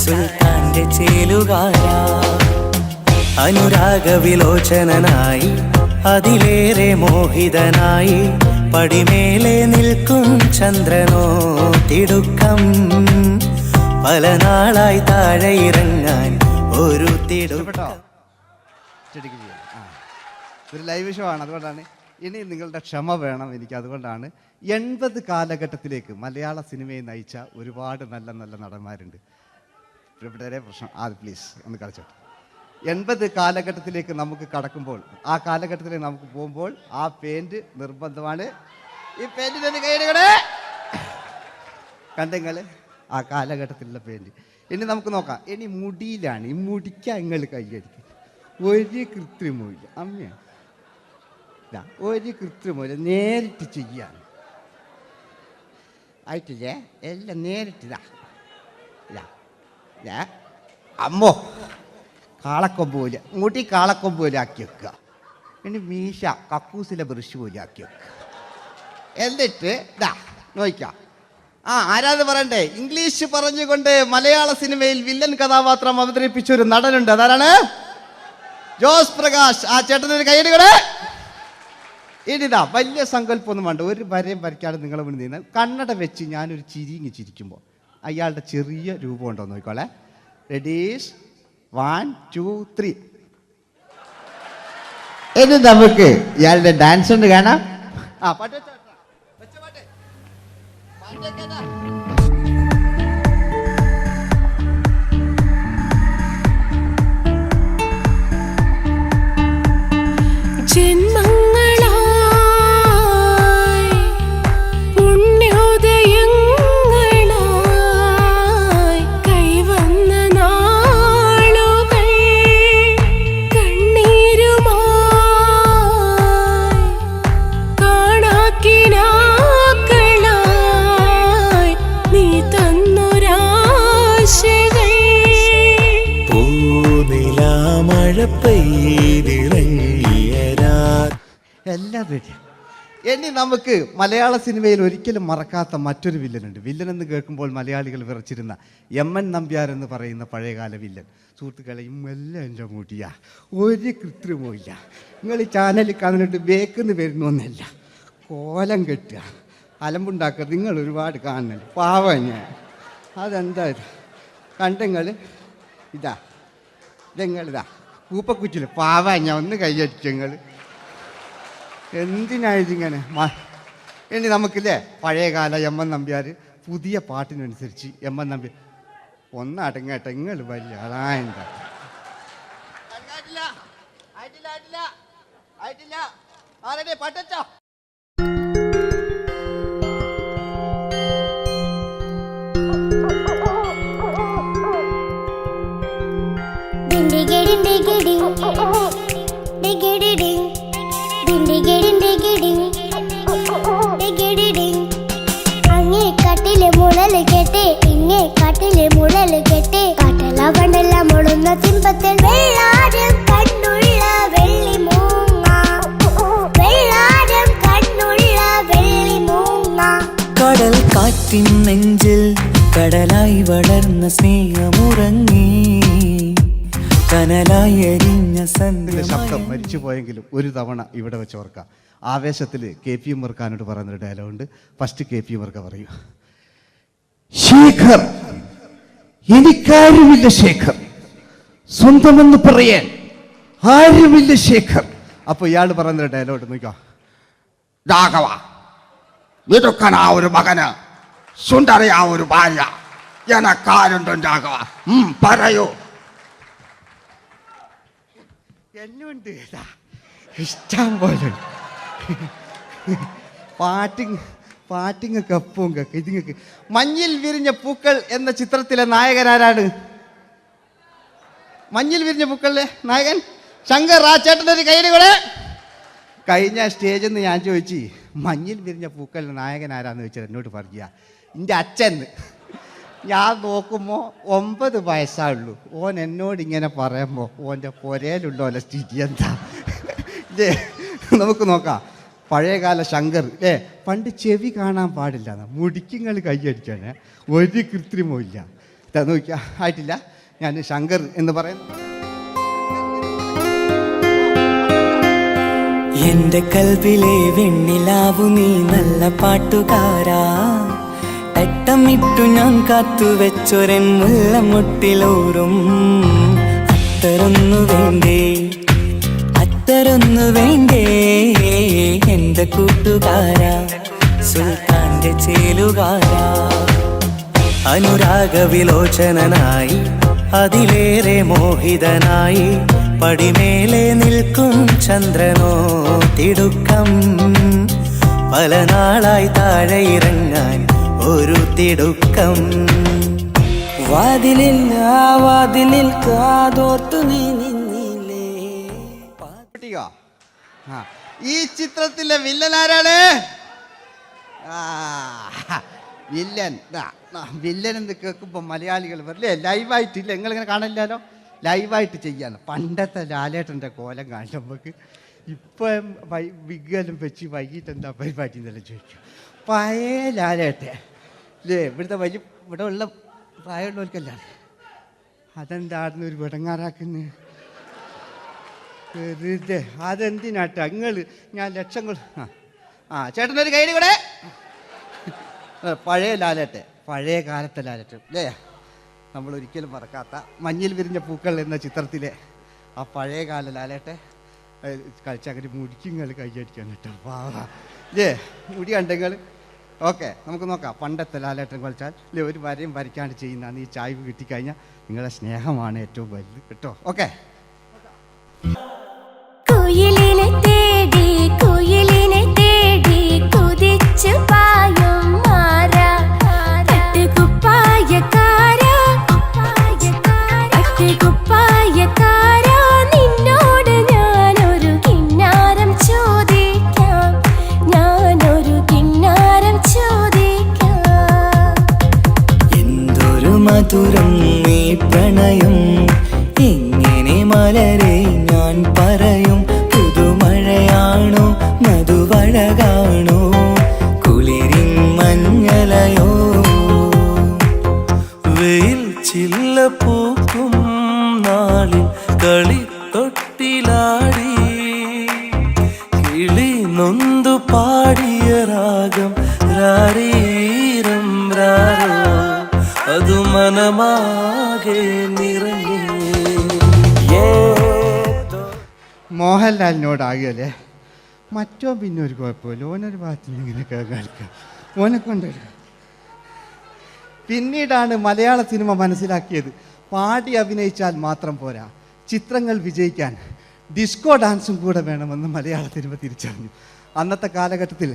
സുൽത്താന്റെ ചേലുകാരാ. അനുരാഗവിലോചനായി അതിലേറെ മോഹിതനായി പടിമേലെ നിൽക്കും ചന്ദ്രനോ തിടുക്കം, പല നാളായി താഴെ ഇറങ്ങാൻ ഒരു തിടുക്കം. ഒരു ലൈവ് ഷോ ആണ്, അതുകൊണ്ടാണ്. ഇനി നിങ്ങളുടെ ക്ഷമ വേണം എനിക്ക്. അതുകൊണ്ടാണ് 80 കാലഘട്ടത്തിലേക്ക് മലയാള സിനിമയെ നയിച്ച ഒരുപാട് നല്ല നല്ല നടന്മാരുണ്ട്. ഇവിടെ പ്രശ്നം പ്ലീസ് ഒന്ന് കളിച്ചോട്ടെ. 80 കാലഘട്ടത്തിലേക്ക് നമുക്ക് കടക്കുമ്പോൾ, ആ കാലഘട്ടത്തിലേക്ക് നമുക്ക് പോകുമ്പോൾ ആ പെയിന്റ് നിർബന്ധമാണ്. ഈ പെയിന്റിന് കൈയ്യടികളെ കണ്ടെങ്കിൽ ആ കാലഘട്ടത്തിലുള്ള പെയിന്റ്. ഇനി നമുക്ക് നോക്കാം. ഇനി മുടിയിലാണ്. ഈ മുടിക്ക് നിങ്ങൾ കൈയ്യടിക്കും. ഒരു കൃത്രിമമില്ല അമ്മയാണ്, ഒരു കൃത്രിമമില്ല, നേരിട്ട് ചെയ്യാണ്. ആയിട്ടില്ലേ? എല്ലാം നേരിട്ടിതാ. അമ്മോ കാളക്കൊമ്പ് പോലെ മുടി കാളക്കൊമ്പ് പോലെ ആക്കി വെക്കുക. ഇനി മീശ കക്കൂസിലെ ബ്രഷ് പോലെ ആക്കി വെക്കുക. എന്നിട്ട് നോക്കാം. ആരാത് പറയണ്ടേ? ഇംഗ്ലീഷ് പറഞ്ഞുകൊണ്ട് മലയാള സിനിമയിൽ വില്ലൻ കഥാപാത്രം അവതരിപ്പിച്ച ഒരു നടനുണ്ട്. അതാരാണ്? ജോസ് പ്രകാശ്. ആ ചേട്ടനൊരു കൈയ്യടികളെ. ഇനിതാ വലിയ സങ്കല്പമൊന്നും വേണ്ട, ഒരു വരയും വരയ്ക്കാതെ നിങ്ങളെ മുന്നിൽ നിന്ന് കണ്ണട വെച്ച് ഞാനൊരു ചിരിങ്ങി ചിരിക്കുമ്പോൾ അയാളുടെ ചെറിയ രൂപം ഉണ്ടോ നോക്കിക്കോളെ. റെഡീസ് 1 2 3. ഇനി നമുക്ക് ഇയാളുടെ ഡാൻസ് ഉണ്ട് കാണാം. പാട്ട് വെച്ചോ. എല്ലാം റെഡി. ഇനി നമുക്ക് മലയാള സിനിമയിൽ ഒരിക്കലും മറക്കാത്ത മറ്റൊരു വില്ലനുണ്ട്. വില്ലൻ എന്ന് കേൾക്കുമ്പോൾ മലയാളികൾ വിറച്ചിരുന്ന MN നമ്പ്യാർ എന്ന് പറയുന്ന പഴയകാല വില്ലൻ. സുഹൃത്തുക്കളെ, എല്ലാം എൻ്റെ മുടിയാ, ഒരു കൃത്രിമവും ഇല്ല. നിങ്ങൾ ഈ ചാനലിൽ കാണുന്നിട്ട് ബേക്കെന്ന് വരുന്നൊന്നല്ല, കോലം കെട്ടുക, അലമ്പുണ്ടാക്കുക. നിങ്ങൾ ഒരുപാട് കാണുന്നുണ്ട്. പാവം ഞാൻ. അതെന്താ കണ്ടെങ്ങൾ ഇതെങ്ങളിതാ കൂപ്പക്കുച്ചിൽ പാവം ഞാൻ ഒന്ന് കൈയടിച്ചങ്ങൾ. എന്തിനായതിങ്ങനെ? ഇനി നമുക്കില്ലേ പഴയകാല MN നമ്പ്യാർ പുതിയ പാട്ടിനനുസരിച്ച് MN നമ്പ്യാർ ഒന്ന് അടങ്ങട്ടെ. നിങ്ങൾ വലിയ അതാ ആയിട്ടില്ല. ആരുടെ പട്ടച്ചോ? അങ്ങേ കാട്ടിലെ മുഴല് കേട്ട് ഇങ്ങേ കാട്ടിലെ മുഴല് കേട്ട് കാട്ടല കണ്ടല്ല മുളുന്ന സിംഹത്തിൽ വെള്ളാരം കണ്ണുള്ള വെള്ളി മൂങ്ങ, വെള്ളാരം കണ്ണുള്ള വെള്ളി മൂങ്ങ. കടൽ കാറ്റിൻ നെഞ്ചിൽ കടലായി വളർന്ന സ്നേഹമുറങ്ങി, കനലായി എരിഞ്ഞ ശബ്ദം മരിച്ചു പോയെങ്കിലും ഒരു തവണ ഇവിടെ വെച്ച് ഓർക്കാം. ആവേശത്തിൽ KP ഉമ്മർഖാനോട് പറയുന്നൊരു ഡയലോഗുണ്ട്. ഫസ്റ്റ് KP ഉമ്മർഖ പറയൂ. ശേഖർ, എനിക്കാരുമില്ല ശേഖർ, സ്വന്തമെന്ന് പറയാൻ ആരുമില്ല ശേഖർ. അപ്പൊ ഇയാൾ പറയുന്നൊരു ഡയലോഗ് നോക്കാം. രാഘവ, മിടുക്കനാ ഒരു മകന്, സുന്ദരയാ ഒരു ഭാര്യ, എനക്കാരുണ്ടോ രാഘവ? പറയൂ. എന്നുണ്ട് ഇഷ്ടം പോലെ പാട്ടിങ്ങൊക്കെ അപ്പവും കേക്ക് ഇതിങ്ങക്ക്. മഞ്ഞിൽ വിരിഞ്ഞ പൂക്കൾ എന്ന ചിത്രത്തിലെ നായകനാരാണ്? മഞ്ഞിൽ വിരിഞ്ഞ പൂക്കളിലെ നായകൻ ശങ്കർ. ആ ചേട്ടൻ്റെ ഒരു കൈയ്യടി കൂടെ. കഴിഞ്ഞ സ്റ്റേജിൽ നിന്ന് ഞാൻ ചോദിച്ചു മഞ്ഞിൽ വിരിഞ്ഞ പൂക്കളിലെ നായകൻ ആരാന്ന് ചോദിച്ചാൽ എന്നോട് പറയുക എൻ്റെ അച്ഛൻ. ഞാൻ നോക്കുമ്പോൾ 9 വയസ്സായുള്ളൂ. ഓൻ എന്നോട് ഇങ്ങനെ പറയുമ്പോൾ ഓൻ്റെ പുരയിലുള്ള ഓലെ സ്ഥിതി എന്താ? ഇല്ലേ, നമുക്ക് നോക്കാം. പഴയകാല ശങ്കർ അല്ലേ, പണ്ട് ചെവി കാണാൻ പാടില്ല, മുടിക്കുങ്ങൾ കൈയടിക്കാണ്, ഒരു കൃത്രിമവും ഇല്ല. നോക്കിയാ ആയിട്ടില്ല. ഞാൻ ശങ്കർ എന്ന് പറയുന്നു. എന്റെ കൽവിലെ വെണ്ണിലാവു നീ നല്ല പാട്ടുകാരാ, തട്ടമിട്ടു ഞാൻ കാത്തുവെച്ചൊരൻ മുല്ലമുട്ടിലോറും. അത്തരൊന്നു വേണ്ടേ, അത്തരൊന്നു വേണ്ടേ എന്റെ കൂട്ടുകാരാ, സുൽത്താന്റെ ചേലുകാരാ. അനുരാഗവിലോചനായി അതിലേറെ മോഹിതനായി പടിമേലെ നിൽക്കും ചന്ദ്രനോ തിടുക്കം. പല നാളായി താഴെ ഇറങ്ങാൻ ഒരു തിടുക്കം. വാതിലിൽ ആ വാതിലിൽ കാതോർത്തു നീ നിന്നില്ലേ. ഈ ചിത്രത്തിലെ വില്ലൻ ആരാണ്? വില്ലൻ. വില്ലൻ എന്ന് കേൾക്കുമ്പോൾ മലയാളികൾ വരില്ലേ ലൈവായിട്ടില്ല, നിങ്ങളിങ്ങനെ കാണില്ലല്ലോ, ലൈവായിട്ട് ചെയ്യാന്ന്. പണ്ടത്തെ ലാലേട്ടൻ്റെ കോലം കാണും നമുക്ക്. ഇപ്പം വിഗ്ഗലും വെച്ച് വൈകിട്ട് എന്താ പരിപാടി എന്നെല്ലാം ചോദിക്കും. പഴയ ലാലേട്ടൻ അല്ലേ, ഇവിടുത്തെ വലിയ ഇവിടെ ഉള്ള പ്രായമുള്ളവർക്കല്ല. അതെന്താണെന്ന് ഒരു വിടങ്ങാറാക്കുന്നു വെറുതെ. അതെന്തിനാട്ടാ നിങ്ങൾ? ഞാൻ ലക്ഷങ്ങൾ ചേട്ടനൊരു കൈയ്യടി കൂടെ. പഴയ ലാലേട്ടൻ, പഴയ കാലത്തെ ലാലേട്ടൻ അല്ലേ, നമ്മൾ ഒരിക്കലും മറക്കാത്ത മഞ്ഞിൽ വിരിഞ്ഞ പൂക്കൾ എന്ന ചിത്രത്തിലെ ആ പഴയ കാല ലാലേട്ടെ കളിച്ചങ്ങനെ മുടിക്കുങ്ങൾ കൈയടിക്കാൻ കേട്ടോ. അല്ലേ, മുടി കണ്ടെങ്കിൽ ഓക്കെ. നമുക്ക് നോക്കാം. പണ്ടത്തെ ലാലേട്ടൻ കളിച്ചാൽ അല്ലേ ഒരു വരയും വരയ്ക്കാണ്ട് ചെയ്യുന്നതാണ്. ഈ ചായ്വ് കിട്ടിക്കഴിഞ്ഞാൽ നിങ്ങളുടെ സ്നേഹമാണ് ഏറ്റവും വലുത് കേട്ടോ. ഓക്കെ. കുയിലിനെ തേടി കുയിലിനെ തേടി കുതിച്ചു പായും മാറാ, പട്ടുകുപ്പായക്കാരാ പട്ടുകുപ്പായക്കാരാ, നിന്നോട് ഞാനൊരു കിന്നാരം ചോദിക്കാം, ഞാനൊരു കിന്നാരം ചോദിക്കാം. എന്തൊരു മധുരം നീ പ്രണയം, എങ്ങനെ മലരെ ഞാൻ പറയും. പുതുമഴയാണോ മധുവഴകാണോ കുളിരിൻ മഞ്ഞലയോ. വെയിൽ ചില്ല പൂക്കും നാളിൽ കളി തൊട്ടിലാടി, കിളി നൊന്തു പാടിയ രാഗം രാരീരം രാരോ, അതു മനമാകെ നിറഞ്ഞേ. മോഹൻലാലിനോടാകല്ലേ, മറ്റോ പിന്നെ ഒരു കുഴപ്പമില്ല. ഓനൊരു ഭാഗത്ത് നിന്ന് ഇങ്ങനെ കളിക്കാം, ഓനെ കൊണ്ടുവരിക. പിന്നീടാണ് മലയാള സിനിമ മനസ്സിലാക്കിയത് പാടി അഭിനയിച്ചാൽ മാത്രം പോരാ, ചിത്രങ്ങൾ വിജയിക്കാൻ ഡിസ്കോ ഡാൻസും കൂടെ വേണമെന്ന് മലയാള സിനിമ തിരിച്ചറിഞ്ഞു. അന്നത്തെ കാലഘട്ടത്തിൽ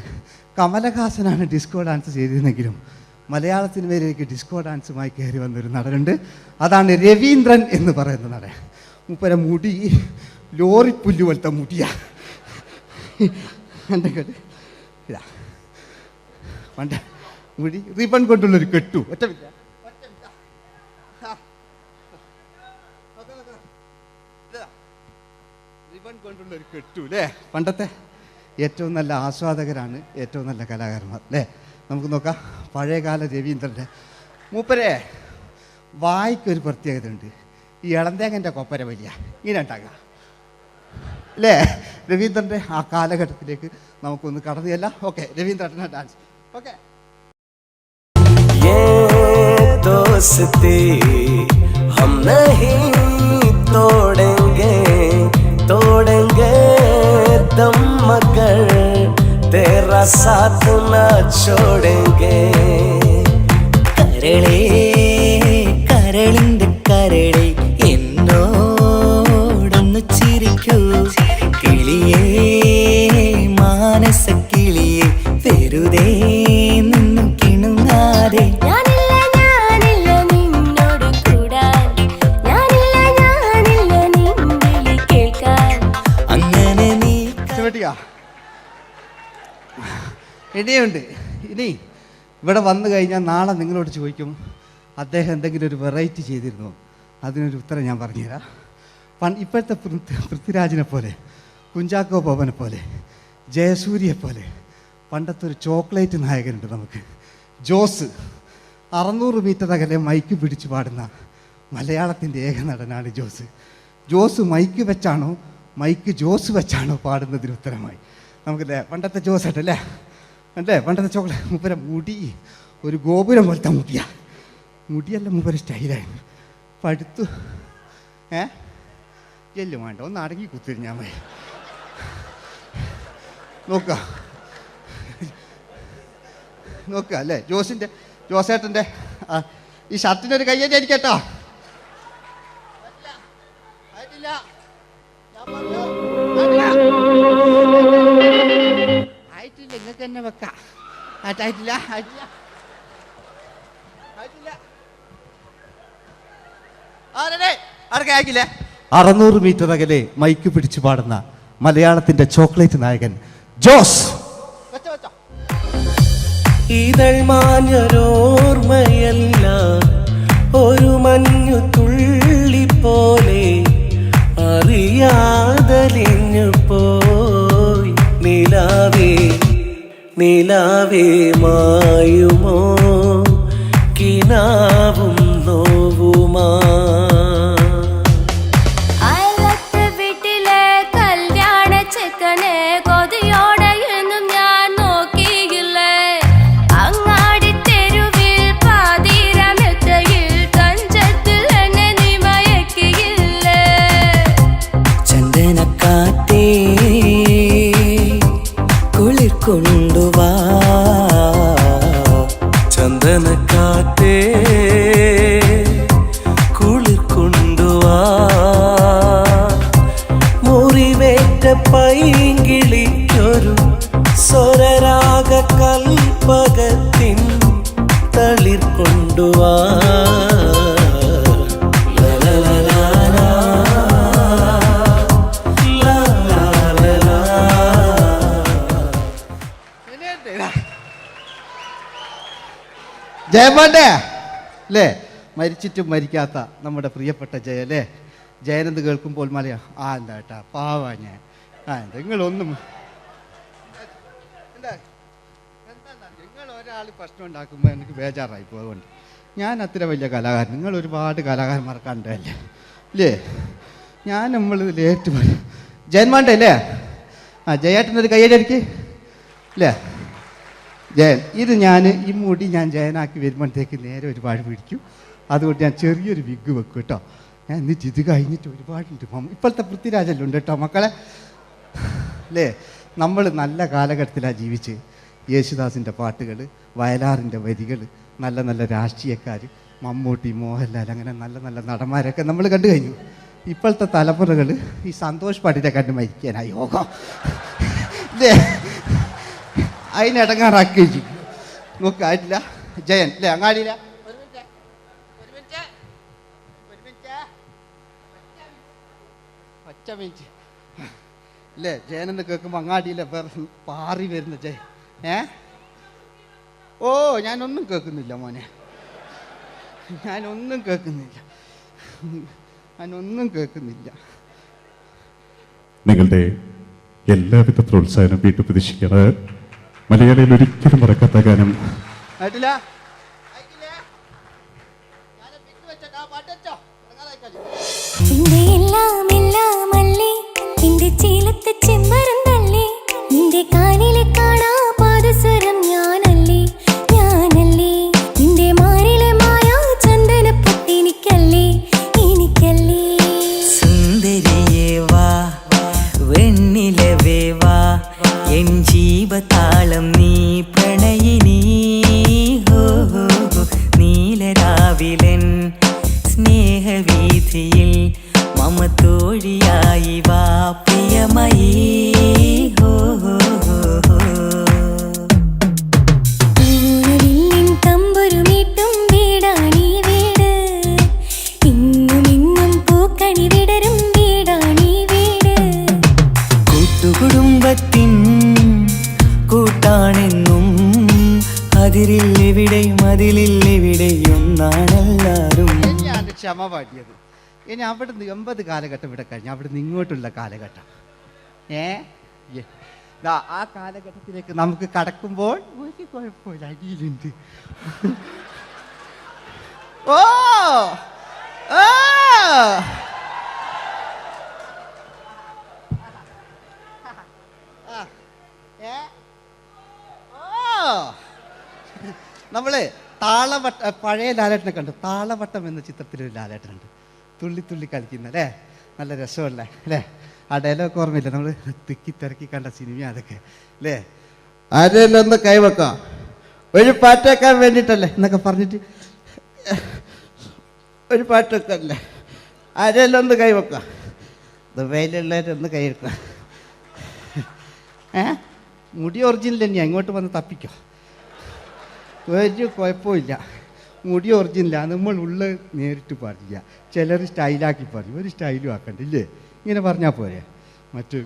കമലഹാസനാണ് ഡിസ്കോ ഡാൻസ് ചെയ്തിരുന്നെങ്കിലും മലയാള സിനിമയിലേക്ക് ഡിസ്കോ ഡാൻസുമായി കയറി വന്നൊരു നടനുണ്ട്. അതാണ് രവീന്ദ്രൻ എന്ന് പറയുന്ന നടൻ. മൂപ്പര മുടി ലോറിപ്പുല്ല് പോലത്തെ മുടിയാ. എൻ്റെ കേട്ട് ഇതാ പണ്ട് മുടി റിബൺ കൊണ്ടുള്ളൊരു കെട്ടു. ഒറ്റമില്ല റിബൺ കൊണ്ടുള്ളൊരു കെട്ടു അല്ലേ. പണ്ടത്തെ ഏറ്റവും നല്ല ആസ്വാദകരാണ് ഏറ്റവും നല്ല കലാകാരന്മാർ അല്ലേ. നമുക്ക് നോക്കാം പഴയകാല രവീന്ദ്രൻ്റെ. മൂപ്പരെ വായിക്കൊരു പ്രത്യേകത ഉണ്ട്. ഈ ഇളന്തേങ്ങൻ്റെ കൊപ്പര വലിയ ഇങ്ങനെ ഉണ്ടാകുക അല്ലേ. രവീന്ദ്രൻ്റെ ആ കാലഘട്ടത്തിലേക്ക് നമുക്കൊന്ന് കടന്നു ചെല്ലാം. ഓക്കെ, രവീന്ദ്രൻ്റെ ഡാൻസ്. ഓക്കെ. दोस्ती हम नहीं तोड़ेंगे तोड़ेंगे दम मगर तेरा साथ न छोड़ेंगे കരളേ കരളിന്റെ കരളേ എന്നോടൊന്ന് ചിരിക്കൂ കിളിയേ മാനസ കിളിയേ വെറുതെ നിന്നും കിണുങ്ങാതെ ഇനിയുണ്ട്. ഇനി ഇവിടെ വന്നു കഴിഞ്ഞാൽ നാളെ നിങ്ങളോട് ചോദിക്കും അദ്ദേഹം എന്തെങ്കിലും ഒരു വെറൈറ്റി ചെയ്തിരുന്നോ. അതിനൊരു ഉത്തരം ഞാൻ പറഞ്ഞുതരാം. ഇപ്പോഴത്തെ പൃഥ്വിരാജിനെ പോലെ, കുഞ്ചാക്കോ ബോബനെ പോലെ, ജയസൂര്യയെ പോലെ പണ്ടത്തെ ഒരു ചോക്ലേറ്റ് നായകനുണ്ട് നമുക്ക്, ജോസ്. 600 മീറ്റർ അകലെ മൈക്ക് പിടിച്ച് പാടുന്ന മലയാളത്തിൻ്റെ ഏക നടനാണ് ജോസ്. ജോസ് മൈക്ക് വെച്ചാണോ മൈക്ക് ജോസ് വെച്ചാണോ പാടുന്നതിന് ഉത്തരമായി നമുക്കല്ലേ പണ്ടത്തെ ജോസ് ആയിട്ടല്ലേ അല്ലേ. പണ്ടത്തെ ചോക്ലേറ്റ്. മൂപ്പര മുടി ഒരു ഗോപുരം പോലത്തെ മുടിയാ. മുടിയല്ല മൂപ്പര സ്റ്റൈലായിരുന്നു. പടുത്തു എല്ലും വേണ്ട, ഒന്ന് അടങ്ങി കുത്തിരിഞ്ഞാൽ മതി. നോക്കുക അല്ലേ. ജോസേട്ടൻ്റെ ഈ ഷർട്ടിൻ്റെ ഒരു കയ്യടി അടിക്കട്ടോ. ആയിട്ടില്ല, നിങ്ങൾക്ക് തന്നെ വെക്കാം. ആയിട്ടില്ല 600 മീറ്റർ അകലെ മൈക്ക് പിടിച്ചു പാടുന്ന മലയാളത്തിന്റെ ചോക്ലേറ്റ് നായകൻ ജോസ്. ഇതൾ മാഞ്ഞൊരോർമ്മയല്ല ഒരു മഞ്ഞു തുള്ളി പോലെ അറിയാതലിഞ്ഞു പോയി നിലാവേ നിലാവേ മായുമോ കിനാവും നോവുമാ കൊണ്ടുവാ ചന്ദനക്കാറ്റേ കുളിർ കൊണ്ടുവാ മുറിവേറ്റ പൈങ്കിളിക്കൊരു സ്വരരാഗ കൽപ്പകത്തിൻ തളിർ കൊണ്ടുവാ ജയമോൻ്റെ അല്ലേ. മരിച്ചിട്ടും മരിക്കാത്ത നമ്മുടെ പ്രിയപ്പെട്ട ജയ അല്ലേ. ജയനെന്ന് കേൾക്കുമ്പോൾ മലയാ എന്താ കേട്ടാ പാവാ ഞാൻ. നിങ്ങളൊന്നും നിങ്ങൾ ഒരാൾ പ്രശ്നം ഉണ്ടാക്കുമ്പോൾ എനിക്ക് ബേജാറായി പോകുന്നുണ്ട്. ഞാൻ അത്ര വലിയ കലാകാരൻ, നിങ്ങൾ ഒരുപാട് കലാകാരന്മാർ കണ്ടല്ലേ അല്ലേ. ഞാൻ നമ്മൾ ലേറ്റ് ജയന്മാൻ്റെ അല്ലേ. ജയേട്ടനൊരു കയ്യടിക്ക് അല്ലേ. ജയൻ ഇത് ഞാൻ ഈ മുടി ഞാൻ ജയനാക്കി വരുമ്പോഴത്തേക്ക് നേരെ ഒരുപാട് പിടിക്കും. അതുകൊണ്ട് ഞാൻ ചെറിയൊരു വിഗ് വെക്കും കേട്ടോ. ഞാൻ എന്നിട്ട് ഇത് കഴിഞ്ഞിട്ട് ഒരുപാടുണ്ട്. ഇപ്പോഴത്തെ പൃഥ്വിരാജെല്ലാം ഉണ്ട് കേട്ടോ മക്കളെ അല്ലേ. നമ്മൾ നല്ല കാലഘട്ടത്തിലാണ് ജീവിച്ച്. യേശുദാസിൻ്റെ പാട്ടുകൾ, വയലാറിൻ്റെ വരികൾ, നല്ല നല്ല രാഷ്ട്രീയക്കാർ, മമ്മൂട്ടി, മോഹൻലാൽ, അങ്ങനെ നല്ല നല്ല നടന്മാരൊക്കെ നമ്മൾ കണ്ടു കഴിഞ്ഞു. ഇപ്പോഴത്തെ തലമുറകൾ ഈ സന്തോഷ് പാട്ടിനെ കണ്ട് മരിക്കാനായി യോഗം അതിനിടങ്ങാറാക്കി വെച്ചു നോക്കായിട്ടില്ല. ജയൻ അല്ലേ അങ്ങാടിയില്ല ഒറ്റ മിനിറ്റ് അല്ലേ ജയനെന്ന് കേൾക്കുമ്പോൾ അങ്ങാടിയിലെ വേറെ പാറി വരുന്ന ജയൻ. ഓ ഞാനൊന്നും കേൾക്കുന്നില്ല മോനെ, ഞാനൊന്നും കേൾക്കുന്നില്ല. നിങ്ങളുടെ എല്ലാവിധ പ്രോത്സാഹനം വീണ്ടും പ്രതീക്ഷിക്കാറ്. മലയാളിയിൽ ഒരിക്കലും മറക്കാത്ത ഗാനം ജീവതാളം നീ പ്രണയിനി നീലരാവിലൻ സ്നേഹവീഥിയിൽ മമ തോഴിയായി വാ പ്രിയമയീ തമ്പുരുമീട്ടും വീടാണീ വീട്, ഇന്നും ഇന്നും പൂക്കണി വിടരും വീടാണീ വീട്. കൂട്ടുകുടുംബത്തിൻ കൂട്ടാണെന്നും അതിരില്ലെവിടെയും അതിലില്ലെവിടെയും ഒന്നാണെല്ലാരും. ക്ഷമ പാടിയത് ഇനി അവിടുന്ന് 80 കാലഘട്ടം ഇവിടെ കഴിഞ്ഞു, അവിടുന്ന് ഇങ്ങോട്ടുള്ള കാലഘട്ടം ആ കാലഘട്ടത്തിലേക്ക് നമുക്ക് കടക്കുമ്പോൾ ഒരു കുഴപ്പമില്ല, അടിയിലുണ്ട്. ഓ നമ്മള് താളവട്ട പഴയ ലാലേട്ടനെ കണ്ടു. താളവട്ടം എന്ന ചിത്രത്തിലൊരു ലാലേട്ടനുണ്ട്, തുള്ളി തുള്ളി കളിക്കുന്ന അല്ലേ, നല്ല രസമല്ലേ അല്ലേ? ആ ഡയലോഗ് ഓർമ്മയില്ല, നമ്മൾ തിക്കി തിരക്കി കണ്ട സിനിമ അതൊക്കെ അല്ലേ? ആരെല്ലാം ഒന്ന് കൈവെക്കാം, ഒരു പാട്ടേക്കാൻ വേണ്ടിയിട്ടല്ലേ എന്നൊക്കെ പറഞ്ഞിട്ട് ഒരു പാട്ടൊക്കെ അല്ലേ, ആരെല്ലാം ഒന്ന് കൈവെക്കാം, ദുബൈയിലുള്ളവരൊന്ന് കൈവെക്കാം. മുടി ഒറിജിനൽ തന്നെയാണ്, ഇങ്ങോട്ട് വന്ന് തപ്പിക്കോ, ഒരു കുഴപ്പമില്ല. മുടി ഒറിജിനലാണ്, നമ്മൾ ഉള്ള നേരിട്ട് പറയുക. ചിലർ സ്റ്റൈലാക്കി പറയും, ഒരു സ്റ്റൈലും ആക്കണ്ടില്ലേ, ഇങ്ങനെ പറഞ്ഞാൽ പോരെ. മറ്റു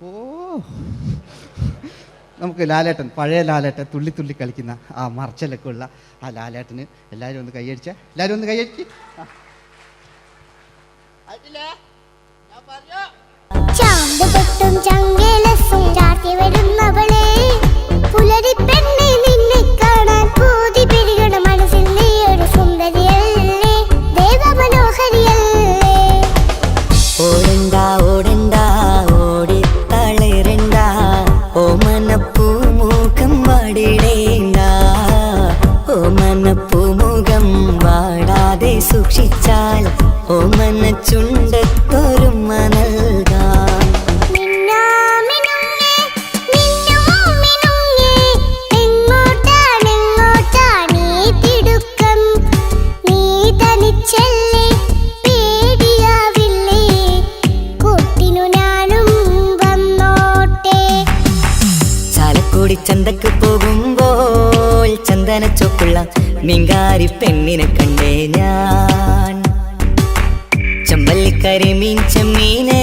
ഓ നമുക്ക് ലാലേട്ടൻ, പഴയ ലാലേട്ടൻ, തുള്ളി തുള്ളി കളിക്കുന്ന ആ മറച്ചലൊക്കെ ഉള്ള ആ ലാലേട്ടന് എല്ലാവരും ഒന്ന് കൈയടിച്ച, എല്ലാവരും ഒന്ന് കൈയടിച്ച്. ചാമ്പുപൊട്ടും ചങ്കേലസും ചാർത്തി വരുന്നവളെ, പുലരി പെണ്ണെ നിന്നെ കാണാൻ പൂതി പെരുകണ മനസ്സിൽ നീ ഒരു സുന്ദരിയല്ലേ, ദേവമനോഹരിയല്ലേ. ഓടണ്ട ഓടണ്ട ഓടിത്തളരണ്ട, ഓമനപ്പൂമുഖം വാടിടേണ്ട, ഓമനപ്പൂമുഖം വാടാതെ സൂക്ഷിച്ചാൽ ഓമന ചുണ്ടത്തൊരുമ നൽകാം. ചന്തക്ക് പോകുമ്പോൾ ചന്ദന ചോപ്പുള്ള മീൻകാരി പെണ്ണിനെ കണ്ടേ ഞാൻ, ചമ്പല്ലിക്കരി മീൻ ചെമ്മീനെ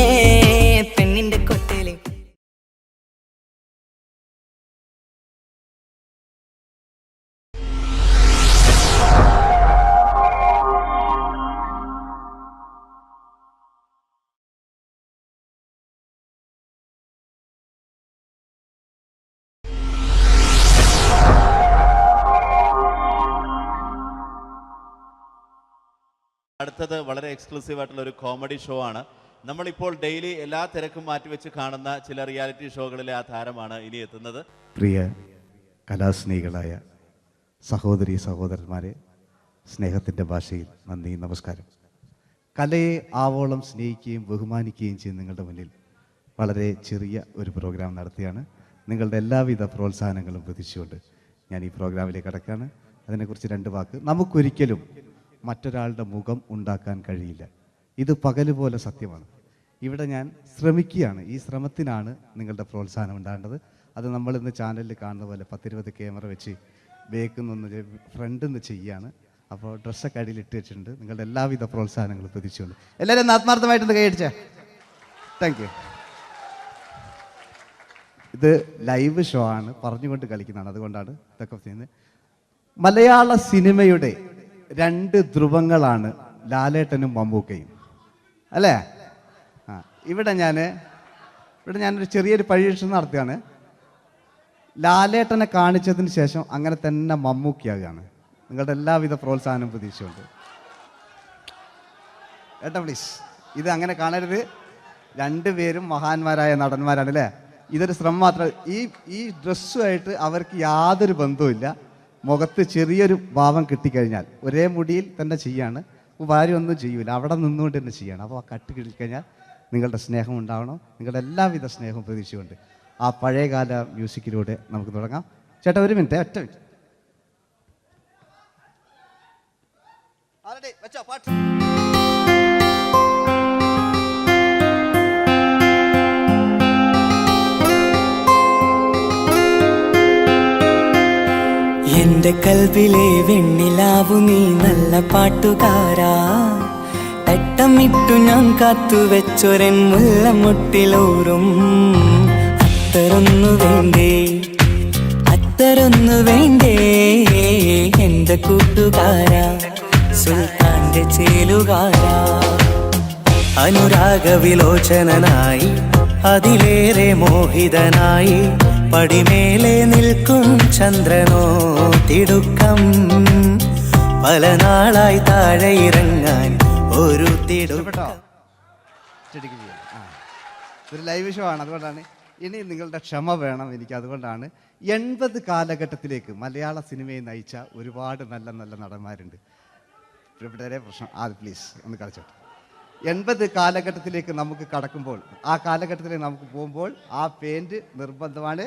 പെണ്ണിന്റെ കൊട്ടയിലെ. അടുത്തത് വളരെ എക്സ്ക്ലൂസീവ് ആയിട്ടുള്ള ഒരു കോമഡി ഷോ ആണ്. നമ്മളിപ്പോൾ ഡെയിലി എല്ലാ തിരക്കും മാറ്റിവെച്ച് കാണുന്ന ചില റിയാലിറ്റി ഷോകളിലെ ആ താരമാണ് ഇനി എത്തുന്നത്. പ്രിയ കലാസ്നേഹികളായ സഹോദരി സഹോദരന്മാരെ, സ്നേഹത്തിൻ്റെ ഭാഷയിൽ നന്ദി, നമസ്കാരം. കലയെ ആവോളം സ്നേഹിക്കുകയും ബഹുമാനിക്കുകയും ചെയ്യുന്ന നിങ്ങളുടെ മുന്നിൽ വളരെ ചെറിയ ഒരു പ്രോഗ്രാം നടത്തിയാണ്. നിങ്ങളുടെ എല്ലാവിധ പ്രോത്സാഹനങ്ങളും പ്രതീക്ഷിച്ചുകൊണ്ട് ഞാൻ ഈ പ്രോഗ്രാമിലേക്ക് കടക്കുകയാണ്. അതിനെക്കുറിച്ച് 2 വാക്ക്. നമുക്കൊരിക്കലും മറ്റൊരാളുടെ മുഖം ഉണ്ടാക്കാൻ കഴിയില്ല. ഇത് പകല് പോലെ സത്യമാണ്. ഇവിടെ ഞാൻ ശ്രമിക്കുകയാണ്. ഈ ശ്രമത്തിനാണ് നിങ്ങളുടെ പ്രോത്സാഹനം ഉണ്ടാകേണ്ടത്. അത് നമ്മളിന്ന് ചാനലിൽ കാണുന്ന പോലെ 10-20 ക്യാമറ വെച്ച് ബേക്കുന്നൊന്ന് ഫ്രണ്ടിൽ നിന്ന് ചെയ്യുകയാണ്. അപ്പോൾ ഡ്രസ്സൊക്കെ അടിയിൽ ഇട്ട് വെച്ചിട്ടുണ്ട്. നിങ്ങളുടെ എല്ലാവിധ പ്രോത്സാഹനങ്ങളും പ്രതീക്ഷിച്ചുകൊണ്ട് എല്ലാവരും ഒന്ന് ആത്മാർത്ഥമായിട്ടൊന്ന് കൈയടിച്ചേ. Thank you. ഇത് ലൈവ് ഷോ ആണ്, പറഞ്ഞുകൊണ്ട് കളിക്കുന്നതാണ്. അതുകൊണ്ടാണ് ഇതൊക്കെ ചെയ്യുന്നത്. മലയാള സിനിമയുടെ 2 ധ്രുവങ്ങളാണ് ലാലേട്ടനും മമ്മൂക്കയും, അല്ലേ? ഇവിടെ ഞാനൊരു ചെറിയൊരു പരീക്ഷണം നടത്തുകയാണ്. ലാലേട്ടനെ കാണിച്ചതിന് ശേഷം അങ്ങനെ തന്നെ മമ്മൂക്കയാകുകയാണ്. നിങ്ങളുടെ എല്ലാവിധ പ്രോത്സാഹനം പ്രതീക്ഷിച്ചുകൊണ്ട് ഏട്ടാ പ്ലീസ്, ഇത് അങ്ങനെ കാണരുത്. 2 പേരും മഹാന്മാരായ നടന്മാരാണ്, അല്ലേ? ഇതൊരു ശ്രമം മാത്രം. ഈ ഡ്രസ്സുമായിട്ട് അവർക്ക് യാതൊരു ബന്ധവുമില്ല. മുഖത്ത് ചെറിയൊരു ഭാവം കിട്ടിക്കഴിഞ്ഞാൽ ഒരേ മുടിയിൽ തന്നെ ചെയ്യാണ്. ഭാര്യ ഒന്നും ചെയ്യൂല, അവിടെ നിന്നുകൊണ്ട് തന്നെ ചെയ്യണം. അപ്പോൾ ആ കട്ട് കിട്ടിക്കഴിഞ്ഞാൽ നിങ്ങളുടെ സ്നേഹം ഉണ്ടാവണം. നിങ്ങളുടെ എല്ലാവിധ സ്നേഹവും പ്രതീക്ഷിച്ചുകൊണ്ട് ആ പഴയകാല മ്യൂസിക്കിലൂടെ നമുക്ക് തുടങ്ങാം. ചേട്ടാ ഒരു മിനിറ്റ്, ഒറ്റ മിനിറ്റ്. എന്റെ കൽവിലെ വെണ്ണിലാവു നീ നല്ല പാട്ടുകാരാ, തട്ടമിട്ടു ഞാൻ കാത്തുവെച്ചൊരൻ മുല്ലമുട്ടിലോറും. അത്തരൊന്നു വേണ്ടേ എന്റെ കൂട്ടുകാരാ, സുൽത്താന്റെ ചേലുകാരാ. അനുരാഗവിലോചനായി അതിലേറെ മോഹിതനായി പടിമേലെ നിൽക്കും ചന്ദ്രനോ തിടുക്കം. പല നാളായി താഴെ ഇറങ്ങാൻ ഒരു തിടുക്കം. ഒരു ലൈവ് ഷോ ആണ്, അതുകൊണ്ടാണ്. ഇനി നിങ്ങളുടെ ക്ഷമ വേണം എനിക്ക്. അതുകൊണ്ടാണ് 80 കാലഘട്ടത്തിലേക്ക് മലയാള സിനിമയെ നയിച്ച ഒരുപാട് നല്ല നല്ല നടന്മാരുണ്ട്. ഇവിടെ പ്രശ്നം പ്ലീസ് ഒന്ന് കളിച്ചോട്ടെ. 80 കാലഘട്ടത്തിലേക്ക് നമുക്ക് കടക്കുമ്പോൾ, ആ കാലഘട്ടത്തിലേക്ക് നമുക്ക് പോകുമ്പോൾ ആ പെയിന്റ് നിർബന്ധമാണ്.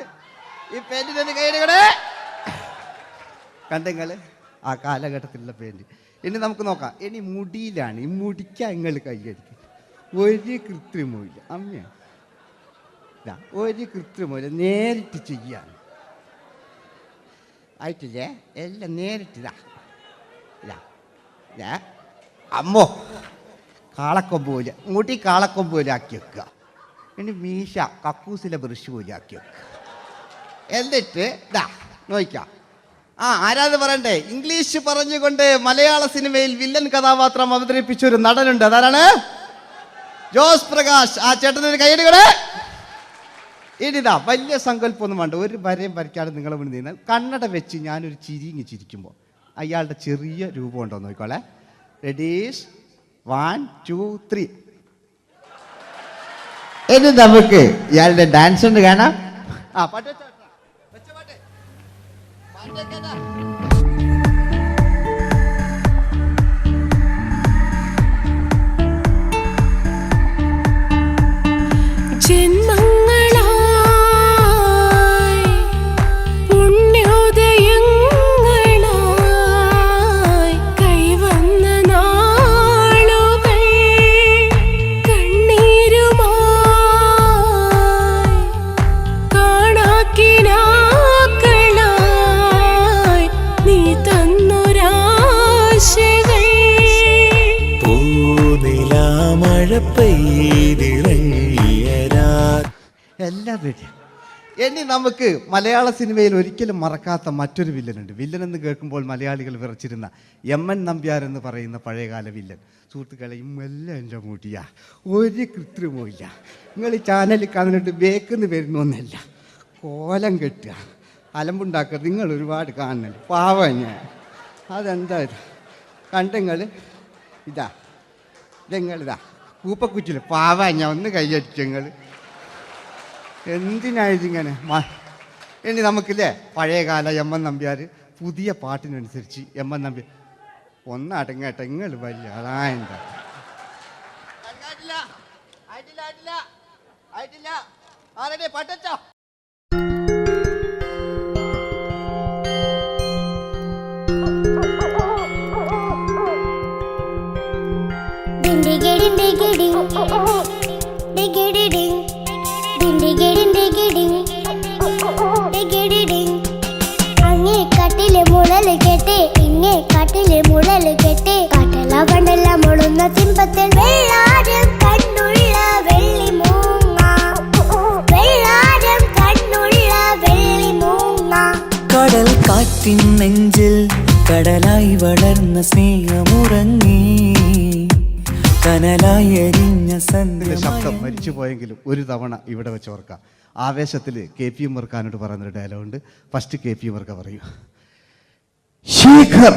ഈ പെയിന്റിന് കൈയിടേ കണ്ടെങ്കിൽ ആ കാലഘട്ടത്തിലുള്ള പെയിന്റ്. ഇനി നമുക്ക് നോക്കാം. ഇനി മുടിയിലാണ്. ഈ മുടിക്കാൻ നിങ്ങൾ കൈയടിക്കും. ഒരു കൃത്രിമവും അമ്മയാണ്, ഒരു കൃത്രിമല്ല, നേരിട്ട് ചെയ്യാൻ ആയിട്ടില്ലേ? എല്ലാം നേരിട്ടിതാ. അമ്മോ കാളക്കൊമ്പ് പോലെ മുടി കാളക്കൊമ്പ് പോലെ ആക്കി വെക്കുക. ഇനി മീശ കക്കൂസിലെ ബ്രഷ് പോലെ ആക്കി വെക്കുക. എന്നിട്ട് നോക്കാം. ആരാത് പറയണ്ടേ? ഇംഗ്ലീഷ് പറഞ്ഞുകൊണ്ട് മലയാള സിനിമയിൽ വില്ലൻ കഥാപാത്രം അവതരിപ്പിച്ച ഒരു നടനുണ്ട്. അതാരാണ്? ജോസ് പ്രകാശ്. ആ ചേട്ടനൊരു കൈയ്യടികളെ. ഇനിതാ വലിയ സങ്കല്പമൊന്നും വേണ്ട, ഒരു വരയും വരയ്ക്കാതെ നിങ്ങളെ മുന്നിൽ നിന്ന് കണ്ണട വെച്ച് ഞാനൊരു ചിരിങ്ങി ചിരിക്കുമ്പോൾ അയാളുടെ ചെറിയ രൂപം ഉണ്ടോ നോക്കിക്കോളെ. റെഡീസ് 1 2 3. ഇനി നമുക്ക് ഇയാളുടെ ഡാൻസ് ഉണ്ട് കാണാം. പാട്ട് വെച്ചോ, പാട്ട്. ജന്മങ്ങളായി പുണ്യോദയങ്ങളായി കൈവന്ന നാളുകൾ കണ്ണീരുമായി കാണാക്കിനാക്കളായി നീ തന്നൊരാശകൾ. പൂനിലാമഴ പെയ്തിറങ്ങിയരാ. എല്ലാം റെഡി. ഇനി നമുക്ക് മലയാള സിനിമയിൽ ഒരിക്കലും മറക്കാത്ത മറ്റൊരു വില്ലനുണ്ട്. വില്ലൻ എന്ന് കേൾക്കുമ്പോൾ മലയാളികൾ വിറച്ചിരുന്ന MN നമ്പ്യാർ എന്ന് പറയുന്ന പഴയകാല വില്ലൻ. സുഹൃത്തുക്കളെ, എല്ലാം എൻ്റെ മുടിയാ, ഒരു കൃത്രിമവും ഇല്ല. നിങ്ങൾ ഈ ചാനലിൽ കാണുന്നുണ്ട് ബേക്കെന്ന് വരുന്നൊന്നല്ല, കോലം കെട്ടുക, അലമ്പുണ്ടാക്കുക. നിങ്ങൾ ഒരുപാട് കാണുന്നുണ്ട്. പാവം ഞാൻ. അതെന്താ കണ്ടെങ്ങൾ ഇതെങ്ങളിതാ കൂപ്പക്കുറ്റില്ല. പാവം ഞാൻ ഒന്ന് കൈയടിച്ചങ്ങൾ. എന്തിനായതിങ്ങനെ? ഇനി നമുക്കില്ലേ പഴയകാല MN നമ്പ്യാർ പുതിയ പാട്ടിനനുസരിച്ച് MN നമ്പ്യാർ ഒന്ന് അടങ്ങട്ടെ. നിങ്ങൾ വലിയ അതായെന്താ പാട്ടോ. അങ്ങേ കാട്ടിലെ മുളല് കേട്ട് ഇങ്ങേ കാട്ടിലെ മുളല് കേട്ട് കാട്ടല കണ്ടല്ല മുളുന്ന സിംഹത്തിൽ വെള്ളാരം കണ്ണുള്ള വെള്ളി മൂങ്ങ വെള്ളാരം കണ്ണുള്ള വെള്ളി മൂങ്ങ കടൽ കാറ്റിൻ നെഞ്ചിൽ കടലായി വളർന്ന സ്നേഹമുറങ്ങി കനലായി എരിഞ്ഞ ശബ്ദം മരിച്ചു പോയെങ്കിലും ഒരു തവണ ഇവിടെ വെച്ച് ഓർക്കാം. ആവേശത്തിൽ KP ഉമ്മർക്കാനോട് പറയുന്നൊരു ഡയലോഗുണ്ട്. ഫസ്റ്റ് KP ഉമ്മർക്ക പറയൂ. ശേഖർ,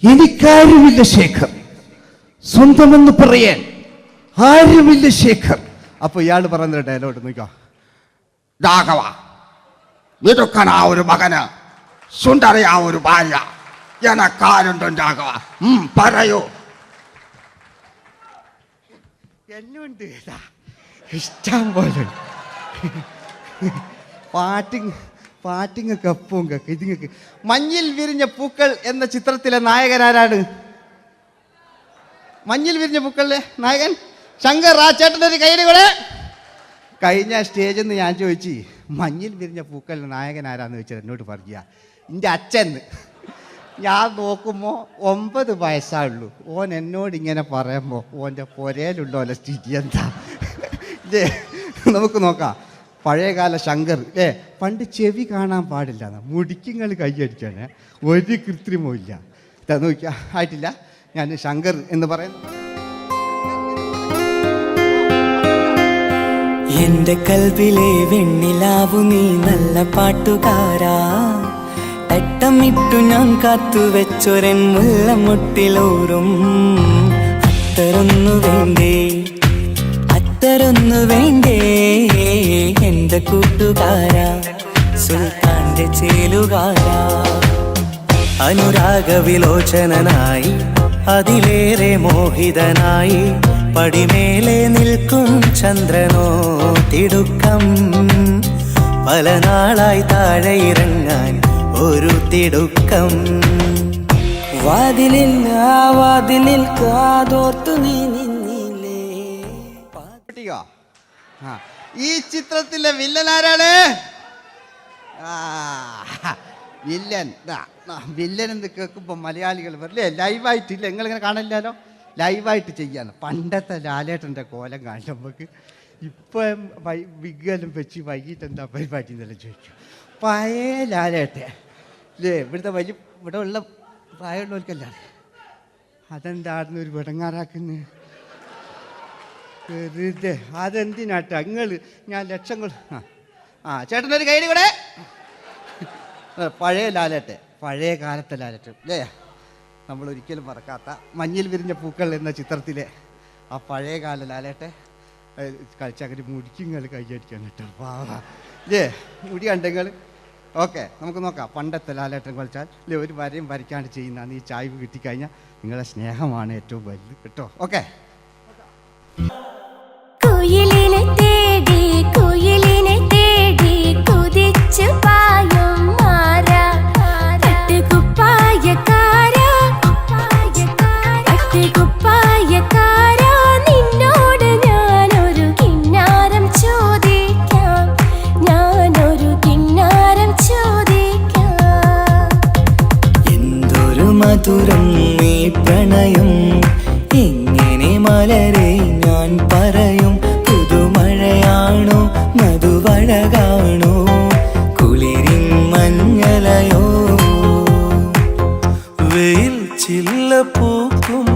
എനിക്കാരുമില്ല ശേഖർ, സ്വന്തമെന്ന് പറയാൻ ആരുമില്ല ശേഖർ. അപ്പൊ ഇയാൾ പറയുന്നൊരു ഡയലോഗ് നോക്കാം. രാഘവ, മിടുക്കനാ ഒരു മകന്, സുന്ദരയാ ഒരു ഭാര്യ, എനക്കാരുണ്ടും രാഘവ, പറയൂ. എന്നുണ്ട് ഇഷ്ടം പോലെ പാട്ടിങ്ങൊക്കെ അപ്പവും ഇതിങ്ങക്ക്. മഞ്ഞിൽ വിരിഞ്ഞ പൂക്കൾ എന്ന ചിത്രത്തിലെ നായകനാരാണ്? മഞ്ഞിൽ വിരിഞ്ഞ പൂക്കളിലെ നായകൻ ശങ്കർ. ആ ചേട്ടൻ്റെ ഒരു കൈയ്യടി കൂടെ. കഴിഞ്ഞ സ്റ്റേജിൽ നിന്ന് ഞാൻ ചോദിച്ചു മഞ്ഞിൽ വിരിഞ്ഞ പൂക്കളിലെ നായകൻ ആരാന്ന് ചോദിച്ചാൽ എന്നോട് പറയുക എൻ്റെ അച്ഛൻ. ഞാൻ നോക്കുമ്പോൾ 9 വയസ്സായുള്ളൂ. ഓൻ എന്നോട് ഇങ്ങനെ പറയുമ്പോൾ ഓൻ്റെ പുരയിലുള്ള ഓലെ സ്ഥിതി എന്താ? നമുക്ക് നോക്കാം. പഴയകാല ശങ്കർ പണ്ട് ചെവി കാണാൻ പാടില്ല, മുടിക്കുങ്ങൾ കൈയടിക്കാണ്, ഒരു കൃത്രിമവും ഇല്ല. നോക്കിയാ ആയിട്ടില്ല. ഞാൻ ശങ്കർ എന്ന് പറയുന്നു. എന്റെ കൽവിലെ വെണ്ണിലാവു നീ നല്ല പാട്ടുകാരാ, തട്ടമിട്ടു ഞാൻ കാത്തു വെച്ചൊരൻ മുല്ലമുട്ടിലോറും അത്തരൊന്നു വേണ്ടേ, അത്തരൊന്നു വേണ്ടേ എന്റെ കൂട്ടുകാരാ, സുൽത്താന്റെ ചേലുകാരാ. അനുരാഗവിലോചനായി അതിലേറെ മോഹിതനായി പടിമേലെ നിൽക്കും ചന്ദ്രനോ തിടുക്കം, പല നാളായി താഴെ ഇറങ്ങാൻ ഒരു തിടുക്കം. വാതിലിൽ വാതിലിൽ കാതോർത്തു നീ നിന്നില്ലേ. ഈ ചിത്രത്തിലെ വില്ലൻ ആരാണ്? വില്ലൻ വില്ലൻ എന്ന് കേൾക്കുമ്പോൾ മലയാളികൾ വരില്ലേ ലൈവായിട്ടില്ല, നിങ്ങളിങ്ങനെ കാണില്ലല്ലോ, ലൈവായിട്ട് ചെയ്യാണ്. പണ്ടത്തെ ലാലേട്ടൻ്റെ കോലം കാണും നമുക്ക്. ഇപ്പം വിഗ്ഗലും വെച്ച് വൈകിട്ട് എന്താ പരിപാടി എന്നെല്ലാം ചോദിക്കും. പഴയ ലാലേട്ടെ അല്ലേ? ഇവിടുത്തെ ഇവിടെ ഉള്ള പ്രായമുള്ളവർക്കല്ല. അതെന്താടുന്ന ഒരു വിടങ്ങാറാക്കുന്നത് വെറുതെ. അതെന്തിനാട്ടാ നിങ്ങൾ? ഞാൻ ലക്ഷങ്ങൾ ചേട്ടനൊരു കൈഡി കൂടെ. പഴയ ലാലേട്ടെ, പഴയ കാലത്തെ ലാലേട്ടെ അല്ലേ? നമ്മൾ ഒരിക്കലും മറക്കാത്ത മഞ്ഞിൽ വിരിഞ്ഞ പൂക്കൾ എന്ന ചിത്രത്തിലെ ആ പഴയ കാല ലാലേട്ടെ കളിച്ചങ്ങനെ മുടിക്കുങ്ങൾ കൈയടിക്കാൻ കിട്ടും. അല്ലേ മുടി കണ്ടെങ്കിൽ ഓക്കെ. നമുക്ക് നോക്കാം. പണ്ടത്തെ ലാലേട്ടൻ കളിച്ചാൽ അല്ലേ ഒരു വരയും വരയ്ക്കാണ്ട് ചെയ്യുന്നതാണ്. ഈ ചായ്വ് കിട്ടിക്കഴിഞ്ഞാൽ നിങ്ങളുടെ സ്നേഹമാണ് ഏറ്റവും വലുത് കേട്ടോ. ഓക്കെ. കുയിലിനെ തേടി കുയിലിനെ തേടി കുതിച്ചു പായും മാറാ, തട്ടുകുപ്പായക്കാരാ തട്ടുകുപ്പായക്കാരാ, നിന്നോട് ഞാനൊരു കിന്നാരം ചോദിക്കാം, ഞാനൊരു കിന്നാരം ചോദിക്കാം. എന്തൊരു മധുരം നീ പ്രണയം, എങ്ങനെ മലരെ ഞാൻ പറയും. പുതുമഴയാണോ മധുവഴകാണോ കുളിരിൻ മഞ്ഞലയോ, വെയിൽ ചില്ല പൂക്കും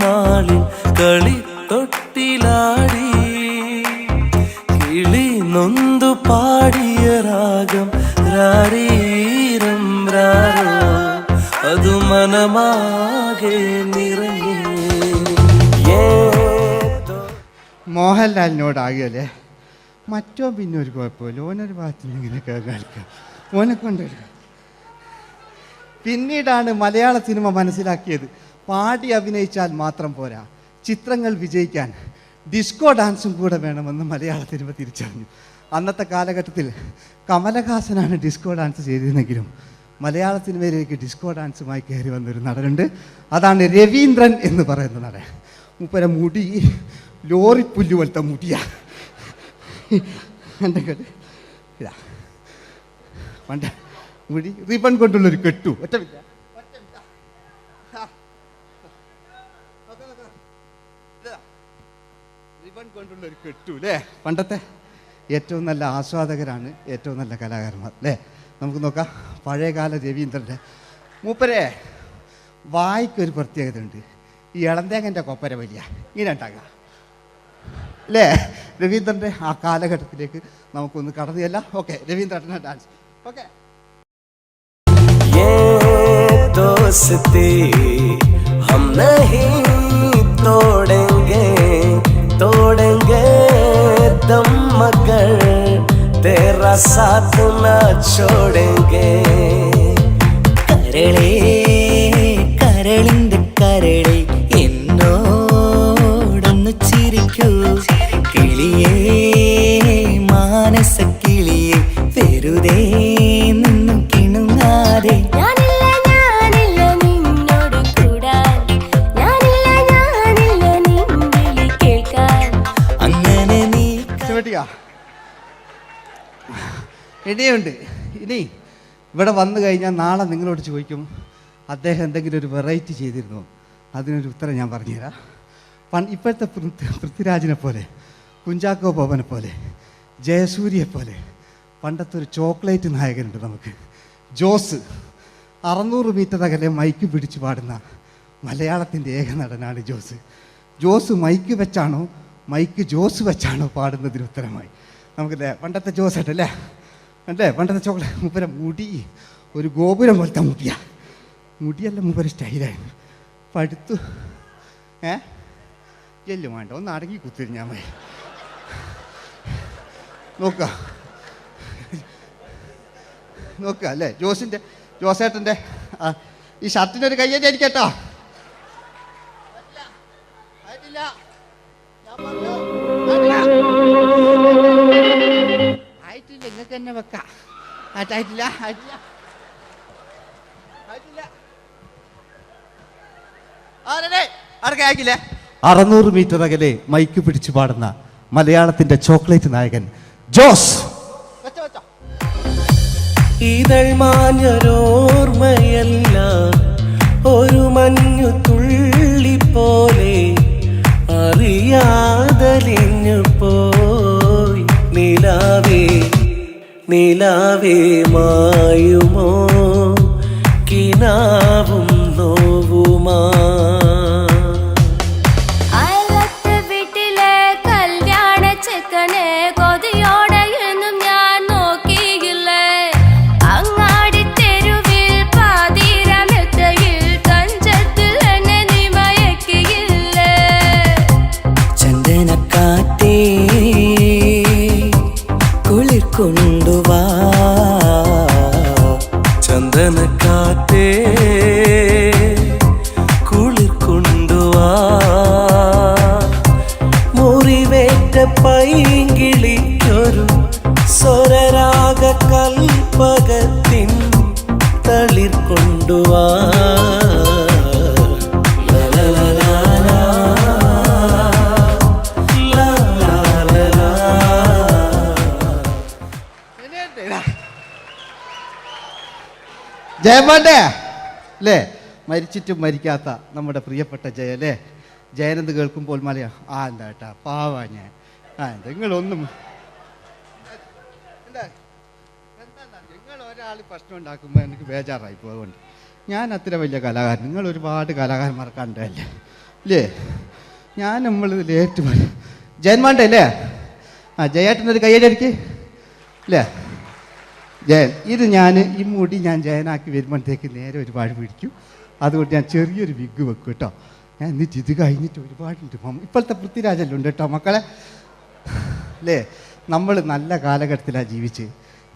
നാളിൽ കളി തൊട്ടിലാടി കിളി നൊന്തു പാടിയ രാഗം രാരീരം രാരോ, അത് മനമാകെ നിറഞ്ഞേ. മോഹൻലാലിനോടാകല്ലേ മറ്റോ പിന്നെ ഒരു കുഴപ്പമില്ല. ഓനൊരു ഭാഗത്ത് ഇങ്ങനെയൊക്കെ കളിക്കാം, ഓനെ കൊണ്ടുവരിക. പിന്നീടാണ് മലയാള സിനിമ മനസ്സിലാക്കിയത് പാടി അഭിനയിച്ചാൽ മാത്രം പോരാ, ചിത്രങ്ങൾ വിജയിക്കാൻ ഡിസ്കോ ഡാൻസും കൂടെ വേണമെന്ന് മലയാള സിനിമ തിരിച്ചറിഞ്ഞു. അന്നത്തെ കാലഘട്ടത്തിൽ കമലഹാസനാണ് ഡിസ്കോ ഡാൻസ് ചെയ്തിരുന്നെങ്കിലും മലയാള സിനിമയിലേക്ക് ഡിസ്കോ ഡാൻസുമായി കയറി വന്നൊരു നടനുണ്ട്. അതാണ് രവീന്ദ്രൻ എന്ന് പറയുന്ന നടൻ. മൂപ്പര മുടി ലോറി പുല്ല് പോലത്തെ മുടിയാ. എൻ്റെ കേട്ട് ഇതാ പണ്ട മുടി റിബൺ കൊണ്ടുള്ളൊരു കെട്ടു. ഒറ്റമില്ല റിബൺ കൊണ്ടുള്ളൊരു കെട്ടു അല്ലേ. പണ്ടത്തെ ഏറ്റവും നല്ല ആസ്വാദകരാണ് ഏറ്റവും നല്ല കലാകാരന്മാർ അല്ലേ. നമുക്ക് നോക്കാം പഴയകാല രവീന്ദ്രൻ്റെ. മൂപ്പരെ വായിക്കൊരു പ്രത്യേകത ഉണ്ട്. ഈ ഇളന്തേങ്ങൻ്റെ കൊപ്പര വലിയ ഇങ്ങനെ ഉണ്ടാകുക അല്ലേ. രവീന്ദ്രൻ്റെ ആ കാലഘട്ടത്തിലേക്ക് നമുക്കൊന്ന് കടന്നു ചെല്ലാം. ഓക്കെ, രവീന്ദ്രൻ്റെ ഡാൻസ്. ഓക്കെ. दोस्ती हम नहीं तोड़ेंगे तोड़ेंगे दम मगर तेरा साथ ना छोड़ेंगे കരളേ കരളിന്റെ കരളെ എന്നോടൊന്ന് ചിരിക്കൂ കിളിയേ മാനസ കിളിയെ വെറുതെ നിന്നു കിണുങ്ങാതെ ഇനിയുണ്ട്. ഇനി ഇവിടെ വന്നു കഴിഞ്ഞാൽ നാളെ നിങ്ങളോട് ചോദിക്കും അദ്ദേഹം എന്തെങ്കിലും ഒരു വെറൈറ്റി ചെയ്തിരുന്നോ. അതിനൊരു ഉത്തരം ഞാൻ പറഞ്ഞുതരാം. ഇപ്പോഴത്തെ പൃഥ്വിരാജിനെ പോലെ, കുഞ്ചാക്കോ ബോബനെ പോലെ, ജയസൂര്യയെ പോലെ പണ്ടത്തെ ഒരു ചോക്ലേറ്റ് നായകനുണ്ട് നമുക്ക്, ജോസ്. 600 മീറ്റർ അകലെ മൈക്ക് പിടിച്ച് പാടുന്ന മലയാളത്തിൻ്റെ ഏക നടനാണ് ജോസ്. ജോസ് മൈക്ക് വെച്ചാണോ മൈക്ക് ജോസ് വെച്ചാണോ പാടുന്നതിന് ഉത്തരമായി നമുക്കല്ലേ പണ്ടത്തെ ജോസ് ആയിട്ടല്ലേ അല്ലേ. പണ്ടത്തെ ചോക്ലേറ്റ് മൂപ്പര മുടി ഒരു ഗോപുരം പോലത്തെ മുടിയാ. മുടിയല്ല മൂപ്പര സ്റ്റൈലായിരുന്നു. പടുത്തു എല്ലും വേണ്ട ഒന്ന് അടങ്ങി കുത്തിരി ഞാൻ പോയി നോക്കുക അല്ലേ. ജോസേട്ടൻ്റെ ഈ ഷർട്ടിനൊരു കയ്യടി അടിക്കട്ടോ. ആയിട്ടില്ല, നിങ്ങൾക്ക് തന്നെ വെക്കാം. ആയിട്ടില്ല 600 മീറ്റർ അകലെ മൈക്ക് പിടിച്ചു പാടുന്ന മലയാളത്തിന്റെ ചോക്ലേറ്റ് നായകൻ ജോസ്. ഇതൾ മാഞ്ഞൊരോർമ്മയല്ല ഒരു മഞ്ഞു തുള്ളി പോലെ അറിയാതലിഞ്ഞു പോയി നിലാവേ നിലാവേ മായുമോ കിനാവും നോവുമാ കൊണ്ടുവാ ചന്ദനക്കാറ്റേ കുളിർ കൊണ്ടുവാ മുറിവേറ്റ പൈങ്കിളിക്കൊരു സ്വരരാഗ കൽപ്പകത്തിൻ തളിർ കൊണ്ടുവാ ജയമാണ്ടേ അല്ലേ. മരിച്ചിട്ടും മരിക്കാത്ത നമ്മുടെ പ്രിയപ്പെട്ട ജയ അല്ലേ. ജയനെന്ത് കേൾക്കുമ്പോൾ മലയാ എന്താ കേട്ടാ പാവാ ഞാൻ. നിങ്ങളൊന്നും നിങ്ങൾ ഒരാൾ പ്രശ്നം ഉണ്ടാക്കുമ്പോൾ എനിക്ക് ബേജാറായി പോകുന്നുണ്ട്. ഞാൻ അത്ര വലിയ കലാകാരൻ, നിങ്ങൾ ഒരുപാട് കലാകാരന്മാർ കണ്ടല്ലേ അല്ലേ. ഞാൻ നമ്മൾ ലേറ്റ് ജയന്മാണ്ടേ അല്ലേ. ജയേട്ടനൊരു കയ്യടിക്ക് അല്ലേ. ജയൻ ഇത് ഈ മുടി ഞാൻ ജയനാക്കി വരുമ്പോഴത്തേക്ക് നേരെ ഒരുപാട് പിടിക്കും. അതുകൊണ്ട് ഞാൻ ചെറിയൊരു വിഗ് വെക്കും കേട്ടോ. ഞാൻ എന്നിട്ട് ഇത് കഴിഞ്ഞിട്ട് ഒരുപാടുണ്ട്. ഇപ്പോഴത്തെ പൃഥ്വിരാജെല്ലാം ഉണ്ട് കേട്ടോ മക്കളെ അല്ലേ. നമ്മൾ നല്ല കാലഘട്ടത്തിലാണ് ജീവിച്ച്.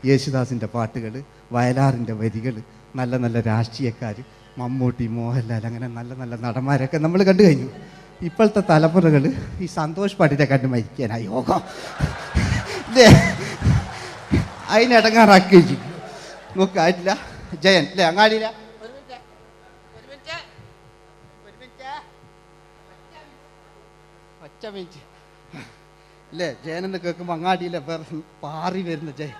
യേശുദാസിൻ്റെ പാട്ടുകൾ, വയലാറിൻ്റെ വരികൾ, നല്ല നല്ല രാഷ്ട്രീയക്കാർ, മമ്മൂട്ടി, മോഹൻലാൽ, അങ്ങനെ നല്ല നല്ല നടന്മാരൊക്കെ നമ്മൾ കണ്ടു കഴിഞ്ഞു. ഇപ്പോഴത്തെ തലമുറകൾ ഈ സന്തോഷ് പാട്ടിനെ കണ്ട് മരിക്കാനായി യോഗം അല്ലേ. അതിനിടങ്ങാറാക്കി നോക്കായിട്ടില്ല ജയൻ അല്ലേ. അങ്ങാടിയില്ല മിനിറ്റ് ഇല്ലേ ജയനെന്ന് കേൾക്കുമ്പോൾ അങ്ങാടിയിലെ പാറി വരുന്ന ജയ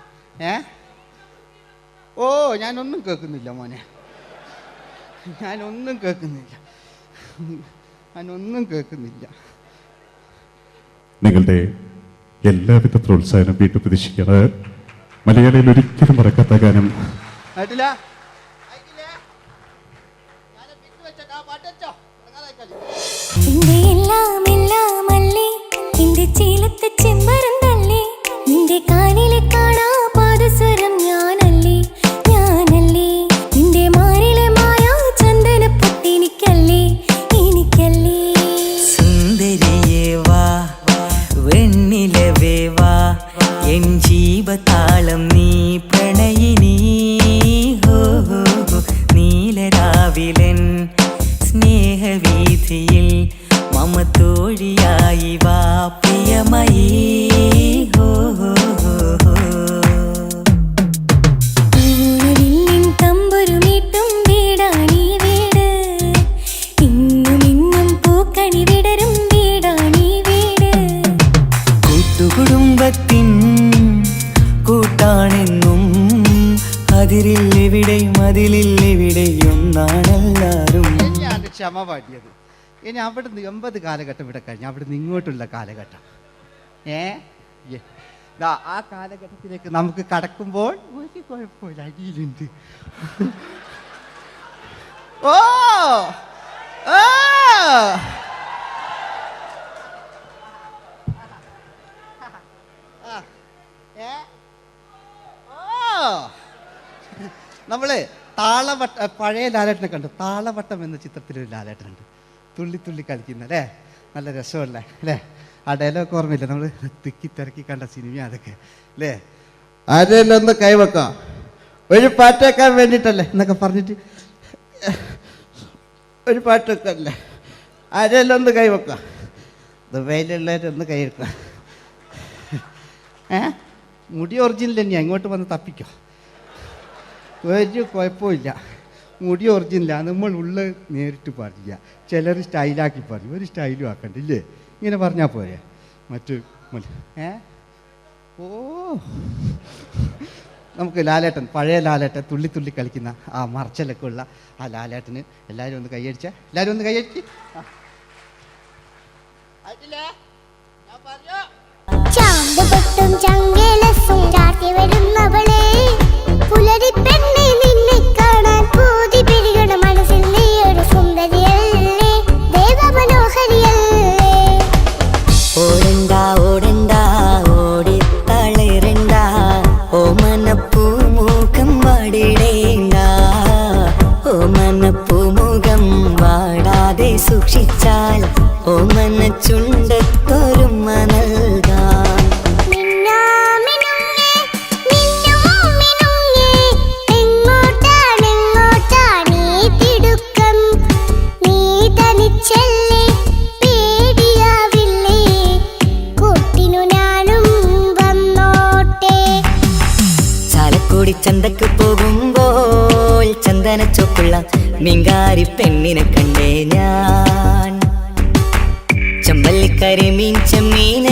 ഓ ഞാനൊന്നും കേൾക്കുന്നില്ല മോനെ, ഞാനൊന്നും കേൾക്കുന്നില്ല. നിങ്ങളുടെ എല്ലാവിധ പ്രോത്സാഹനം വീണ്ടും പ്രതീക്ഷിക്കാണ്. മലയാളിയിൽ ഒരിക്കലും മറക്കാത്ത ഗാനം. ജീവതാളം നീ പ്രണയിനി ഹോ നീലരാവിലൻ സ്നേഹവീഥിയിൽ മമ തോഴിയായി വാ പ്രിയമയീ ഹോ തമ്പുരുമീട്ടും വീടാണീ വീട്, ഇന്നും ഇന്നും പൂക്കണി വിടരും വീടാണീ വീട്. കൂട്ടുകുടുംബത്തിൻ കൂട്ടാണെന്നും അതിരില്ലെവിടെയും അതിലില്ലെവിടെയും ഒന്നാണെല്ലാരും. തന്നെയാണ് ക്ഷമ പാടിയത്. ഇനി അവിടുന്ന് 80 കാലഘട്ടം ഇവിടെ കഴിഞ്ഞു, അവിടുന്ന് ഇങ്ങോട്ടുള്ള കാലഘട്ടം ആ കാലഘട്ടത്തിലേക്ക് നമുക്ക് കടക്കുമ്പോൾ ഒരു കുഴപ്പമില്ല, അടിയിലുണ്ട്. ഓ നമ്മള് താളവട്ട പഴയ ലാലേട്ടനെ കണ്ടു. താളവട്ടം എന്ന ചിത്രത്തിലൊരു ലാലേട്ടനുണ്ട്, തുള്ളി തുള്ളി കളിക്കുന്ന അല്ലേ, നല്ല രസമല്ലേ അല്ലേ? ആ ഡയലോഗ് ഓർമ്മയില്ല, നമ്മൾ തിക്കി തിരക്കി കണ്ട സിനിമ അതൊക്കെ അല്ലേ? ആരെല്ലാം ഒന്ന് കൈവെക്കാം, ഒരു പാട്ടേക്കാൻ വേണ്ടിയിട്ടല്ലേ എന്നൊക്കെ പറഞ്ഞിട്ട് ഒരു പാട്ടൊക്കെ അല്ലേ, ആരെല്ലാം ഒന്ന് കൈവെക്കാം, ദുബൈയിലുള്ളവരൊന്ന് കൈവെക്കാം. മുടി ഒറിജിനൽ തന്നെയാണ്, ഇങ്ങോട്ട് വന്ന് തപ്പിക്കോ, ഒരു കുഴപ്പമില്ല. മുടി ഒറിജിനലാണ്, നമ്മൾ ഉള്ള നേരിട്ട് പാടില്ല, ചിലർ സ്റ്റൈലാക്കി പറയും, ഒരു സ്റ്റൈലും ആക്കണ്ടില്ലേ, ഇങ്ങനെ പറഞ്ഞാൽ പോരെ. മറ്റു ഓ നമുക്ക് ലാലേട്ടൻ, പഴയ ലാലേട്ടൻ, തുള്ളി തുള്ളി കളിക്കുന്ന ആ മറച്ചലൊക്കെ ഉള്ള ആ ലാലേട്ടന് എല്ലാവരും ഒന്ന് കൈയടിച്ച, എല്ലാവരും ഒന്ന് കൈയടിച്ച്. ചാന്തുപൊട്ടും ചങ്കേലസും ചാർത്തി വരുന്നവളെ, പുലരി പെണ്ണെ നിന്നെ കാണാൻ പൂതി പെരുകണ മനസ്സിൽ നീ ഒരു സുന്ദരിയല്ലേ, ദേവമനോഹരിയല്ലേ. ഓടണ്ട ഓടണ്ട ഓടി തളരണ്ട, ഓമനപ്പൂമുഖം വാടിടേണ്ട, ഓമനപ്പൂമുഖം വാടാതെ സൂക്ഷിച്ചാൽ ഓമന ചുണ്ടത്തൊരുമ നൽകാം. ചന്തക്ക് പോകുമ്പോൾ ചന്ദനച്ചൊപ്പുള്ള മീൻകാരി പെണ്ണിനെ കണ്ടേ ഞാൻ, ചമ്പല്ലിക്കരി മീൻ ചെമ്മീന